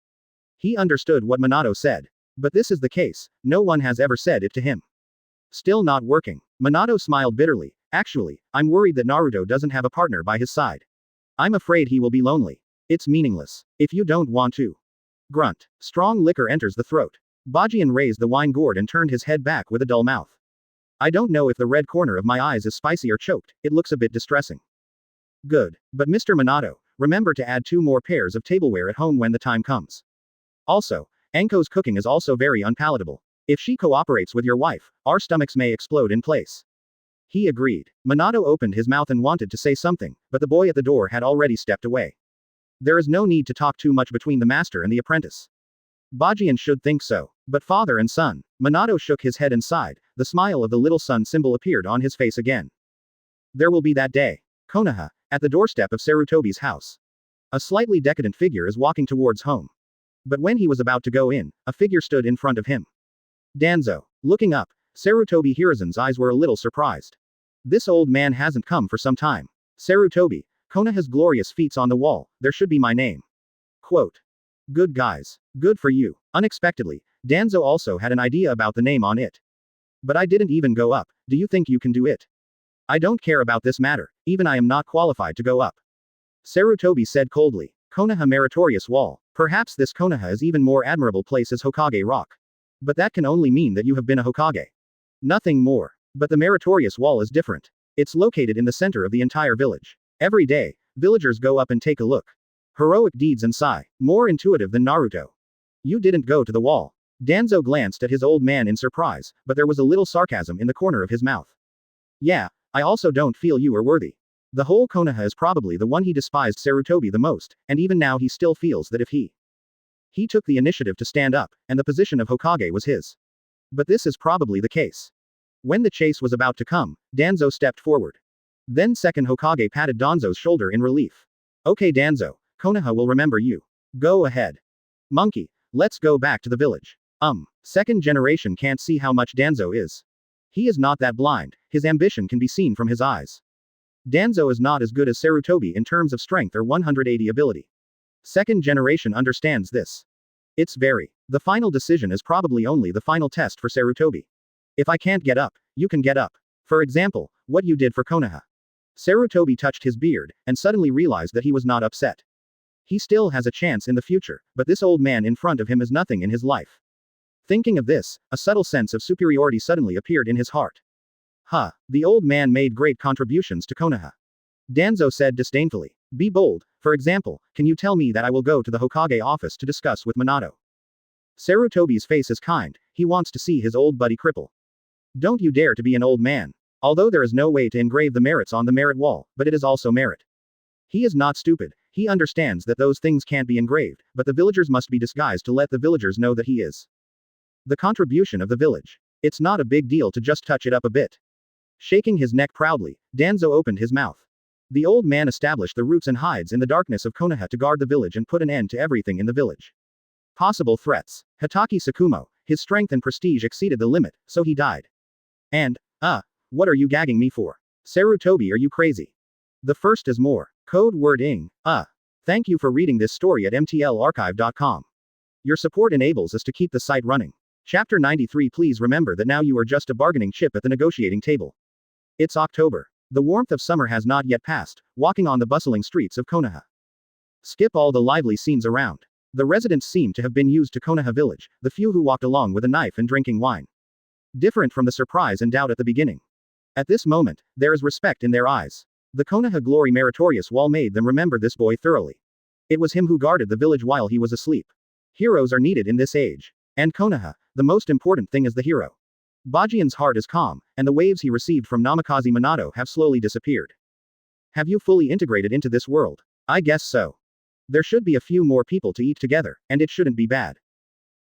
He understood what Minato said. But this is the case, no one has ever said it to him. Still not working. Minato smiled bitterly. Actually, I'm worried that Naruto doesn't have a partner by his side. I'm afraid he will be lonely. It's meaningless. If you don't want to. Grunt. Strong liquor enters the throat. Bajian raised the wine gourd and turned his head back with a dull mouth. I don't know if the red corner of my eyes is spicy or choked, it looks a bit distressing. Good. But Mr. Minato, remember to add 2 more pairs of tableware at home when the time comes. Also, Anko's cooking is also very unpalatable. If she cooperates with your wife, our stomachs may explode in place. He agreed. Minato opened his mouth and wanted to say something, but the boy at the door had already stepped away. There is no need to talk too much between the master and the apprentice. Bajian should think so. But father and son. Minato shook his head and sighed, the smile of the little sun symbol appeared on his face again. There will be that day. Konaha, at the doorstep of Sarutobi's house. A slightly decadent figure is walking towards home. But when he was about to go in, a figure stood in front of him. Danzo. Looking up, Sarutobi Hiruzen's eyes were a little surprised. This old man hasn't come for some time. Sarutobi, Konaha's glorious feats on the wall, there should be my name. Quote. Good guys. Good for you. Unexpectedly, Danzo also had an idea about the name on it. But I didn't even go up, do you think you can do it? I don't care about this matter, even I am not qualified to go up. Sarutobi said coldly. Konaha meritorious wall. Perhaps this Konaha is even more admirable place as Hokage Rock. But that can only mean that you have been a Hokage. Nothing more. But the meritorious wall is different. It's located in the center of the entire village. Every day, villagers go up and take a look. Heroic deeds and sigh. More intuitive than Naruto. You didn't go to the wall. Danzo glanced at his old man in surprise, but there was a little sarcasm in the corner of his mouth. Yeah, I also don't feel you are worthy. The whole Konoha is probably the one he despised Sarutobi the most, and even now he still feels that if he took the initiative to stand up, and the position of Hokage was his. But this is probably the case. When the chase was about to come, Danzo stepped forward. Then second Hokage patted Danzo's shoulder in relief. Okay Danzo, Konoha will remember you. Go ahead. Monkey, let's go back to the village. Second generation can't see how much Danzo is. He is not that blind, his ambition can be seen from his eyes. Danzo is not as good as Sarutobi in terms of strength or 180 ability. Second generation understands this. It's very. The final decision is probably only the final test for Sarutobi. If I can't get up, you can get up. For example, what you did for Konoha. Sarutobi touched his beard, and suddenly realized that he was not upset. He still has a chance in the future, but this old man in front of him is nothing in his life. Thinking of this, a subtle sense of superiority suddenly appeared in his heart. The old man made great contributions to Konoha. Danzo said disdainfully. Be bold, for example, can you tell me that I will go to the Hokage office to discuss with Minato? Sarutobi's face is kind, he wants to see his old buddy cripple. Don't you dare to be an old man. Although there is no way to engrave the merits on the merit wall, but it is also merit. He is not stupid, He understands that those things can't be engraved, but the villagers must be disguised to let the villagers know that he is the contribution of the village. It's not a big deal to just touch it up a bit. Shaking his neck proudly, Danzo opened his mouth. The old man established the roots and hides in the darkness of Konoha to guard the village and put an end to everything in the village. Possible threats. Hitaki Sakumo, his strength and prestige exceeded the limit, so he died. And, what are you gagging me for? Sarutobi, are you crazy? The first is more. Code word ing, Thank you for reading this story at mtlarchive.com. Your support enables us to keep the site running. Chapter 93. Please remember that now you are just a bargaining chip at the negotiating table. It's October. The warmth of summer has not yet passed, walking on the bustling streets of Konoha. Skip all the lively scenes around. The residents seem to have been used to Konoha village, the few who walked along with a knife and drinking wine. Different from the surprise and doubt at the beginning. At this moment, there is respect in their eyes. The Konoha Glory Meritorious Wall made them remember this boy thoroughly. It was him who guarded the village while he was asleep. Heroes are needed in this age. And Konoha, the most important thing is the hero. Bajian's heart is calm, and the waves he received from Namikaze Minato have slowly disappeared. Have you fully integrated into this world? I guess so. There should be a few more people to eat together, and it shouldn't be bad.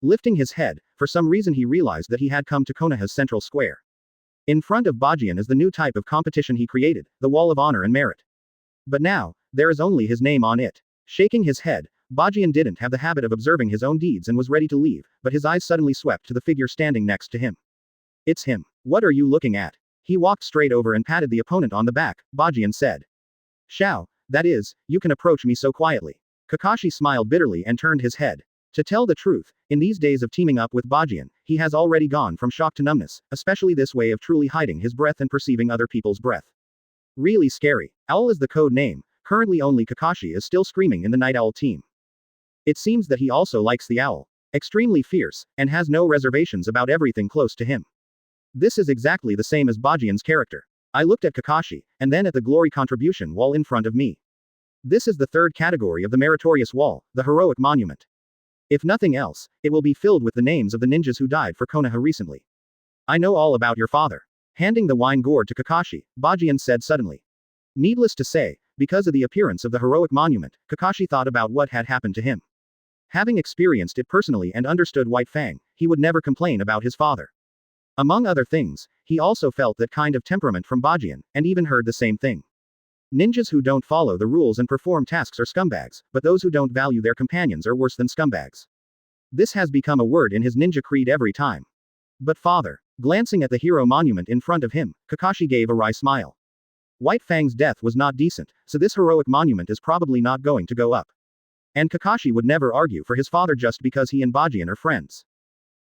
Lifting his head, for some reason he realized that he had come to Konoha's central square. In front of Bajian is the new type of competition he created, the Wall of Honor and Merit. But now, there is only his name on it. Shaking his head, Bajian didn't have the habit of observing his own deeds and was ready to leave, but his eyes suddenly swept to the figure standing next to him. It's him. What are you looking at? He walked straight over and patted the opponent on the back. Bajian said. Shao, that is, you can approach me so quietly. Kakashi smiled bitterly and turned his head. To tell the truth, in these days of teaming up with Bajian, he has already gone from shock to numbness, especially this way of truly hiding his breath and perceiving other people's breath. Really scary. Owl is the code name. Currently only Kakashi is still screaming in the Night Owl team. It seems that he also likes the owl. Extremely fierce, and has no reservations about everything close to him. This is exactly the same as Bajian's character. I looked at Kakashi, and then at the glory contribution wall in front of me. This is the third category of the meritorious wall, the heroic monument. If nothing else, it will be filled with the names of the ninjas who died for Konoha recently. I know all about your father. Handing the wine gourd to Kakashi, Bajian said suddenly. Needless to say, because of the appearance of the heroic monument, Kakashi thought about what had happened to him. Having experienced it personally and understood White Fang, he would never complain about his father. Among other things, he also felt that kind of temperament from Bajian, and even heard the same thing. Ninjas who don't follow the rules and perform tasks are scumbags, but those who don't value their companions are worse than scumbags. This has become a word in his ninja creed every time. But father, glancing at the hero monument in front of him, Kakashi gave a wry smile. White Fang's death was not decent, so this heroic monument is probably not going to go up. And Kakashi would never argue for his father just because he and Bajian are friends.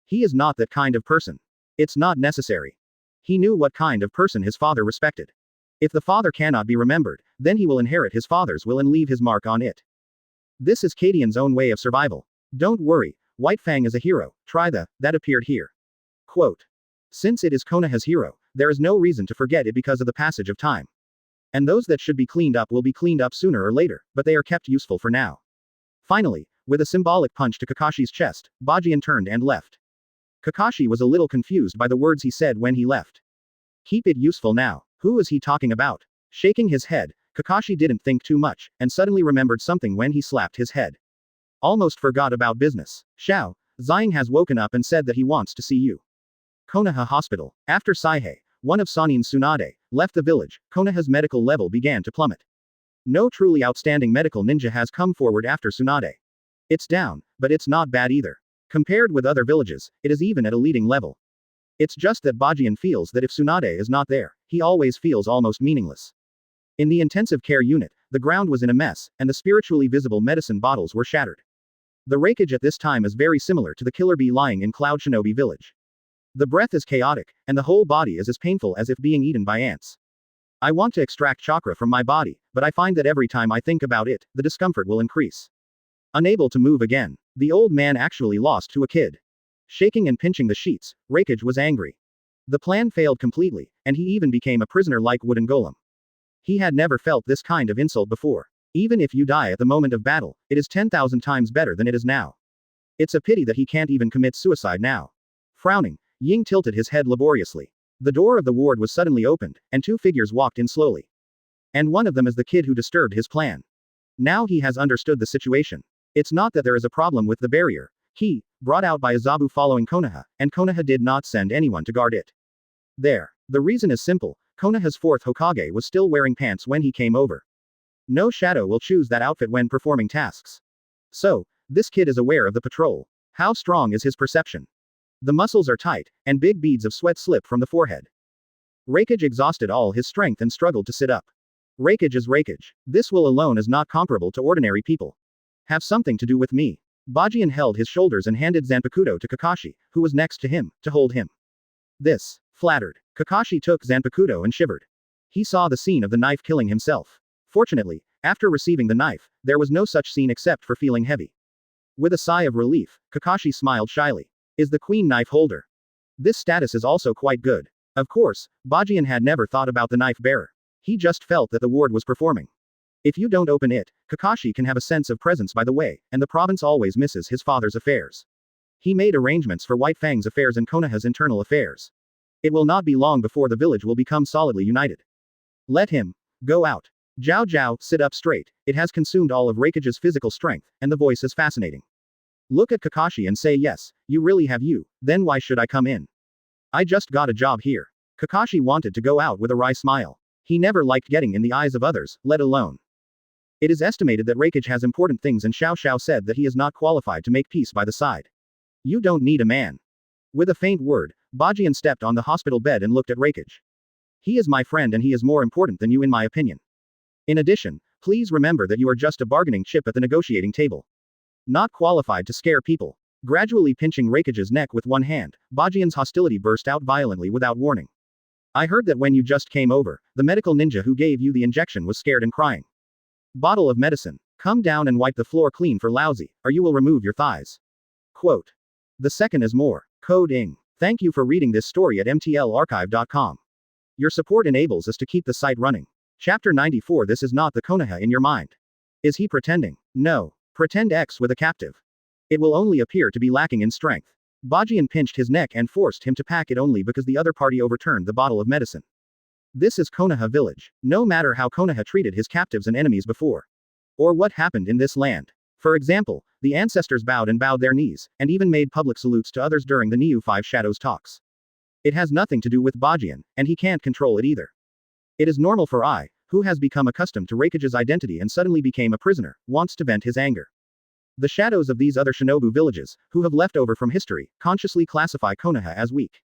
He is not that kind of person. It's not necessary. He knew what kind of person his father respected. If the father cannot be remembered, then he will inherit his father's will and leave his mark on it. This is Kadian's own way of survival. Don't worry, White Fang is a hero, try that appeared here. Quote. Since it is Konoha's hero, there is no reason to forget it because of the passage of time. And those that should be cleaned up will be cleaned up sooner or later, but they are kept useful for now. Finally, with a symbolic punch to Kakashi's chest, Bajian turned and left. Kakashi was a little confused by the words he said when he left. Keep it useful now. Who is he talking about? Shaking his head, Kakashi didn't think too much, and suddenly remembered something when he slapped his head. Almost forgot about business. Shao, Xiang has woken up and said that he wants to see you. Konoha Hospital. After Saihei, one of Sanin's Tsunade, left the village, Konoha's medical level began to plummet. No truly outstanding medical ninja has come forward after Tsunade. It's down, but it's not bad either. Compared with other villages, it is even at a leading level. It's just that Bajian feels that if Tsunade is not there, he always feels almost meaningless. In the intensive care unit, the ground was in a mess, and the spiritually visible medicine bottles were shattered. The Raikage at this time is very similar to the killer bee lying in Cloud Shinobi village. The breath is chaotic, and the whole body is as painful as if being eaten by ants. I want to extract chakra from my body, but I find that every time I think about it, the discomfort will increase. Unable to move again, the old man actually lost to a kid. Shaking and pinching the sheets, Raikage was angry. The plan failed completely, and he even became a prisoner like wooden golem. He had never felt this kind of insult before. Even if you die at the moment of battle, it is 10,000 times better than it is now. It's a pity that he can't even commit suicide now. Frowning, Ying tilted his head laboriously. The door of the ward was suddenly opened, and two figures walked in slowly. And one of them is the kid who disturbed his plan. Now he has understood the situation. It's not that there is a problem with the barrier. He, brought out by Azabu following Konoha, and Konoha did not send anyone to guard it. There. The reason is simple. Konoha's fourth Hokage was still wearing pants when he came over. No shadow will choose that outfit when performing tasks. So, this kid is aware of the patrol. How strong is his perception? The muscles are tight, and big beads of sweat slip from the forehead. Raikage exhausted all his strength and struggled to sit up. Raikage is Raikage. This will alone is not comparable to ordinary people. Have something to do with me. Bajian held his shoulders and handed Zanpakuto to Kakashi, who was next to him, to hold him. This flattered. Kakashi took Zanpakuto and shivered. He saw the scene of the knife killing himself. Fortunately, after receiving the knife, there was no such scene except for feeling heavy. With a sigh of relief, Kakashi smiled shyly. Is the queen knife holder? This status is also quite good. Of course, Bajian had never thought about the knife bearer. He just felt that the ward was performing. If you don't open it, Kakashi can have a sense of presence by the way, and the province always misses his father's affairs. He made arrangements for White Fang's affairs and Konoha's internal affairs. It will not be long before the village will become solidly united. Let him go out. Zhao Zhao, sit up straight. It has consumed all of Raikage's physical strength, and the voice is fascinating. Look at Kakashi and say yes, you really have you, then why should I come in? I just got a job here. Kakashi wanted to go out with a wry smile. He never liked getting in the eyes of others, let alone. It is estimated that Raikage has important things and Xiao Xiao said that he is not qualified to make peace by the side. You don't need a man. With a faint word, Bajian stepped on the hospital bed and looked at Raikage. He is my friend and he is more important than you in my opinion. In addition, please remember that you are just a bargaining chip at the negotiating table. Not qualified to scare people. Gradually pinching Raikage's neck with one hand, Bajian's hostility burst out violently without warning. I heard that when you just came over, the medical ninja who gave you the injection was scared and crying. Bottle of medicine. Come down and wipe the floor clean for lousy, or you will remove your thighs. Quote. The second is more. Code ing. Thank you for reading this story at mtlarchive.com. Your support enables us to keep the site running. Chapter 94. This is not the Konoha in your mind. Is he pretending? No. Pretend X with a captive. It will only appear to be lacking in strength. Bajian pinched his neck and forced him to pack it only because the other party overturned the bottle of medicine. This is Konoha village. No matter how Konoha treated his captives and enemies before. Or what happened in this land. For example, the ancestors bowed their knees, and even made public salutes to others during the Neo Five Shadows talks. It has nothing to do with Bajian, and he can't control it either. It is normal for I, who has become accustomed to Raikage's identity and suddenly became a prisoner, wants to vent his anger. The shadows of these other shinobu villages, who have left over from history, consciously classify Konoha as weak.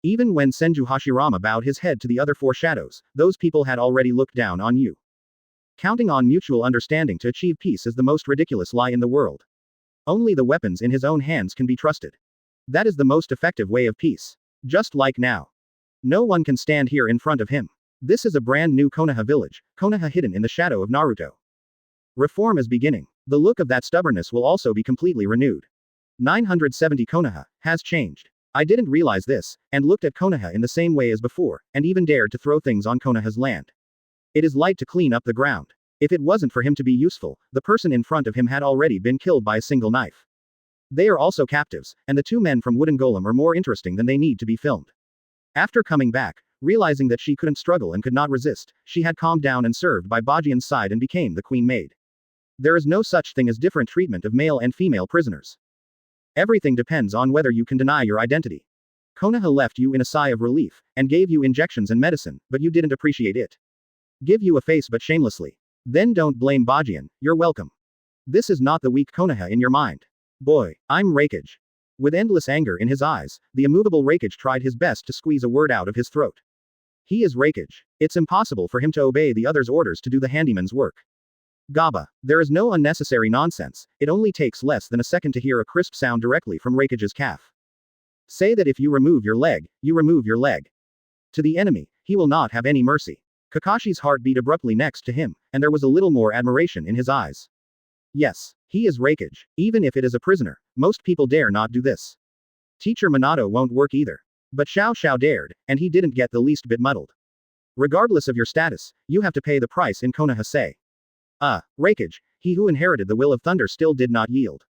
Even when Senju Hashirama bowed his head to the other four shadows, those people had already looked down on you. Counting on mutual understanding to achieve peace is the most ridiculous lie in the world. Only the weapons in his own hands can be trusted. That is the most effective way of peace. Just like now. No one can stand here in front of him. This is a brand new Konoha village, Konoha hidden in the shadow of Naruto. Reform is beginning. The look of that stubbornness will also be completely renewed. 970 Konoha has changed. I didn't realize this, and looked at Konoha in the same way as before, and even dared to throw things on Konoha's land. It is light to clean up the ground. If it wasn't for him to be useful, the person in front of him had already been killed by a single knife. They are also captives, and the two men from Wooden Golem are more interesting than they need to be filmed. After coming back, realizing that she couldn't struggle and could not resist, she had calmed down and served by Bajian's side and became the queen maid. There is no such thing as different treatment of male and female prisoners. Everything depends on whether you can deny your identity. Konoha left you in a sigh of relief, and gave you injections and medicine, but you didn't appreciate it. Give you a face but shamelessly. Then don't blame Bajian, you're welcome. This is not the weak Konoha in your mind. Boy, I'm Raikage. With endless anger in his eyes, the immovable Raikage tried his best to squeeze a word out of his throat. He is Raikage. It's impossible for him to obey the others' orders to do the handyman's work. Gaba. There is no unnecessary nonsense, it only takes less than a second to hear a crisp sound directly from Raikage's calf. Say that if you remove your leg, you remove your leg. To the enemy, he will not have any mercy. Kakashi's heart beat abruptly next to him, and there was a little more admiration in his eyes. Yes, he is Raikage. Even if it is a prisoner, most people dare not do this. Teacher Minato won't work either. But Xiao Xiao dared, and he didn't get the least bit muddled. Regardless of your status, you have to pay the price in Konoha say. Raikage, he who inherited the will of thunder still did not yield.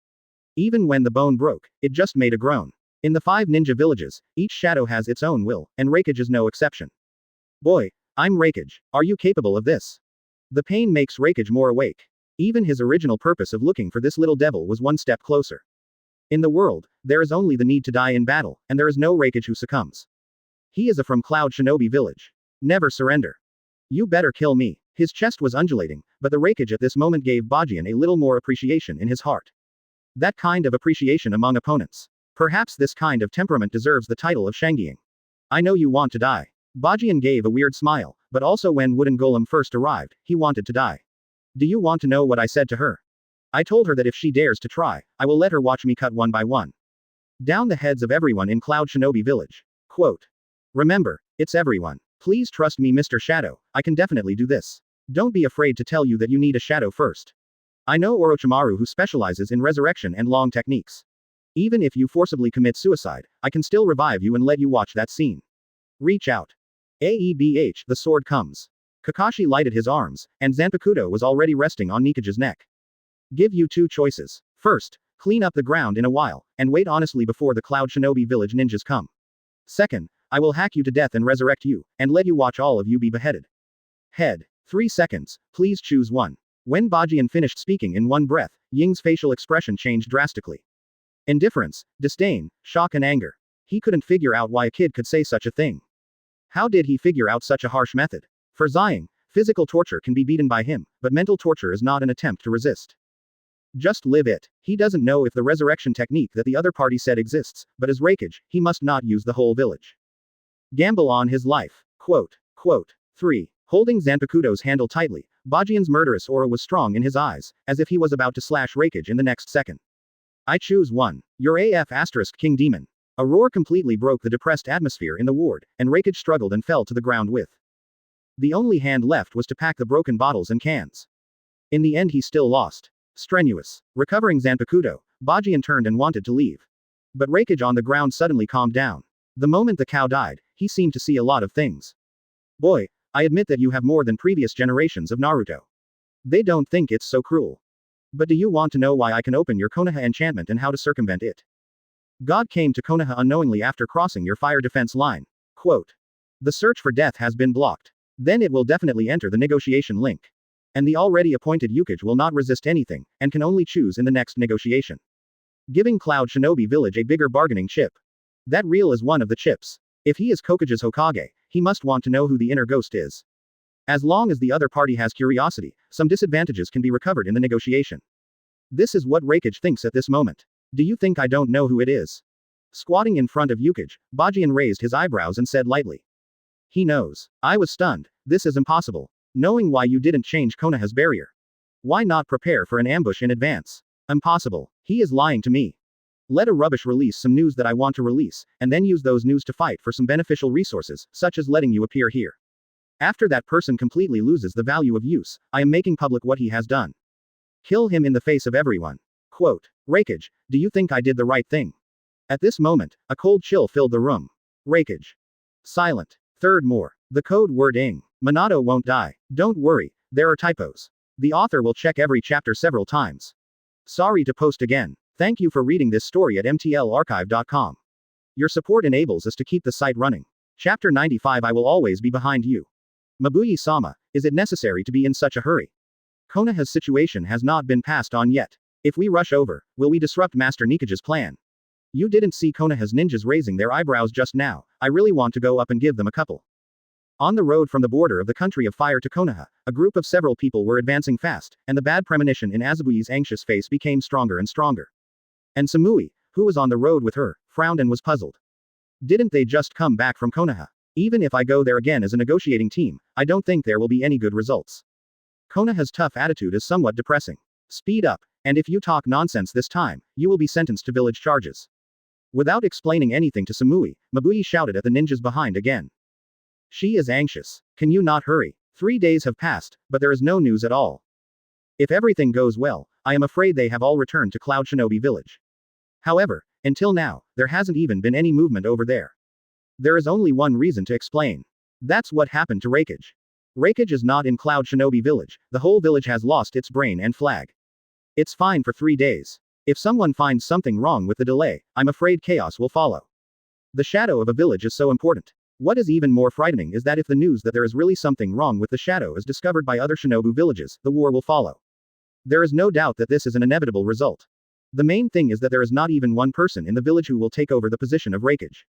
Even when the bone broke, it just made a groan. In the 5 ninja villages, each shadow has its own will, and Raikage is no exception. Boy, I'm Raikage. Are you capable of this? The pain makes Raikage more awake. Even his original purpose of looking for this little devil was one step closer. In the world, there is only the need to die in battle, and there is no Raikage who succumbs. He is a from Cloud Shinobi village. Never surrender. You better kill me. His chest was undulating, but the Raikage at this moment gave Bajian a little more appreciation in his heart. That kind of appreciation among opponents. Perhaps this kind of temperament deserves the title of Shangyiing. I know you want to die. Bajian gave a weird smile, but also when Wooden Golem first arrived, he wanted to die. Do you want to know what I said to her? I told her that if she dares to try, I will let her watch me cut one by one down the heads of everyone in Cloud Shinobi village. Quote. Remember, it's everyone. Please trust me, Mr. Shadow, I can definitely do this. Don't be afraid to tell you that you need a shadow first. I know Orochimaru who specializes in resurrection and long techniques. Even if you forcibly commit suicide, I can still revive you and let you watch that scene. Reach out. Aebh, the sword comes. Kakashi lighted his arms, and Zanpakuto was already resting on Nikage's neck. Give you two choices. First, clean up the ground in a while, and wait honestly before the Cloud Shinobi village ninjas come. Second, I will hack you to death and resurrect you, and let you watch all of you be beheaded. Head. 3 seconds, please choose one. When Bajian finished speaking in one breath, Ying's facial expression changed drastically. Indifference, disdain, shock and anger. He couldn't figure out why a kid could say such a thing. How did he figure out such a harsh method? For Xiang, physical torture can be beaten by him, but mental torture is not an attempt to resist. Just live it. He doesn't know if the resurrection technique that the other party said exists, but as Raikage, he must not use the whole village. Gamble on his life. Quote. 3. Holding Zanpakuto's handle tightly, Bajian's murderous aura was strong in his eyes, as if he was about to slash Raikage in the next second. I choose one. Your AF * King Demon. A roar completely broke the depressed atmosphere in the ward, and Raikage struggled and fell to the ground with. The only hand left was to pack the broken bottles and cans. In the end he still lost. Strenuous. Recovering Zanpakuto, Bajian turned and wanted to leave. But Raikage on the ground suddenly calmed down. The moment the cow died, he seemed to see a lot of things. Boy, I admit that you have more than previous generations of Naruto. They don't think it's so cruel. But do you want to know why I can open your Konoha enchantment and how to circumvent it? God came to Konoha unknowingly after crossing your fire defense line. Quote. The search for death has been blocked. Then it will definitely enter the negotiation link. And the already appointed Yukage will not resist anything, and can only choose in the next negotiation. Giving Cloud Shinobi village a bigger bargaining chip. That real is one of the chips. If he is Hokage's Hokage, he must want to know who the inner ghost is. As long as the other party has curiosity, some disadvantages can be recovered in the negotiation. This is what Raikage thinks at this moment. Do you think I don't know who it is? Squatting in front of Yukage, Bajian raised his eyebrows and said lightly. He knows. I was stunned. This is impossible. Knowing why you didn't change Konoha's barrier. Why not prepare for an ambush in advance? Impossible. He is lying to me. Let a rubbish release some news that I want to release, and then use those news to fight for some beneficial resources, such as letting you appear here. After that person completely loses the value of use, I am making public what he has done. Kill him in the face of everyone. Quote. Raikage, do you think I did the right thing? At this moment, a cold chill filled the room. Raikage. Silent. Third more. The code word ing. Minato won't die. Don't worry, there are typos. The author will check every chapter several times. Sorry to post again. Thank you for reading this story at mtlarchive.com. Your support enables us to keep the site running. Chapter 95. I will always be behind you. Mabuyi-sama, is it necessary to be in such a hurry? Konoha's situation has not been passed on yet. If we rush over, will we disrupt Master Nikage's plan? You didn't see Konoha's ninjas raising their eyebrows just now. I really want to go up and give them a couple. On the road from the border of the country of fire to Konoha, a group of several people were advancing fast, and the bad premonition in Azabui's anxious face became stronger and stronger. And Samui, who was on the road with her, frowned and was puzzled. Didn't they just come back from Konoha? Even if I go there again as a negotiating team, I don't think there will be any good results. Konoha's tough attitude is somewhat depressing. Speed up, and if you talk nonsense this time, you will be sentenced to village charges. Without explaining anything to Samui, Mabuyi shouted at the ninjas behind again. She is anxious. Can you not hurry? 3 days have passed, but there is no news at all. If everything goes well, I am afraid they have all returned to Cloud Shinobi village. However, until now, there hasn't even been any movement over there. There is only one reason to explain. That's what happened to Raikage. Raikage is not in Cloud Shinobi village, the whole village has lost its brain and flag. It's fine for 3 days. If someone finds something wrong with the delay, I'm afraid chaos will follow. The shadow of a village is so important. What is even more frightening is that if the news that there is really something wrong with the shadow is discovered by other Shinobu villages, the war will follow. There is no doubt that this is an inevitable result. The main thing is that there is not even one person in the village who will take over the position of Raikage.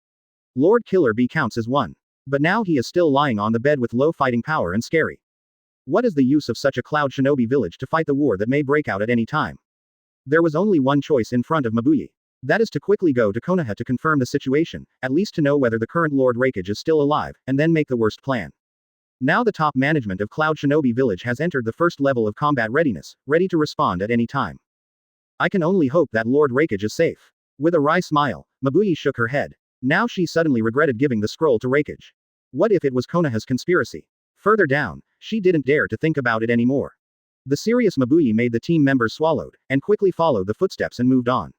Lord Killer Bee counts as one. But now he is still lying on the bed with low fighting power and scary. What is the use of such a cloud shinobi village to fight the war that may break out at any time? There was only one choice in front of Mabuyi. That is to quickly go to Konoha to confirm the situation, at least to know whether the current Lord Raikage is still alive, and then make the worst plan. Now the top management of Cloud Shinobi Village has entered the first level of combat readiness, ready to respond at any time. I can only hope that Lord Raikage is safe. With a wry smile, Mabuyi shook her head. Now she suddenly regretted giving the scroll to Raikage. What if it was Konoha's conspiracy? Further down, she didn't dare to think about it anymore. The serious Mabuyi made the team members swallowed, and quickly followed the footsteps and moved on.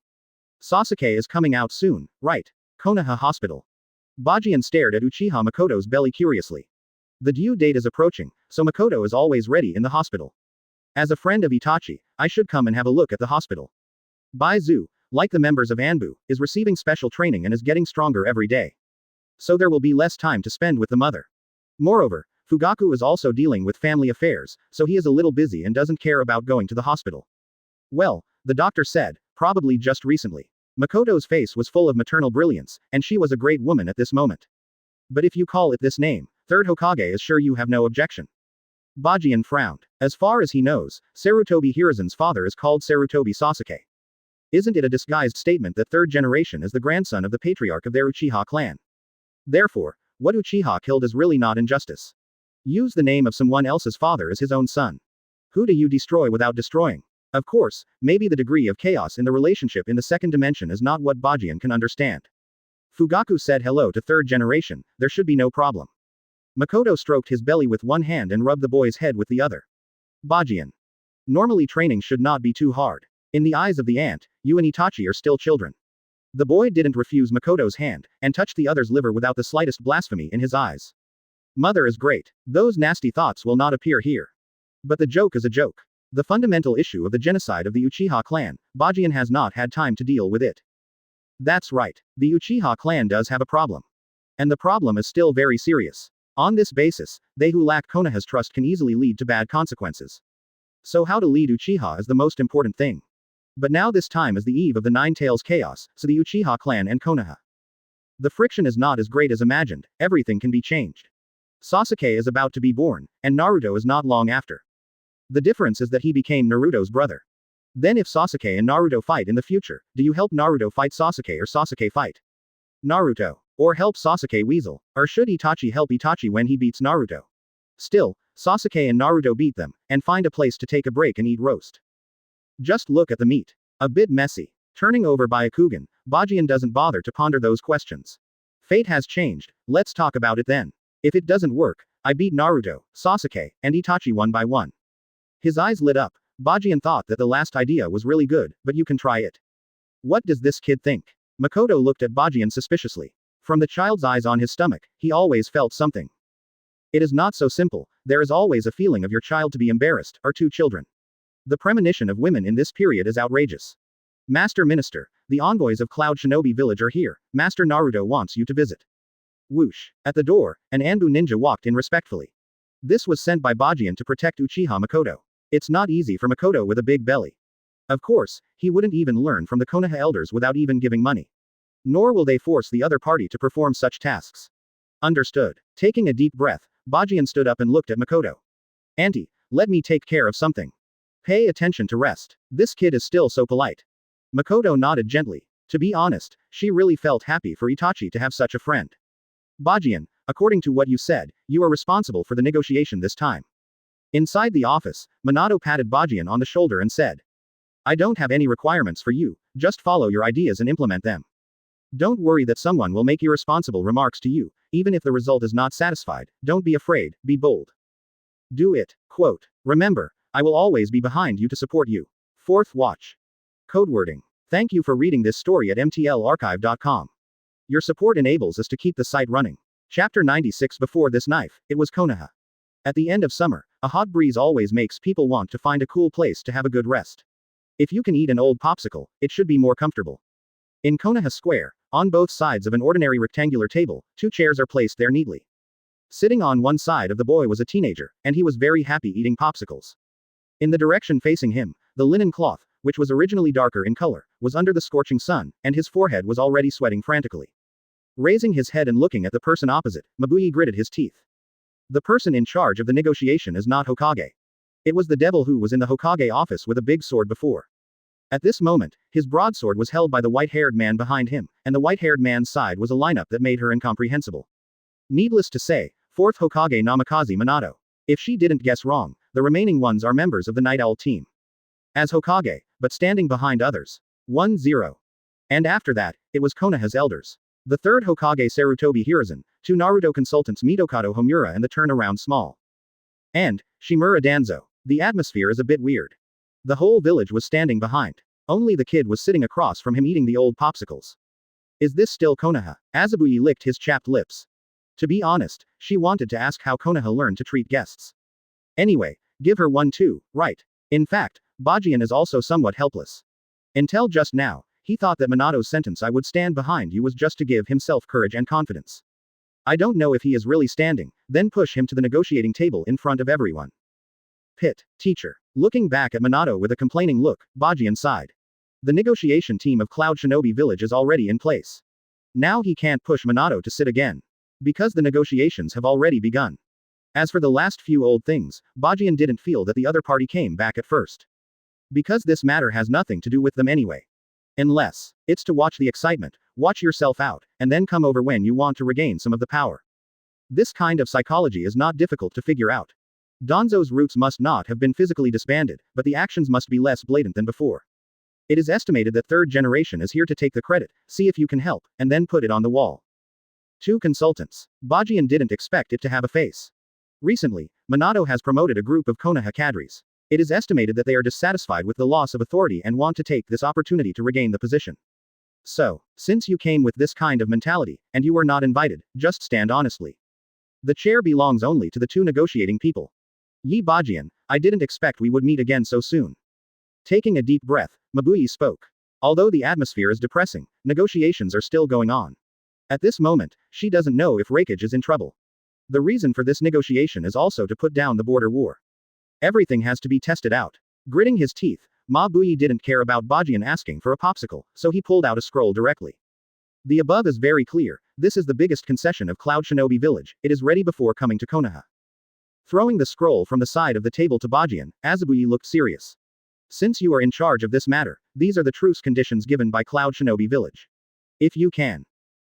Sasuke is coming out soon, right? Konoha Hospital. Baji and stared at Uchiha Makoto's belly curiously. The due date is approaching, so Makoto is always ready in the hospital. As a friend of Itachi, I should come and have a look at the hospital. Baizu, like the members of Anbu, is receiving special training and is getting stronger every day. So there will be less time to spend with the mother. Moreover, Fugaku is also dealing with family affairs, so he is a little busy and doesn't care about going to the hospital. Well, the doctor said, probably just recently. Makoto's face was full of maternal brilliance, and she was a great woman at this moment. But if you call it this name, Third Hokage is sure you have no objection. Bajian frowned. As far as he knows, Sarutobi Hiruzen's father is called Sarutobi Sasuke. Isn't it a disguised statement that third generation is the grandson of the patriarch of their Uchiha clan? Therefore, what Uchiha killed is really not injustice. Use the name of someone else's father as his own son. Who do you destroy without destroying? Of course, maybe the degree of chaos in the relationship in the second dimension is not what Bajian can understand. Fugaku said hello to third generation, there should be no problem. Makoto stroked his belly with one hand and rubbed the boy's head with the other. Bajian. Normally training should not be too hard. In the eyes of the ant, you and Itachi are still children. The boy didn't refuse Makoto's hand, and touched the other's liver without the slightest blasphemy in his eyes. Mother is great. Those nasty thoughts will not appear here. But the joke is a joke. The fundamental issue of the genocide of the Uchiha clan, Bajian has not had time to deal with it. That's right. The Uchiha clan does have a problem. And the problem is still very serious. On this basis, they who lack Konoha's trust can easily lead to bad consequences. So how to lead Uchiha is the most important thing. But now this time is the eve of the Nine Tails chaos, so the Uchiha clan and Konoha. The friction is not as great as imagined, everything can be changed. Sasuke is about to be born, and Naruto is not long after. The difference is that he became Naruto's brother. Then if Sasuke and Naruto fight in the future, do you help Naruto fight Sasuke or Sasuke fight Naruto? Or help Sasuke weasel? Or should Itachi help Itachi when he beats Naruto? Still, Sasuke and Naruto beat them, and find a place to take a break and eat roast. Just look at the meat. A bit messy. Turning over Byakugan, Bajian doesn't bother to ponder those questions. Fate has changed, let's talk about it then. If it doesn't work, I beat Naruto, Sasuke, and Itachi one by one. His eyes lit up. Bajian thought that the last idea was really good, but you can try it. What does this kid think? Makoto looked at Bajian suspiciously. From the child's eyes on his stomach, he always felt something. It is not so simple, there is always a feeling of your child to be embarrassed, or two children. The premonition of women in this period is outrageous. Master Minister, the envoys of Cloud Shinobi Village are here, Master Naruto wants you to visit. Whoosh. At the door, an Anbu ninja walked in respectfully. This was sent by Bajian to protect Uchiha Makoto. It's not easy for Makoto with a big belly. Of course, he wouldn't even learn from the Konoha elders without even giving money. Nor will they force the other party to perform such tasks. Understood. Taking a deep breath, Bajian stood up and looked at Makoto. Auntie, let me take care of something. Pay attention to rest. This kid is still so polite. Makoto nodded gently. To be honest, she really felt happy for Itachi to have such a friend. Bajian, according to what you said, you are responsible for the negotiation this time. Inside the office, Minato patted Bajian on the shoulder and said. I don't have any requirements for you, just follow your ideas and implement them. Don't worry that someone will make irresponsible remarks to you, even if the result is not satisfied, don't be afraid, be bold. Do it. Quote. Remember, I will always be behind you to support you. Fourth watch. Code wording. Thank you for reading this story at mtlarchive.com. Your support enables us to keep the site running. Chapter 96. Before this knife, it was Konoha. At the end of summer, a hot breeze always makes people want to find a cool place to have a good rest. If you can eat an old popsicle, it should be more comfortable. In Konoha Square, on both sides of an ordinary rectangular table, two chairs are placed there neatly. Sitting on one side of the boy was a teenager, and he was very happy eating popsicles. In the direction facing him, The linen cloth, which was originally darker in color, was under the scorching sun, and his forehead was already sweating frantically. Raising his head and looking at the person opposite, Mabuyi gritted his teeth. The person in charge of the negotiation is not Hokage. It was the devil who was in the Hokage office with a big sword before. At this moment, his broadsword was held by the white-haired man behind him, and the white-haired man's side was a lineup that made her incomprehensible. Needless to say, 4th Hokage Namikaze Minato. If she didn't guess wrong, the remaining ones are members of the Night Owl team. As Hokage, but standing behind others. 1-0. And after that, it was Konoha's elders. The 3rd Hokage Sarutobi Hiruzen, 2 Naruto consultants Mitokado Homura and the turnaround small. And, Shimura Danzo. The atmosphere is a bit weird. The whole village was standing behind. Only the kid was sitting across from him eating the old popsicles. Is this still Konoha? Azabuye licked his chapped lips. To be honest, she wanted to ask how Konoha learned to treat guests. Anyway, give her one too, right? In fact, Bajian is also somewhat helpless. Until just now, he thought that Minato's sentence "I would stand behind you" was just to give himself courage and confidence. I don't know if he is really standing, then push him to the negotiating table in front of everyone. Pit, teacher. Looking back at Minato with a complaining look, Bajian sighed. The negotiation team of Cloud Shinobi Village is already in place. Now he can't push Minato to sit again. Because the negotiations have already begun. As for the last few old things, Bajian didn't feel that the other party came back at first. Because this matter has nothing to do with them anyway. Unless, it's to watch the excitement, watch yourself out, and then come over when you want to regain some of the power. This kind of psychology is not difficult to figure out. Danzo's roots must not have been physically disbanded, but the actions must be less blatant than before. It is estimated that 3rd generation is here to take the credit, see if you can help, and then put it on the wall. 2 consultants. Bajian didn't expect it to have a face. Recently, Minato has promoted a group of Konoha cadres. It is estimated that they are dissatisfied with the loss of authority and want to take this opportunity to regain the position. So, since you came with this kind of mentality, and you were not invited, just stand honestly. The chair belongs only to the 2 negotiating people. Yi Bajian, I didn't expect we would meet again so soon. Taking a deep breath, Mabuyi spoke. Although the atmosphere is depressing, negotiations are still going on. At this moment, she doesn't know if Raikage is in trouble. The reason for this negotiation is also to put down the border war. Everything has to be tested out. Gritting his teeth, Mabuyi didn't care about Bajian asking for a popsicle, so he pulled out a scroll directly. The above is very clear, this is the biggest concession of Cloud Shinobi Village, it is ready before coming to Konoha. Throwing the scroll from the side of the table to Bajian, Azabuye looked serious. Since you are in charge of this matter, these are the truce conditions given by Cloud Shinobi Village. If you can.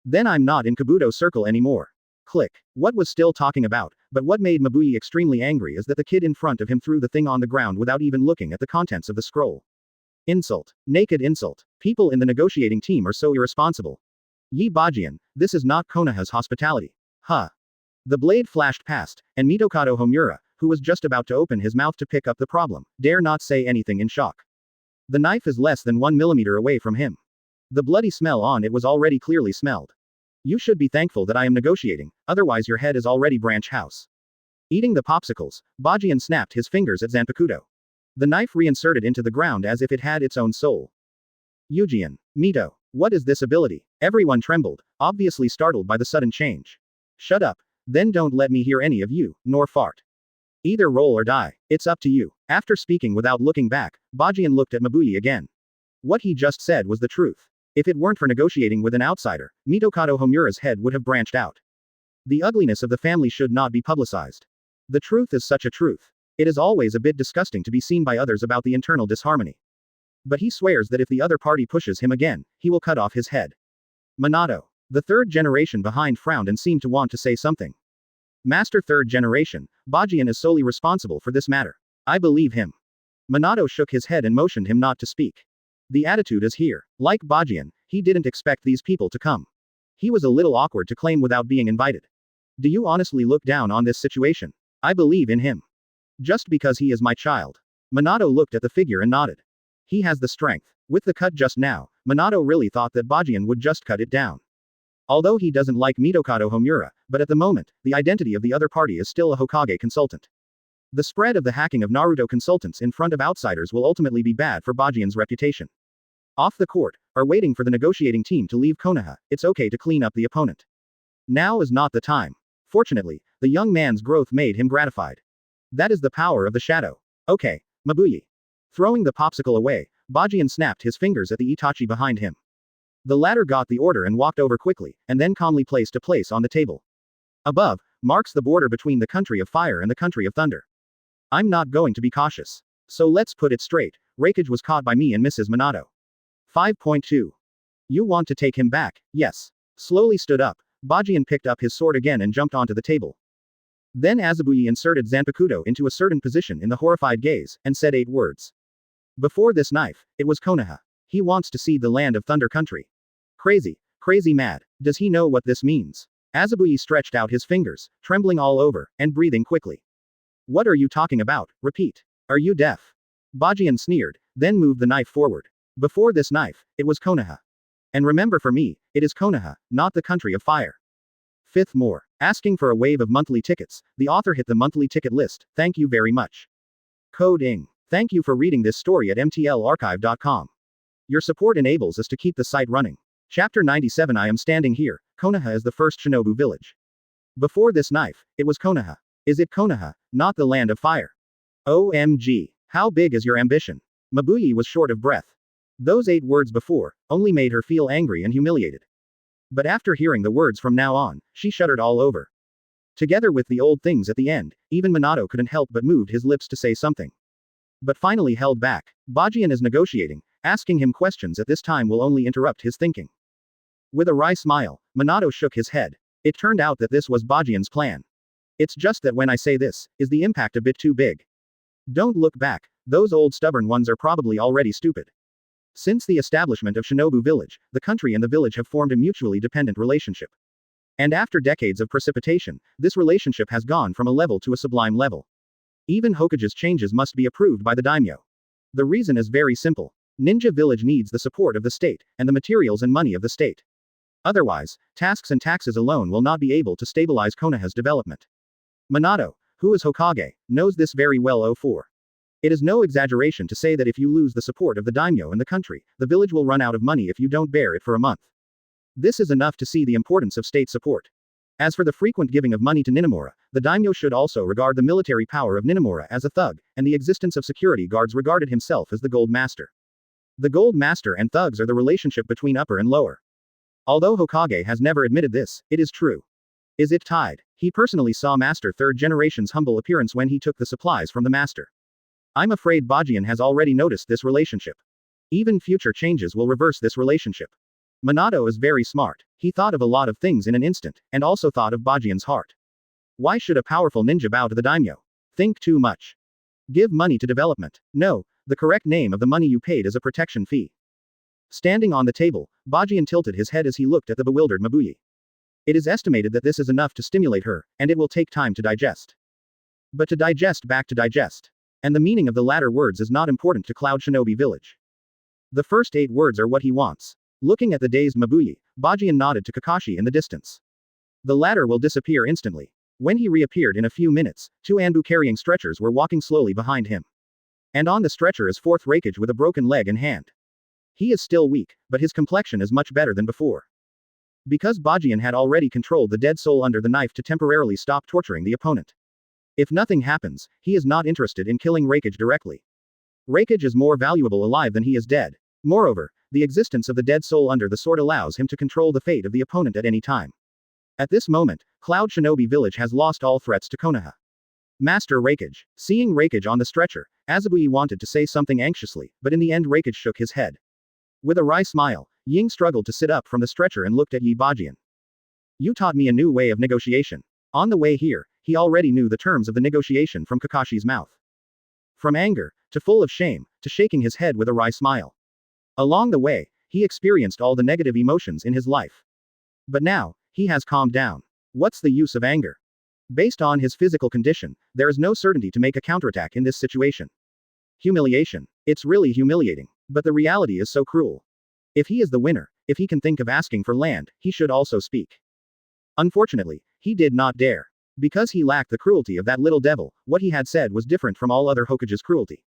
Then I'm not in Kabuto Circle anymore. Click. What was still talking about, but what made Mabuyi extremely angry is that the kid in front of him threw the thing on the ground without even looking at the contents of the scroll. Insult. Naked insult. People in the negotiating team are so irresponsible. Yi Bajian, this is not Konoha's hospitality. Huh. The blade flashed past, and Mitokado Homura, who was just about to open his mouth to pick up the problem, dare not say anything in shock. The knife is less than 1 millimeter away from him. The bloody smell on it was already clearly smelled. You should be thankful that I am negotiating, otherwise your head is already branch house. Eating the popsicles, Bajian snapped his fingers at Zanpakuto. The knife reinserted into the ground as if it had its own soul. Eugian. Mito. What is this ability? Everyone trembled, obviously startled by the sudden change. Shut up. Then don't let me hear any of you, nor fart. Either roll or die. It's up to you. After speaking without looking back, Bajian looked at Mabuyi again. What he just said was the truth. If it weren't for negotiating with an outsider, Mitokado Homura's head would have branched out. The ugliness of the family should not be publicized. The truth is such a truth. It is always a bit disgusting to be seen by others about the internal disharmony. But he swears that if the other party pushes him again, he will cut off his head. Minato. The 3rd generation behind frowned and seemed to want to say something. Master 3rd generation, Bajian is solely responsible for this matter. I believe him. Minato shook his head and motioned him not to speak. The attitude is here. Like Bajian, he didn't expect these people to come. He was a little awkward to claim without being invited. Do you honestly look down on this situation? I believe in him. Just because he is my child. Minato looked at the figure and nodded. He has the strength. With the cut just now, Minato really thought that Bajian would just cut it down. Although he doesn't like Mitokado Homura, but at the moment, the identity of the other party is still a Hokage consultant. The spread of the hacking of Naruto consultants in front of outsiders will ultimately be bad for Bajian's reputation. Off the court, or waiting for the negotiating team to leave Konoha, it's okay to clean up the opponent. Now is not the time. Fortunately, the young man's growth made him gratified. That is the power of the shadow. Okay, Mabuyi. Throwing the popsicle away, Baji snapped his fingers at the Itachi behind him. The latter got the order and walked over quickly, and then calmly placed a place on the table. Above, marks the border between the country of fire and the country of thunder. I'm not going to be cautious. So let's put it straight, Raikage was caught by me and Mrs. Minato. 5.2. You want to take him back, yes. Slowly stood up, Baji picked up his sword again and jumped onto the table. Then Azabui inserted Zanpakuto into a certain position in the horrified gaze, and said 8 words. Before this knife, it was Konaha. He wants to see the land of Thunder Country. Crazy, crazy mad. Does he know what this means? Azabui stretched out his fingers, trembling all over, and breathing quickly. What are you talking about? Repeat. Are you deaf? Baji sneered, then moved the knife forward. Before this knife, it was Konaha. And remember, for me, it is Konaha, not the country of fire. Fifth more. Asking for a wave of monthly tickets, the author hit the monthly ticket list. Thank you very much. Code ING. Thank you for reading this story at mtlarchive.com. Your support enables us to keep the site running. Chapter 97. I am standing here. Konoha is the first shinobu village. Before this knife, it was Konaha. Is it Konaha, not the land of fire? OMG. How big is your ambition? Mabuyi was short of breath. Those 8 words before only made her feel angry and humiliated. But after hearing the words from now on, she shuddered all over. Together with the old things at the end, even Minato couldn't help but moved his lips to say something. But finally held back. Baji is negotiating, asking him questions at this time will only interrupt his thinking. With a wry smile, Minato shook his head. It turned out that this was Bajian's plan. It's just that when I say this, is the impact a bit too big? Don't look back, those old stubborn ones are probably already stupid. Since the establishment of Shinobu Village, the country and the village have formed a mutually dependent relationship. And after decades of precipitation, this relationship has gone from a level to a sublime level. Even Hokage's changes must be approved by the daimyo. The reason is very simple. Ninja Village needs the support of the state, and the materials and money of the state. Otherwise, tasks and taxes alone will not be able to stabilize Konoha's development. Minato, who is Hokage, knows this very well. 04. It is no exaggeration to say that if you lose the support of the daimyo and the country, the village will run out of money if you don't bear it for a month. This is enough to see the importance of state support. As for the frequent giving of money to Ninamura, the daimyo should also regard the military power of Ninamura as a thug, and the existence of security guards regarded himself as the Gold Master. The Gold Master and thugs are the relationship between upper and lower. Although Hokage has never admitted this, it is true. Is it tied? He personally saw Master Third Generation's humble appearance when he took the supplies from the Master. I'm afraid Bajian has already noticed this relationship. Even future changes will reverse this relationship. Minato is very smart. He thought of a lot of things in an instant, and also thought of Bajian's heart. Why should a powerful ninja bow to the daimyo? Think too much. Give money to development. No, the correct name of the money you paid is a protection fee. Standing on the table, Bajian tilted his head as he looked at the bewildered Mabuyi. It is estimated that this is enough to stimulate her, and it will take time to digest. But to digest back to digest. And the meaning of the latter words is not important to Cloud Shinobi Village. The first 8 words are what he wants. Looking at the dazed Mabuyi, Bajian nodded to Kakashi in the distance. The latter will disappear instantly. When he reappeared in a few minutes, 2 Anbu carrying stretchers were walking slowly behind him. And on the stretcher is 4th Raikage with a broken leg and hand. He is still weak, but his complexion is much better than before. Because Bajian had already controlled the dead soul under the knife to temporarily stop torturing the opponent. If nothing happens, he is not interested in killing Raikage directly. Raikage is more valuable alive than he is dead. Moreover, the existence of the dead soul under the sword allows him to control the fate of the opponent at any time. At this moment, Cloud Shinobi Village has lost all threats to Konoha. Master Raikage. Seeing Raikage on the stretcher, Azabui wanted to say something anxiously, but in the end Raikage shook his head. With a wry smile, Ying struggled to sit up from the stretcher and looked at Yi Bajian. You taught me a new way of negotiation. On the way here, he already knew the terms of the negotiation from Kakashi's mouth. From anger, to full of shame, to shaking his head with a wry smile. Along the way, he experienced all the negative emotions in his life. But now, he has calmed down. What's the use of anger? Based on his physical condition, there is no certainty to make a counterattack in this situation. Humiliation. It's really humiliating. But the reality is so cruel. If he is the winner, if he can think of asking for land, he should also speak. Unfortunately, he did not dare. Because he lacked the cruelty of that little devil, what he had said was different from all other Hokage's cruelty.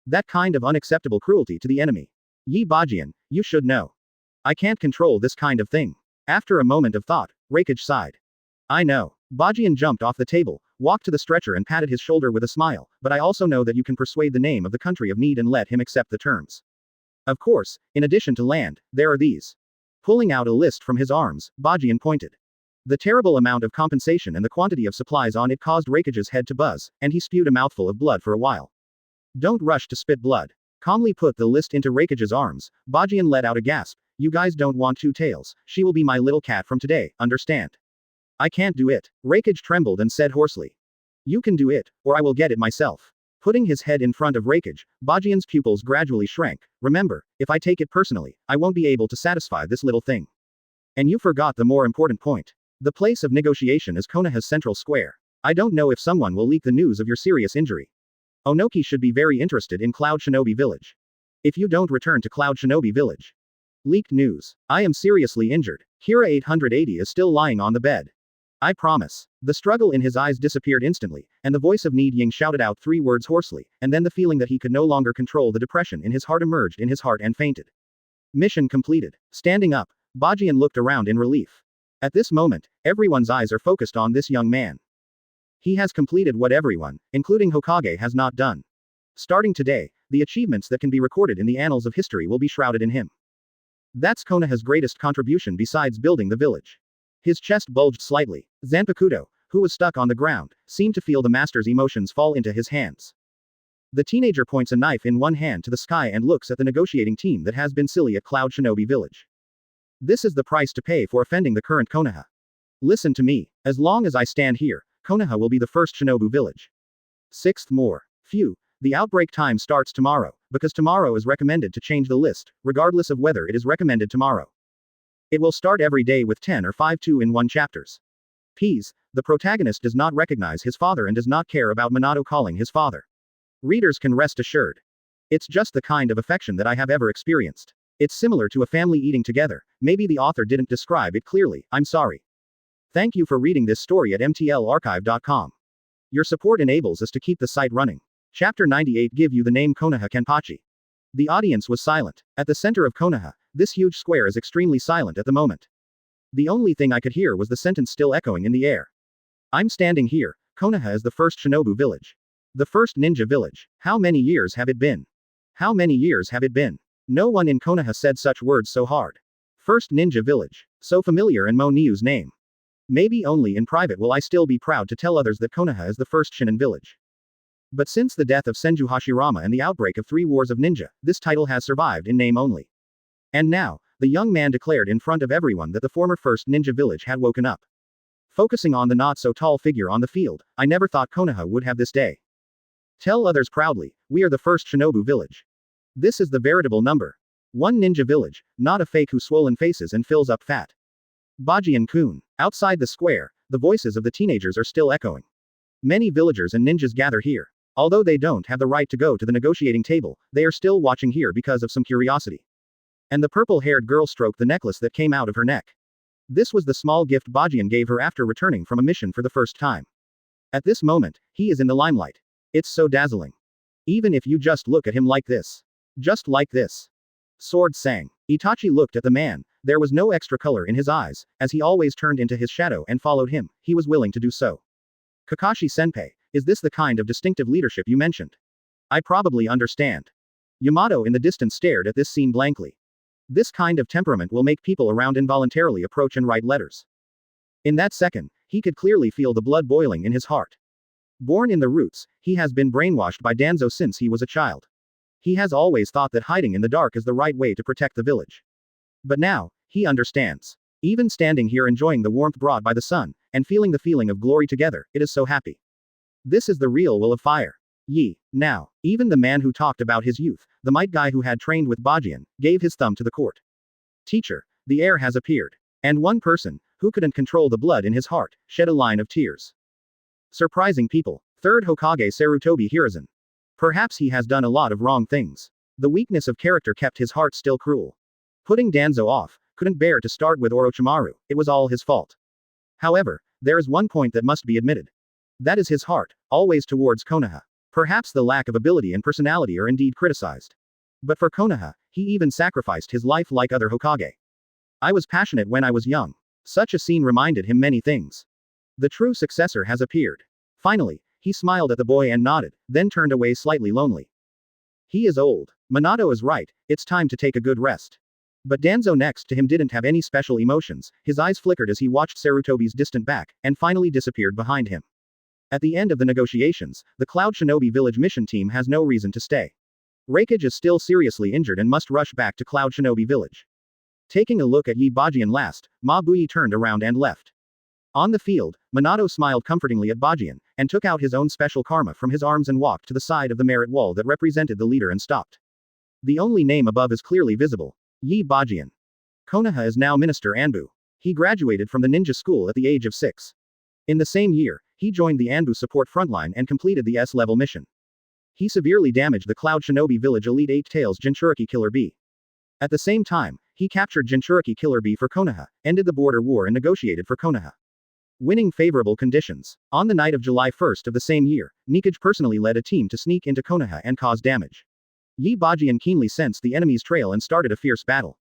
That kind of unacceptable cruelty to the enemy. Yi Bajian, you should know. I can't control this kind of thing. After a moment of thought, Raikage sighed. I know. Bajian jumped off the table, walked to the stretcher and patted his shoulder with a smile, but I also know that you can persuade the name of the country of need and let him accept the terms. Of course, in addition to land, there are these. Pulling out a list from his arms, Baji pointed. The terrible amount of compensation and the quantity of supplies on it caused Raikage's head to buzz, and he spewed a mouthful of blood for a while. Don't rush to spit blood. Calmly put the list into Raikage's arms, Baji let out a gasp. You guys don't want two tails, she will be my little cat from today, understand? I can't do it. Raikage trembled and said hoarsely. You can do it, or I will get it myself. Putting his head in front of Raikage, Bajian's pupils gradually shrank. Remember, if I take it personally, I won't be able to satisfy this little thing. And you forgot the more important point. The place of negotiation is Konoha's central square. I don't know if someone will leak the news of your serious injury. Onoki should be very interested in Cloud Shinobi Village. If you don't return to Cloud Shinobi Village. Leaked news. I am seriously injured. Kira 880 is still lying on the bed. I promise. The struggle in his eyes disappeared instantly, and the voice of Need Ying shouted out 3 words hoarsely, and then the feeling that he could no longer control the depression in his heart emerged in his heart and fainted. Mission completed. Standing up, Bajian looked around in relief. At this moment, everyone's eyes are focused on this young man. He has completed what everyone, including Hokage, has not done. Starting today, the achievements that can be recorded in the annals of history will be shrouded in him. That's Konoha's greatest contribution besides building the village. His chest bulged slightly. Zanpakuto, who was stuck on the ground, seemed to feel the master's emotions fall into his hands. The teenager points a knife in one hand to the sky and looks at the negotiating team that has been silly at Cloud Shinobi Village. This is the price to pay for offending the current Konoha. Listen to me. As long as I stand here, Konoha will be the first Shinobu village. 6th more. Phew. The outbreak time starts tomorrow, because tomorrow is recommended to change the list, regardless of whether it is recommended tomorrow. It will start every day with 10 or 5 2-in-1 chapters. Ps. The protagonist does not recognize his father and does not care about Minato calling his father. Readers can rest assured. It's just the kind of affection that I have ever experienced. It's similar to a family eating together. Maybe the author didn't describe it clearly, I'm sorry. Thank you for reading this story at mtlarchive.com. Your support enables us to keep the site running. Chapter 98 give you the name Konoha Kenpachi. The audience was silent. At the center of Konoha, this huge square is extremely silent at the moment. The only thing I could hear was the sentence still echoing in the air. I'm standing here. Konoha is the first Shinobu village. The first ninja village. How many years have it been? How many years have it been? No one in Konoha said such words so hard. First ninja village. So familiar in Mo Niu's name. Maybe only in private will I still be proud to tell others that Konoha is the first Shinin village. But since the death of Senju Hashirama and the outbreak of 3 wars of ninja, this title has survived in name only. And now, the young man declared in front of everyone that the former first ninja village had woken up. Focusing on the not-so-tall figure on the field, I never thought Konoha would have this day. Tell others proudly, we are the first Shinobu village. This is the veritable number. 1 ninja village, not a fake who swollen faces and fills up fat. Baji and Kun. Outside the square, the voices of the teenagers are still echoing. Many villagers and ninjas gather here. Although they don't have the right to go to the negotiating table, they are still watching here because of some curiosity. And the purple-haired girl stroked the necklace that came out of her neck. This was the small gift Bajian gave her after returning from a mission for the first time. At this moment, he is in the limelight. It's so dazzling. Even if you just look at him like this. Just like this. Sword sang. Itachi looked at the man. There was no extra color in his eyes, as he always turned into his shadow and followed him. He was willing to do so. Kakashi-senpai, is this the kind of distinctive leadership you mentioned? I probably understand. Yamato in the distance stared at this scene blankly. This kind of temperament will make people around involuntarily approach and write letters. In that second, he could clearly feel the blood boiling in his heart. Born in the roots, he has been brainwashed by Danzo since he was a child. He has always thought that hiding in the dark is the right way to protect the village. But now, he understands. Even standing here enjoying the warmth brought by the sun, and feeling the feeling of glory together, it is so happy. This is the real will of fire. Now, even the man who talked about his youth, the might guy who had trained with Bajian, gave his thumb to the court. Teacher, the heir has appeared. And one person, who couldn't control the blood in his heart, shed a line of tears. Surprising people. 3rd Hokage Sarutobi Hiruzen. Perhaps he has done a lot of wrong things. The weakness of character kept his heart still cruel. Putting Danzo off, couldn't bear to start with Orochimaru, it was all his fault. However, there is one point that must be admitted. That is his heart, always towards Konoha. Perhaps the lack of ability and personality are indeed criticized. But for Konoha, he even sacrificed his life like other Hokage. I was passionate when I was young. Such a scene reminded him many things. The true successor has appeared. Finally, he smiled at the boy and nodded, then turned away slightly lonely. He is old. Minato is right, it's time to take a good rest. But Danzo next to him didn't have any special emotions, his eyes flickered as he watched Sarutobi's distant back, and finally disappeared behind him. At the end of the negotiations, the Cloud Shinobi Village mission team has no reason to stay. Raikage is still seriously injured and must rush back to Cloud Shinobi Village. Taking a look at Yi Bajian last, Ma Bui turned around and left. On the field, Minato smiled comfortingly at Bajian, and took out his own special karma from his arms and walked to the side of the merit wall that represented the leader and stopped. The only name above is clearly visible. Yi Bajian. Konaha is now Minister Anbu. He graduated from the ninja school at the age of 6. In the same year, he joined the Anbu support frontline and completed the S-level mission. He severely damaged the Cloud Shinobi Village Elite 8 Tails Jinchuriki Killer Bee. At the same time, he captured Jinchuriki Killer Bee for Konoha, ended the border war and negotiated for Konoha. Winning favorable conditions. On the night of July 1st of the same year, Nikage personally led a team to sneak into Konoha and cause damage. Yi Bajian keenly sensed the enemy's trail and started a fierce battle.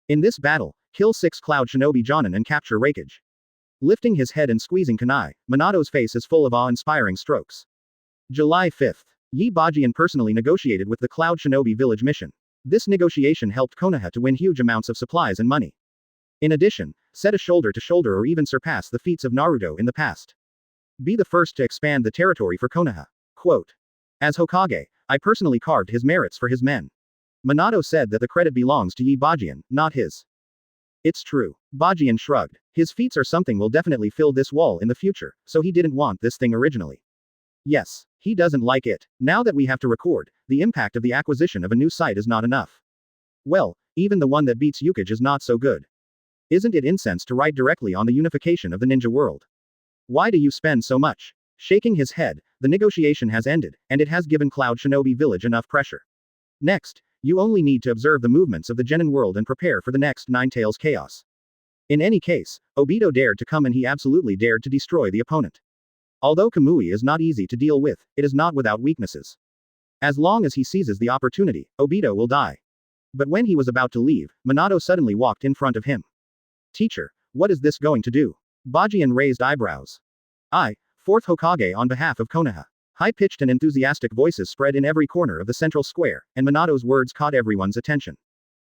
In this battle, kill 6 Cloud Shinobi Jonin and capture Raikage. Lifting his head and squeezing kunai, Minato's face is full of awe-inspiring strokes. July 5th. Yi Bajian personally negotiated with the Cloud Shinobi Village mission. This negotiation helped Konoha to win huge amounts of supplies and money. In addition, set a shoulder to shoulder or even surpass the feats of Naruto in the past. Be the first to expand the territory for Konoha. Quote. As Hokage, I personally carved his merits for his men. Minato said that the credit belongs to Yi Bajian, not his. It's true. Bajian shrugged. His feats or something will definitely fill this wall in the future, so he didn't want this thing originally. Yes, he doesn't like it. Now that we have to record, the impact of the acquisition of a new site is not enough. Well, even the one that beats Yukage is not so good. Isn't it incense to write directly on the unification of the ninja world? Why do you spend so much? Shaking his head, the negotiation has ended, and it has given Cloud Shinobi Village enough pressure. Next, you only need to observe the movements of the Genin world and prepare for the next Nine Tails chaos. In any case, Obito dared to come and he absolutely dared to destroy the opponent. Although Kamui is not easy to deal with, it is not without weaknesses. As long as he seizes the opportunity, Obito will die. But when he was about to leave, Minato suddenly walked in front of him. Teacher, what is this going to do? Bajian raised eyebrows. I, 4th Hokage on behalf of Konoha. High-pitched and enthusiastic voices spread in every corner of the central square, and Minato's words caught everyone's attention.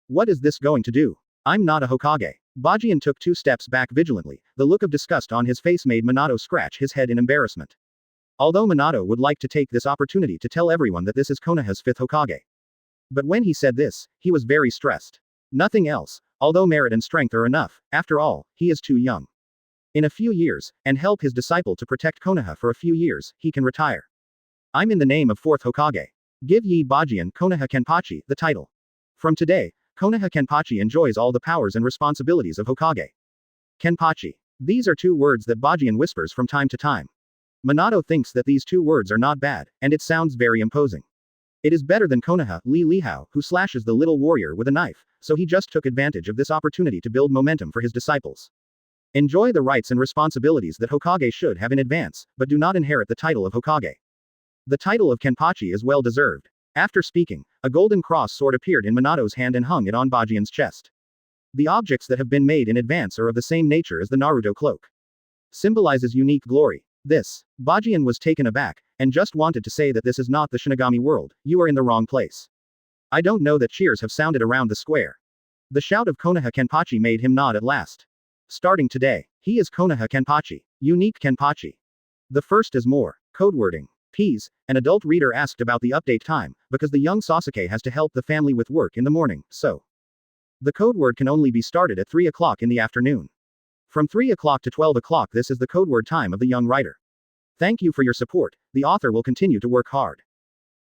What is this going to do? I'm not a Hokage. Bajian took 2 steps back vigilantly, the look of disgust on his face made Minato scratch his head in embarrassment. Although Minato would like to take this opportunity to tell everyone that this is Konoha's 5th Hokage. But when he said this, he was very stressed. Nothing else, although merit and strength are enough, after all, he is too young. In a few years, and help his disciple to protect Konoha for a few years, he can retire. I'm in the name of 4th Hokage. Give Yi Bajian Konoha Kenpachi the title. From today, Konoha Kenpachi enjoys all the powers and responsibilities of Hokage. Kenpachi. These are 2 words that Bajian whispers from time to time. Minato thinks that these 2 words are not bad, and it sounds very imposing. It is better than Konoha, Li Lihao, who slashes the little warrior with a knife, so he just took advantage of this opportunity to build momentum for his disciples. Enjoy the rights and responsibilities that Hokage should have in advance, but do not inherit the title of Hokage. The title of Kenpachi is well deserved. After speaking, a golden cross sword appeared in Minato's hand and hung it on Bajian's chest. The objects that have been made in advance are of the same nature as the Naruto cloak. Symbolizes unique glory. This. Bajian was taken aback, and just wanted to say that this is not the Shinigami world, you are in the wrong place. I don't know that cheers have sounded around the square. The shout of Konoha Kenpachi made him nod at last. Starting today, he is Konoha Kenpachi. Unique Kenpachi. The first is more. Code wording. Peas, an adult reader asked about the update time, because the young Sasuke has to help the family with work in the morning, so. The code word can only be started at 3 o'clock in the afternoon. From 3 o'clock to 12 o'clock this is the code word time of the young writer. Thank you for your support, the author will continue to work hard.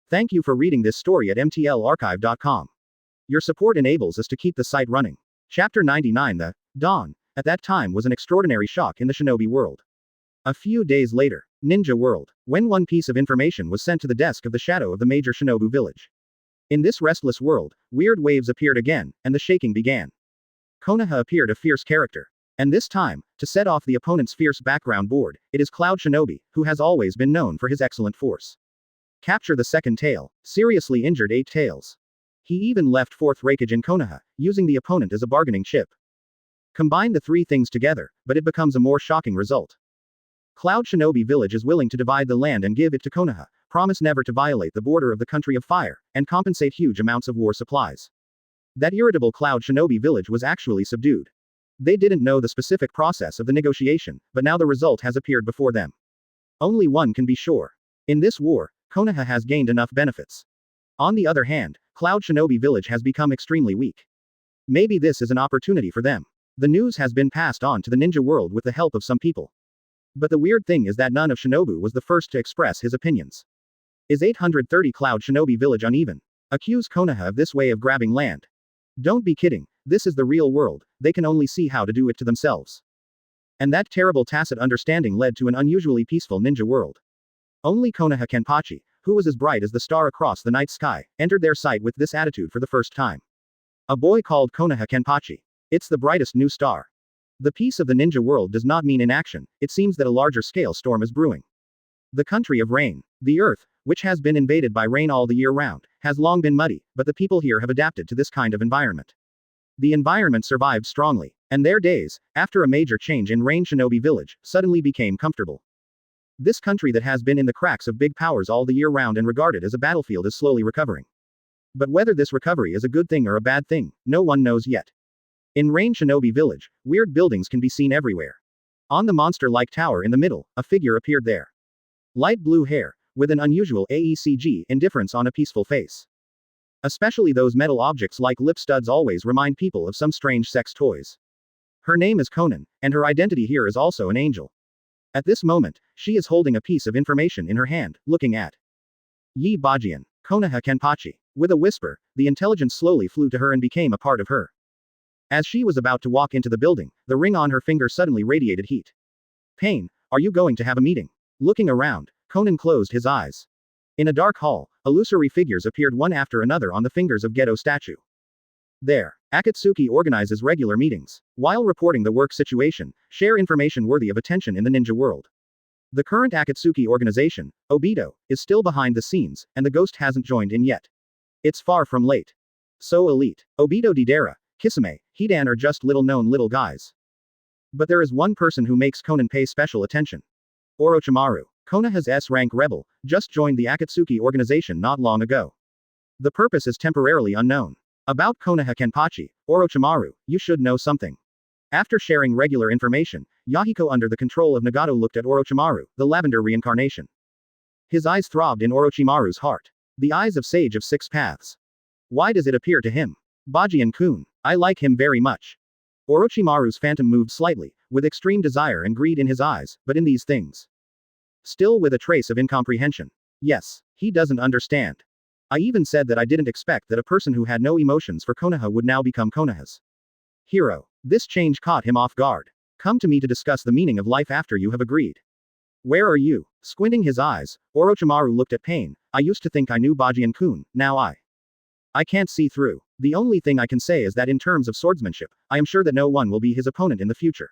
Thank you for reading this story at mtlarchive.com. Your support enables us to keep the site running. Chapter 99 The Dawn, at that time was an extraordinary shock in the shinobi world. A few days later, Ninja World, when one piece of information was sent to the desk of the shadow of the major shinobu village. In this restless world, weird waves appeared again, and the shaking began. Konoha appeared a fierce character. And this time, to set off the opponent's fierce background board, it is Cloud Shinobi, who has always been known for his excellent force. Capture the second tail, seriously injured 8 tails. He even left 4th Raikage in Konoha, using the opponent as a bargaining chip. Combine the 3 things together, but it becomes a more shocking result. Cloud Shinobi Village is willing to divide the land and give it to Konoha, promise never to violate the border of the Country of Fire, and compensate huge amounts of war supplies. That irritable Cloud Shinobi Village was actually subdued. They didn't know the specific process of the negotiation, but now the result has appeared before them. Only one can be sure. In this war, Konoha has gained enough benefits. On the other hand, Cloud Shinobi Village has become extremely weak. Maybe this is an opportunity for them. The news has been passed on to the ninja world with the help of some people. But the weird thing is that none of Shinobu was the first to express his opinions. Is 830 Cloud Shinobi Village uneven? Accuse Konoha of this way of grabbing land. Don't be kidding, this is the real world, they can only see how to do it to themselves. And that terrible tacit understanding led to an unusually peaceful ninja world. Only Konoha Kenpachi, who was as bright as the star across the night sky, entered their sight with this attitude for the first time. A boy called Konoha Kenpachi. It's the brightest new star. The peace of the ninja world does not mean inaction, it seems that a larger scale storm is brewing. The country of rain. The earth, which has been invaded by rain all the year round, has long been muddy, but the people here have adapted to this kind of environment. The environment survived strongly, and their days, after a major change in Rain Shinobi Village, suddenly became comfortable. This country that has been in the cracks of big powers all the year round and regarded as a battlefield is slowly recovering. But whether this recovery is a good thing or a bad thing, no one knows yet. In Rain Shinobi Village, weird buildings can be seen everywhere. On the monster-like tower in the middle, a figure appeared there. Light blue hair, with an unusual AECG indifference on a peaceful face. Especially those metal objects like lip studs always remind people of some strange sex toys. Her name is Conan, and her identity here is also an angel. At this moment, she is holding a piece of information in her hand, looking at Yi Bajian, Konoha Kenpachi. With a whisper, the intelligence slowly flew to her and became a part of her. As she was about to walk into the building, the ring on her finger suddenly radiated heat. Pain, are you going to have a meeting? Looking around, Conan closed his eyes. In a dark hall, illusory figures appeared one after another on the fingers of Geto statue. There, Akatsuki organizes regular meetings. While reporting the work situation, share information worthy of attention in the ninja world. The current Akatsuki organization, Obito, is still behind the scenes, and the ghost hasn't joined in yet. It's far from late. So elite. Obito Deidara, Kisame, Hidan are just little-known little guys. But there is one person who makes Conan pay special attention. Orochimaru, Konoha's S-rank rebel, just joined the Akatsuki organization not long ago. The purpose is temporarily unknown. About Konoha Kenpachi, Orochimaru, you should know something. After sharing regular information, Yahiko under the control of Nagato looked at Orochimaru, the lavender reincarnation. His eyes throbbed in Orochimaru's heart. The eyes of Sage of Six Paths. Why does it appear to him? Bajian-kun, I like him very much. Orochimaru's phantom moved slightly, with extreme desire and greed in his eyes, but in these things. Still with a trace of incomprehension. Yes, he doesn't understand. I even said that I didn't expect that a person who had no emotions for Konoha would now become Konoha's hero. This change caught him off guard. Come to me to discuss the meaning of life after you have agreed. Where are you? Squinting his eyes, Orochimaru looked at Pain. I used to think I knew Bajian-kun, now I can't see through. The only thing I can say is that in terms of swordsmanship, I am sure that no one will be his opponent in the future.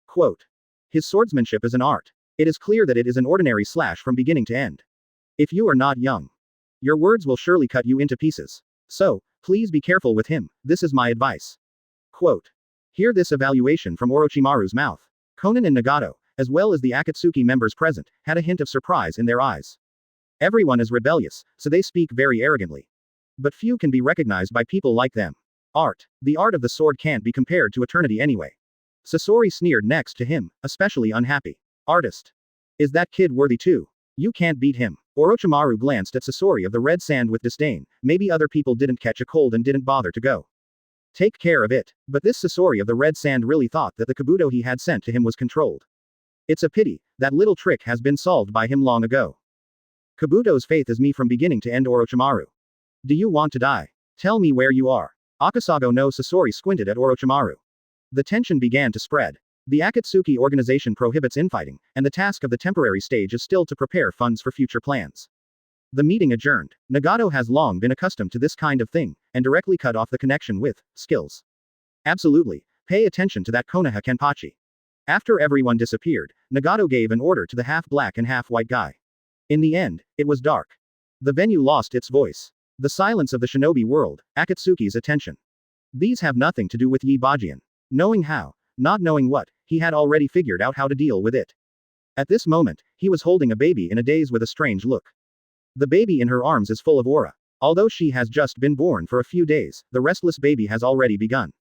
Quote. His swordsmanship is an art. It is clear that it is an ordinary slash from beginning to end. If you are not young, your words will surely cut you into pieces. So, please be careful with him, this is my advice. Quote. Hear this evaluation from Orochimaru's mouth. Conan and Nagato, as well as the Akatsuki members present, had a hint of surprise in their eyes. Everyone is rebellious, so they speak very arrogantly. But few can be recognized by people like them. Art. The art of the sword can't be compared to eternity anyway. Sasori sneered next to him, especially unhappy. Artist. Is that kid worthy too? You can't beat him. Orochimaru glanced at Sasori of the red sand with disdain. Maybe other people didn't catch a cold and didn't bother to go take care of it. But this Sasori of the red sand really thought that the kabuto he had sent to him was controlled. It's a pity, that little trick has been solved by him long ago. Kabuto's faith is me from beginning to end. Orochimaru. Do you want to die? Tell me where you are. Akasago no Sasori squinted at Orochimaru. The tension began to spread. The Akatsuki organization prohibits infighting, and the task of the temporary stage is still to prepare funds for future plans. The meeting adjourned. Nagato has long been accustomed to this kind of thing, and directly cut off the connection with skills. Absolutely. Pay attention to that Konoha Kenpachi. After everyone disappeared, Nagato gave an order to the half-black and half-white guy. In the end, it was dark. The venue lost its voice. The silence of the shinobi world, Akatsuki's attention. These have nothing to do with Yi Bajian. Knowing how, not knowing what, he had already figured out how to deal with it. At this moment, he was holding a baby in a daze with a strange look. The baby in her arms is full of aura. Although she has just been born for a few days, the restless baby has already begun.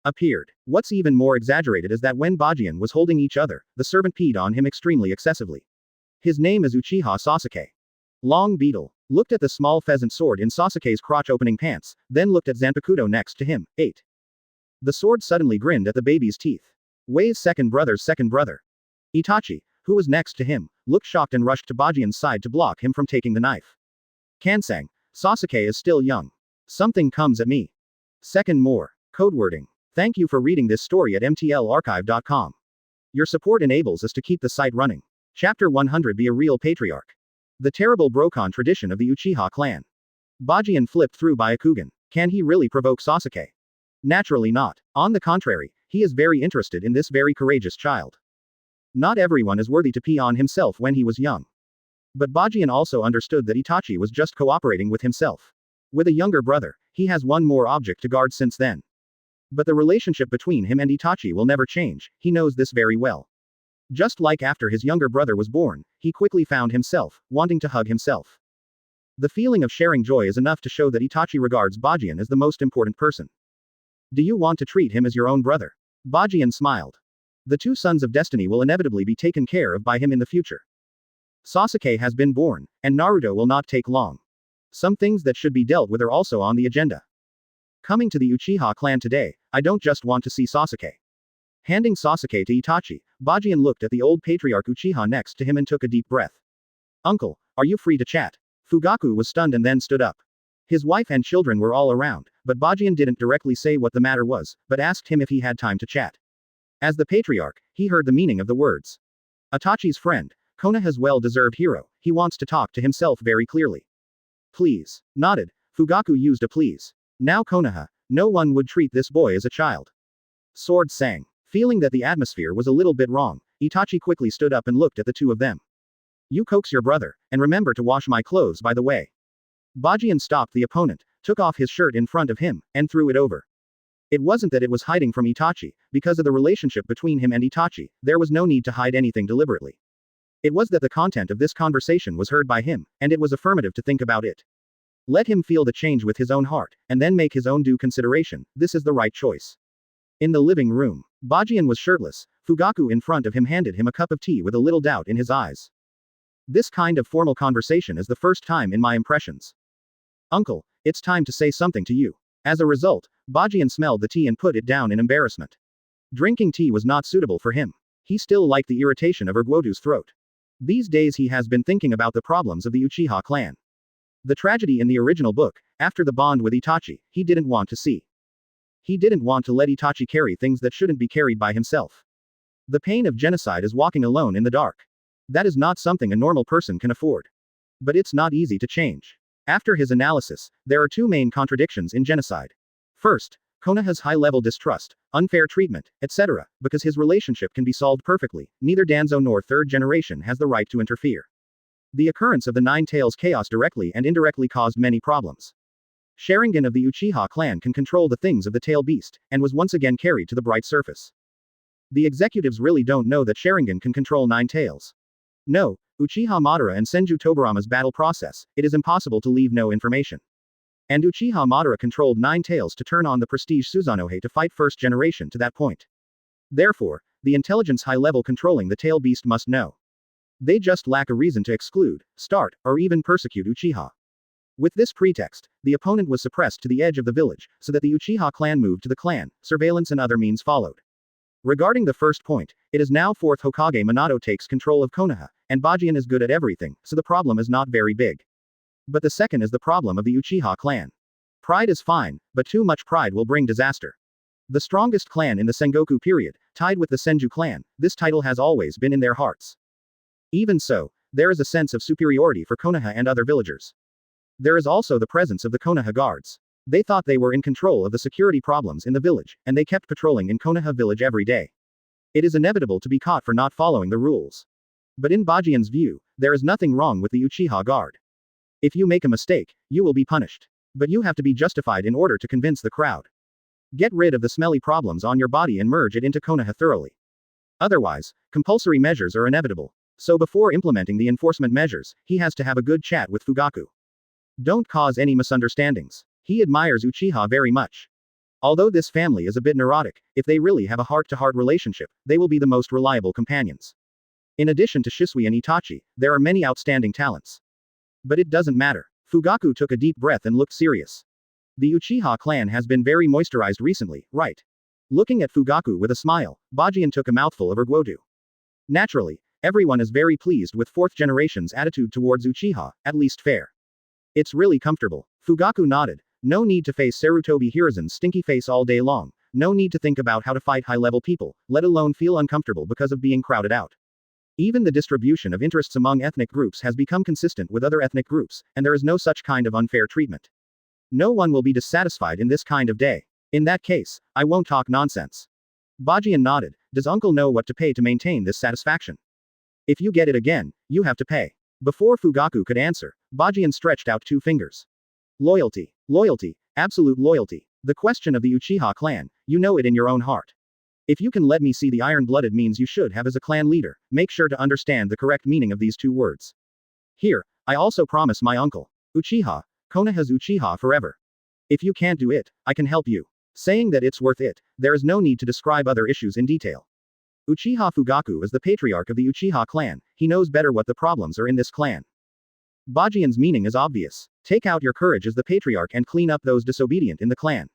Appeared. What's even more exaggerated is that when Bajian was holding each other, the servant peed on him extremely excessively. His name is Uchiha Sasuke. Long Beetle. Looked at the small pheasant sword in Sasuke's crotch-opening pants, then looked at Zanpakuto next to him. 8. The sword suddenly grinned at the baby's teeth. Wei's second brother's second brother. Itachi, who was next to him, looked shocked and rushed to Bajian's side to block him from taking the knife. Kansang. Sasuke is still young. Something comes at me. Second more. Code wording. Thank you for reading this story at mtlarchive.com. Your support enables us to keep the site running. Chapter 100 Be a Real Patriarch. The terrible Brokon tradition of the Uchiha clan. Bajian flipped through Byakugan. Can he really provoke Sasuke? Naturally not. On the contrary, he is very interested in this very courageous child. Not everyone is worthy to pee on himself when he was young. But Bajian also understood that Itachi was just cooperating with himself. With a younger brother, he has one more object to guard since then. But the relationship between him and Itachi will never change, he knows this very well. Just like after his younger brother was born, he quickly found himself, wanting to hug himself. The feeling of sharing joy is enough to show that Itachi regards Bajian as the most important person. Do you want to treat him as your own brother? Bajian smiled. The two sons of destiny will inevitably be taken care of by him in the future. Sasuke has been born, and Naruto will not take long. Some things that should be dealt with are also on the agenda. Coming to the Uchiha clan today, I don't just want to see Sasuke. Handing Sasuke to Itachi, Bajian looked at the old patriarch Uchiha next to him and took a deep breath. Uncle, are you free to chat? Fugaku was stunned and then stood up. His wife and children were all around, but Bajian didn't directly say what the matter was, but asked him if he had time to chat. As the patriarch, he heard the meaning of the words. Itachi's friend, Konaha's well-deserved hero, he wants to talk to himself very clearly. Please. Nodded. Fugaku used a please. Now Konaha, no one would treat this boy as a child. Sword sang. Feeling that the atmosphere was a little bit wrong, Itachi quickly stood up and looked at the two of them. You coax your brother, and remember to wash my clothes by the way. Bajian stopped the opponent, took off his shirt in front of him, and threw it over. It wasn't that it was hiding from Itachi, because of the relationship between him and Itachi, there was no need to hide anything deliberately. It was that the content of this conversation was heard by him, and it was affirmative to think about it. Let him feel the change with his own heart, and then make his own due consideration, this is the right choice. In the living room, Bajian was shirtless, Fugaku in front of him handed him a cup of tea with a little doubt in his eyes. This kind of formal conversation is the first time in my impressions. Uncle, it's time to say something to you. As a result, Bajian smelled the tea and put it down in embarrassment. Drinking tea was not suitable for him. He still liked the irritation of Erguodu's throat. These days he has been thinking about the problems of the Uchiha clan. The tragedy in the original book, after the bond with Itachi, he didn't want to see. He didn't want to let Itachi carry things that shouldn't be carried by himself. The pain of genocide is walking alone in the dark. That is not something a normal person can afford. But it's not easy to change. After his analysis, there are two main contradictions in genocide. First, Konoha's high-level distrust, unfair treatment, etc., because his relationship can be solved perfectly, neither Danzo nor third generation has the right to interfere. The occurrence of the Nine Tails chaos directly and indirectly caused many problems. Sharingan of the Uchiha clan can control the things of the tail beast, and was once again carried to the bright surface. The executives really don't know that Sharingan can control Nine Tails. No, Uchiha Madara and Senju Tobarama's battle process, it is impossible to leave no information. And Uchiha Madara controlled Nine Tails to turn on the prestige Susanoo to fight first generation to that point. Therefore, the intelligence high level controlling the tail beast must know. They just lack a reason to exclude, start, or even persecute Uchiha. With this pretext, the opponent was suppressed to the edge of the village, so that the Uchiha clan moved to the clan, surveillance and other means followed. Regarding the first point, it is now fourth Hokage Minato takes control of Konoha, and Bajian is good at everything, so the problem is not very big. But the second is the problem of the Uchiha clan. Pride is fine, but too much pride will bring disaster. The strongest clan in the Sengoku period, tied with the Senju clan, this title has always been in their hearts. Even so, there is a sense of superiority for Konoha and other villagers. There is also the presence of the Konoha guards. They thought they were in control of the security problems in the village, and they kept patrolling in Konoha village every day. It is inevitable to be caught for not following the rules. But in Bajian's view, there is nothing wrong with the Uchiha guard. If you make a mistake, you will be punished. But you have to be justified in order to convince the crowd. Get rid of the smelly problems on your body and merge it into Konoha thoroughly. Otherwise, compulsory measures are inevitable. So before implementing the enforcement measures, he has to have a good chat with Fugaku. Don't cause any misunderstandings. He admires Uchiha very much. Although this family is a bit neurotic, if they really have a heart-to-heart relationship, they will be the most reliable companions. In addition to Shisui and Itachi, there are many outstanding talents. But it doesn't matter. Fugaku took a deep breath and looked serious. The Uchiha clan has been very moisturized recently, right? Looking at Fugaku with a smile, Baji took a mouthful of ergodu. Naturally, everyone is very pleased with fourth generation's attitude towards Uchiha, at least fair. It's really comfortable. Fugaku nodded. No need to face Sarutobi Hiruzen's stinky face all day long, no need to think about how to fight high-level people, let alone feel uncomfortable because of being crowded out. Even the distribution of interests among ethnic groups has become consistent with other ethnic groups, and there is no such kind of unfair treatment. No one will be dissatisfied in this kind of day. In that case, I won't talk nonsense. Baji nodded. Does uncle know what to pay to maintain this satisfaction? If you get it again, you have to pay. Before Fugaku could answer, Baji stretched out 2 fingers. Loyalty. Loyalty. Absolute loyalty. The question of the Uchiha clan, you know it in your own heart. If you can let me see the iron-blooded means you should have as a clan leader, make sure to understand the correct meaning of these 2 words. Here, I also promise my uncle. Uchiha. Konaha's Uchiha forever. If you can't do it, I can help you. Saying that it's worth it, there is no need to describe other issues in detail. Uchiha Fugaku is the patriarch of the Uchiha clan, he knows better what the problems are in this clan. Bajian's meaning is obvious. Take out your courage as the patriarch and clean up those disobedient in the clan.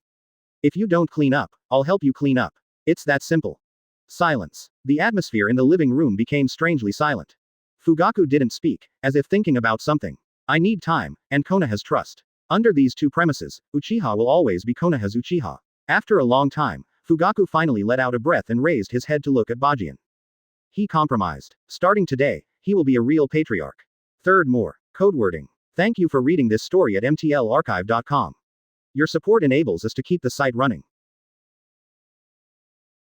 If you don't clean up, I'll help you clean up. It's that simple. Silence. The atmosphere in the living room became strangely silent. Fugaku didn't speak, as if thinking about something. I need time, and Konaha's trust. Under these 2 premises, Uchiha will always be Konaha's Uchiha. After a long time, Fugaku finally let out a breath and raised his head to look at Bajian. He compromised. Starting today, he will be a real patriarch. Third more. Codewording. Thank you for reading this story at mtlarchive.com. Your support enables us to keep the site running.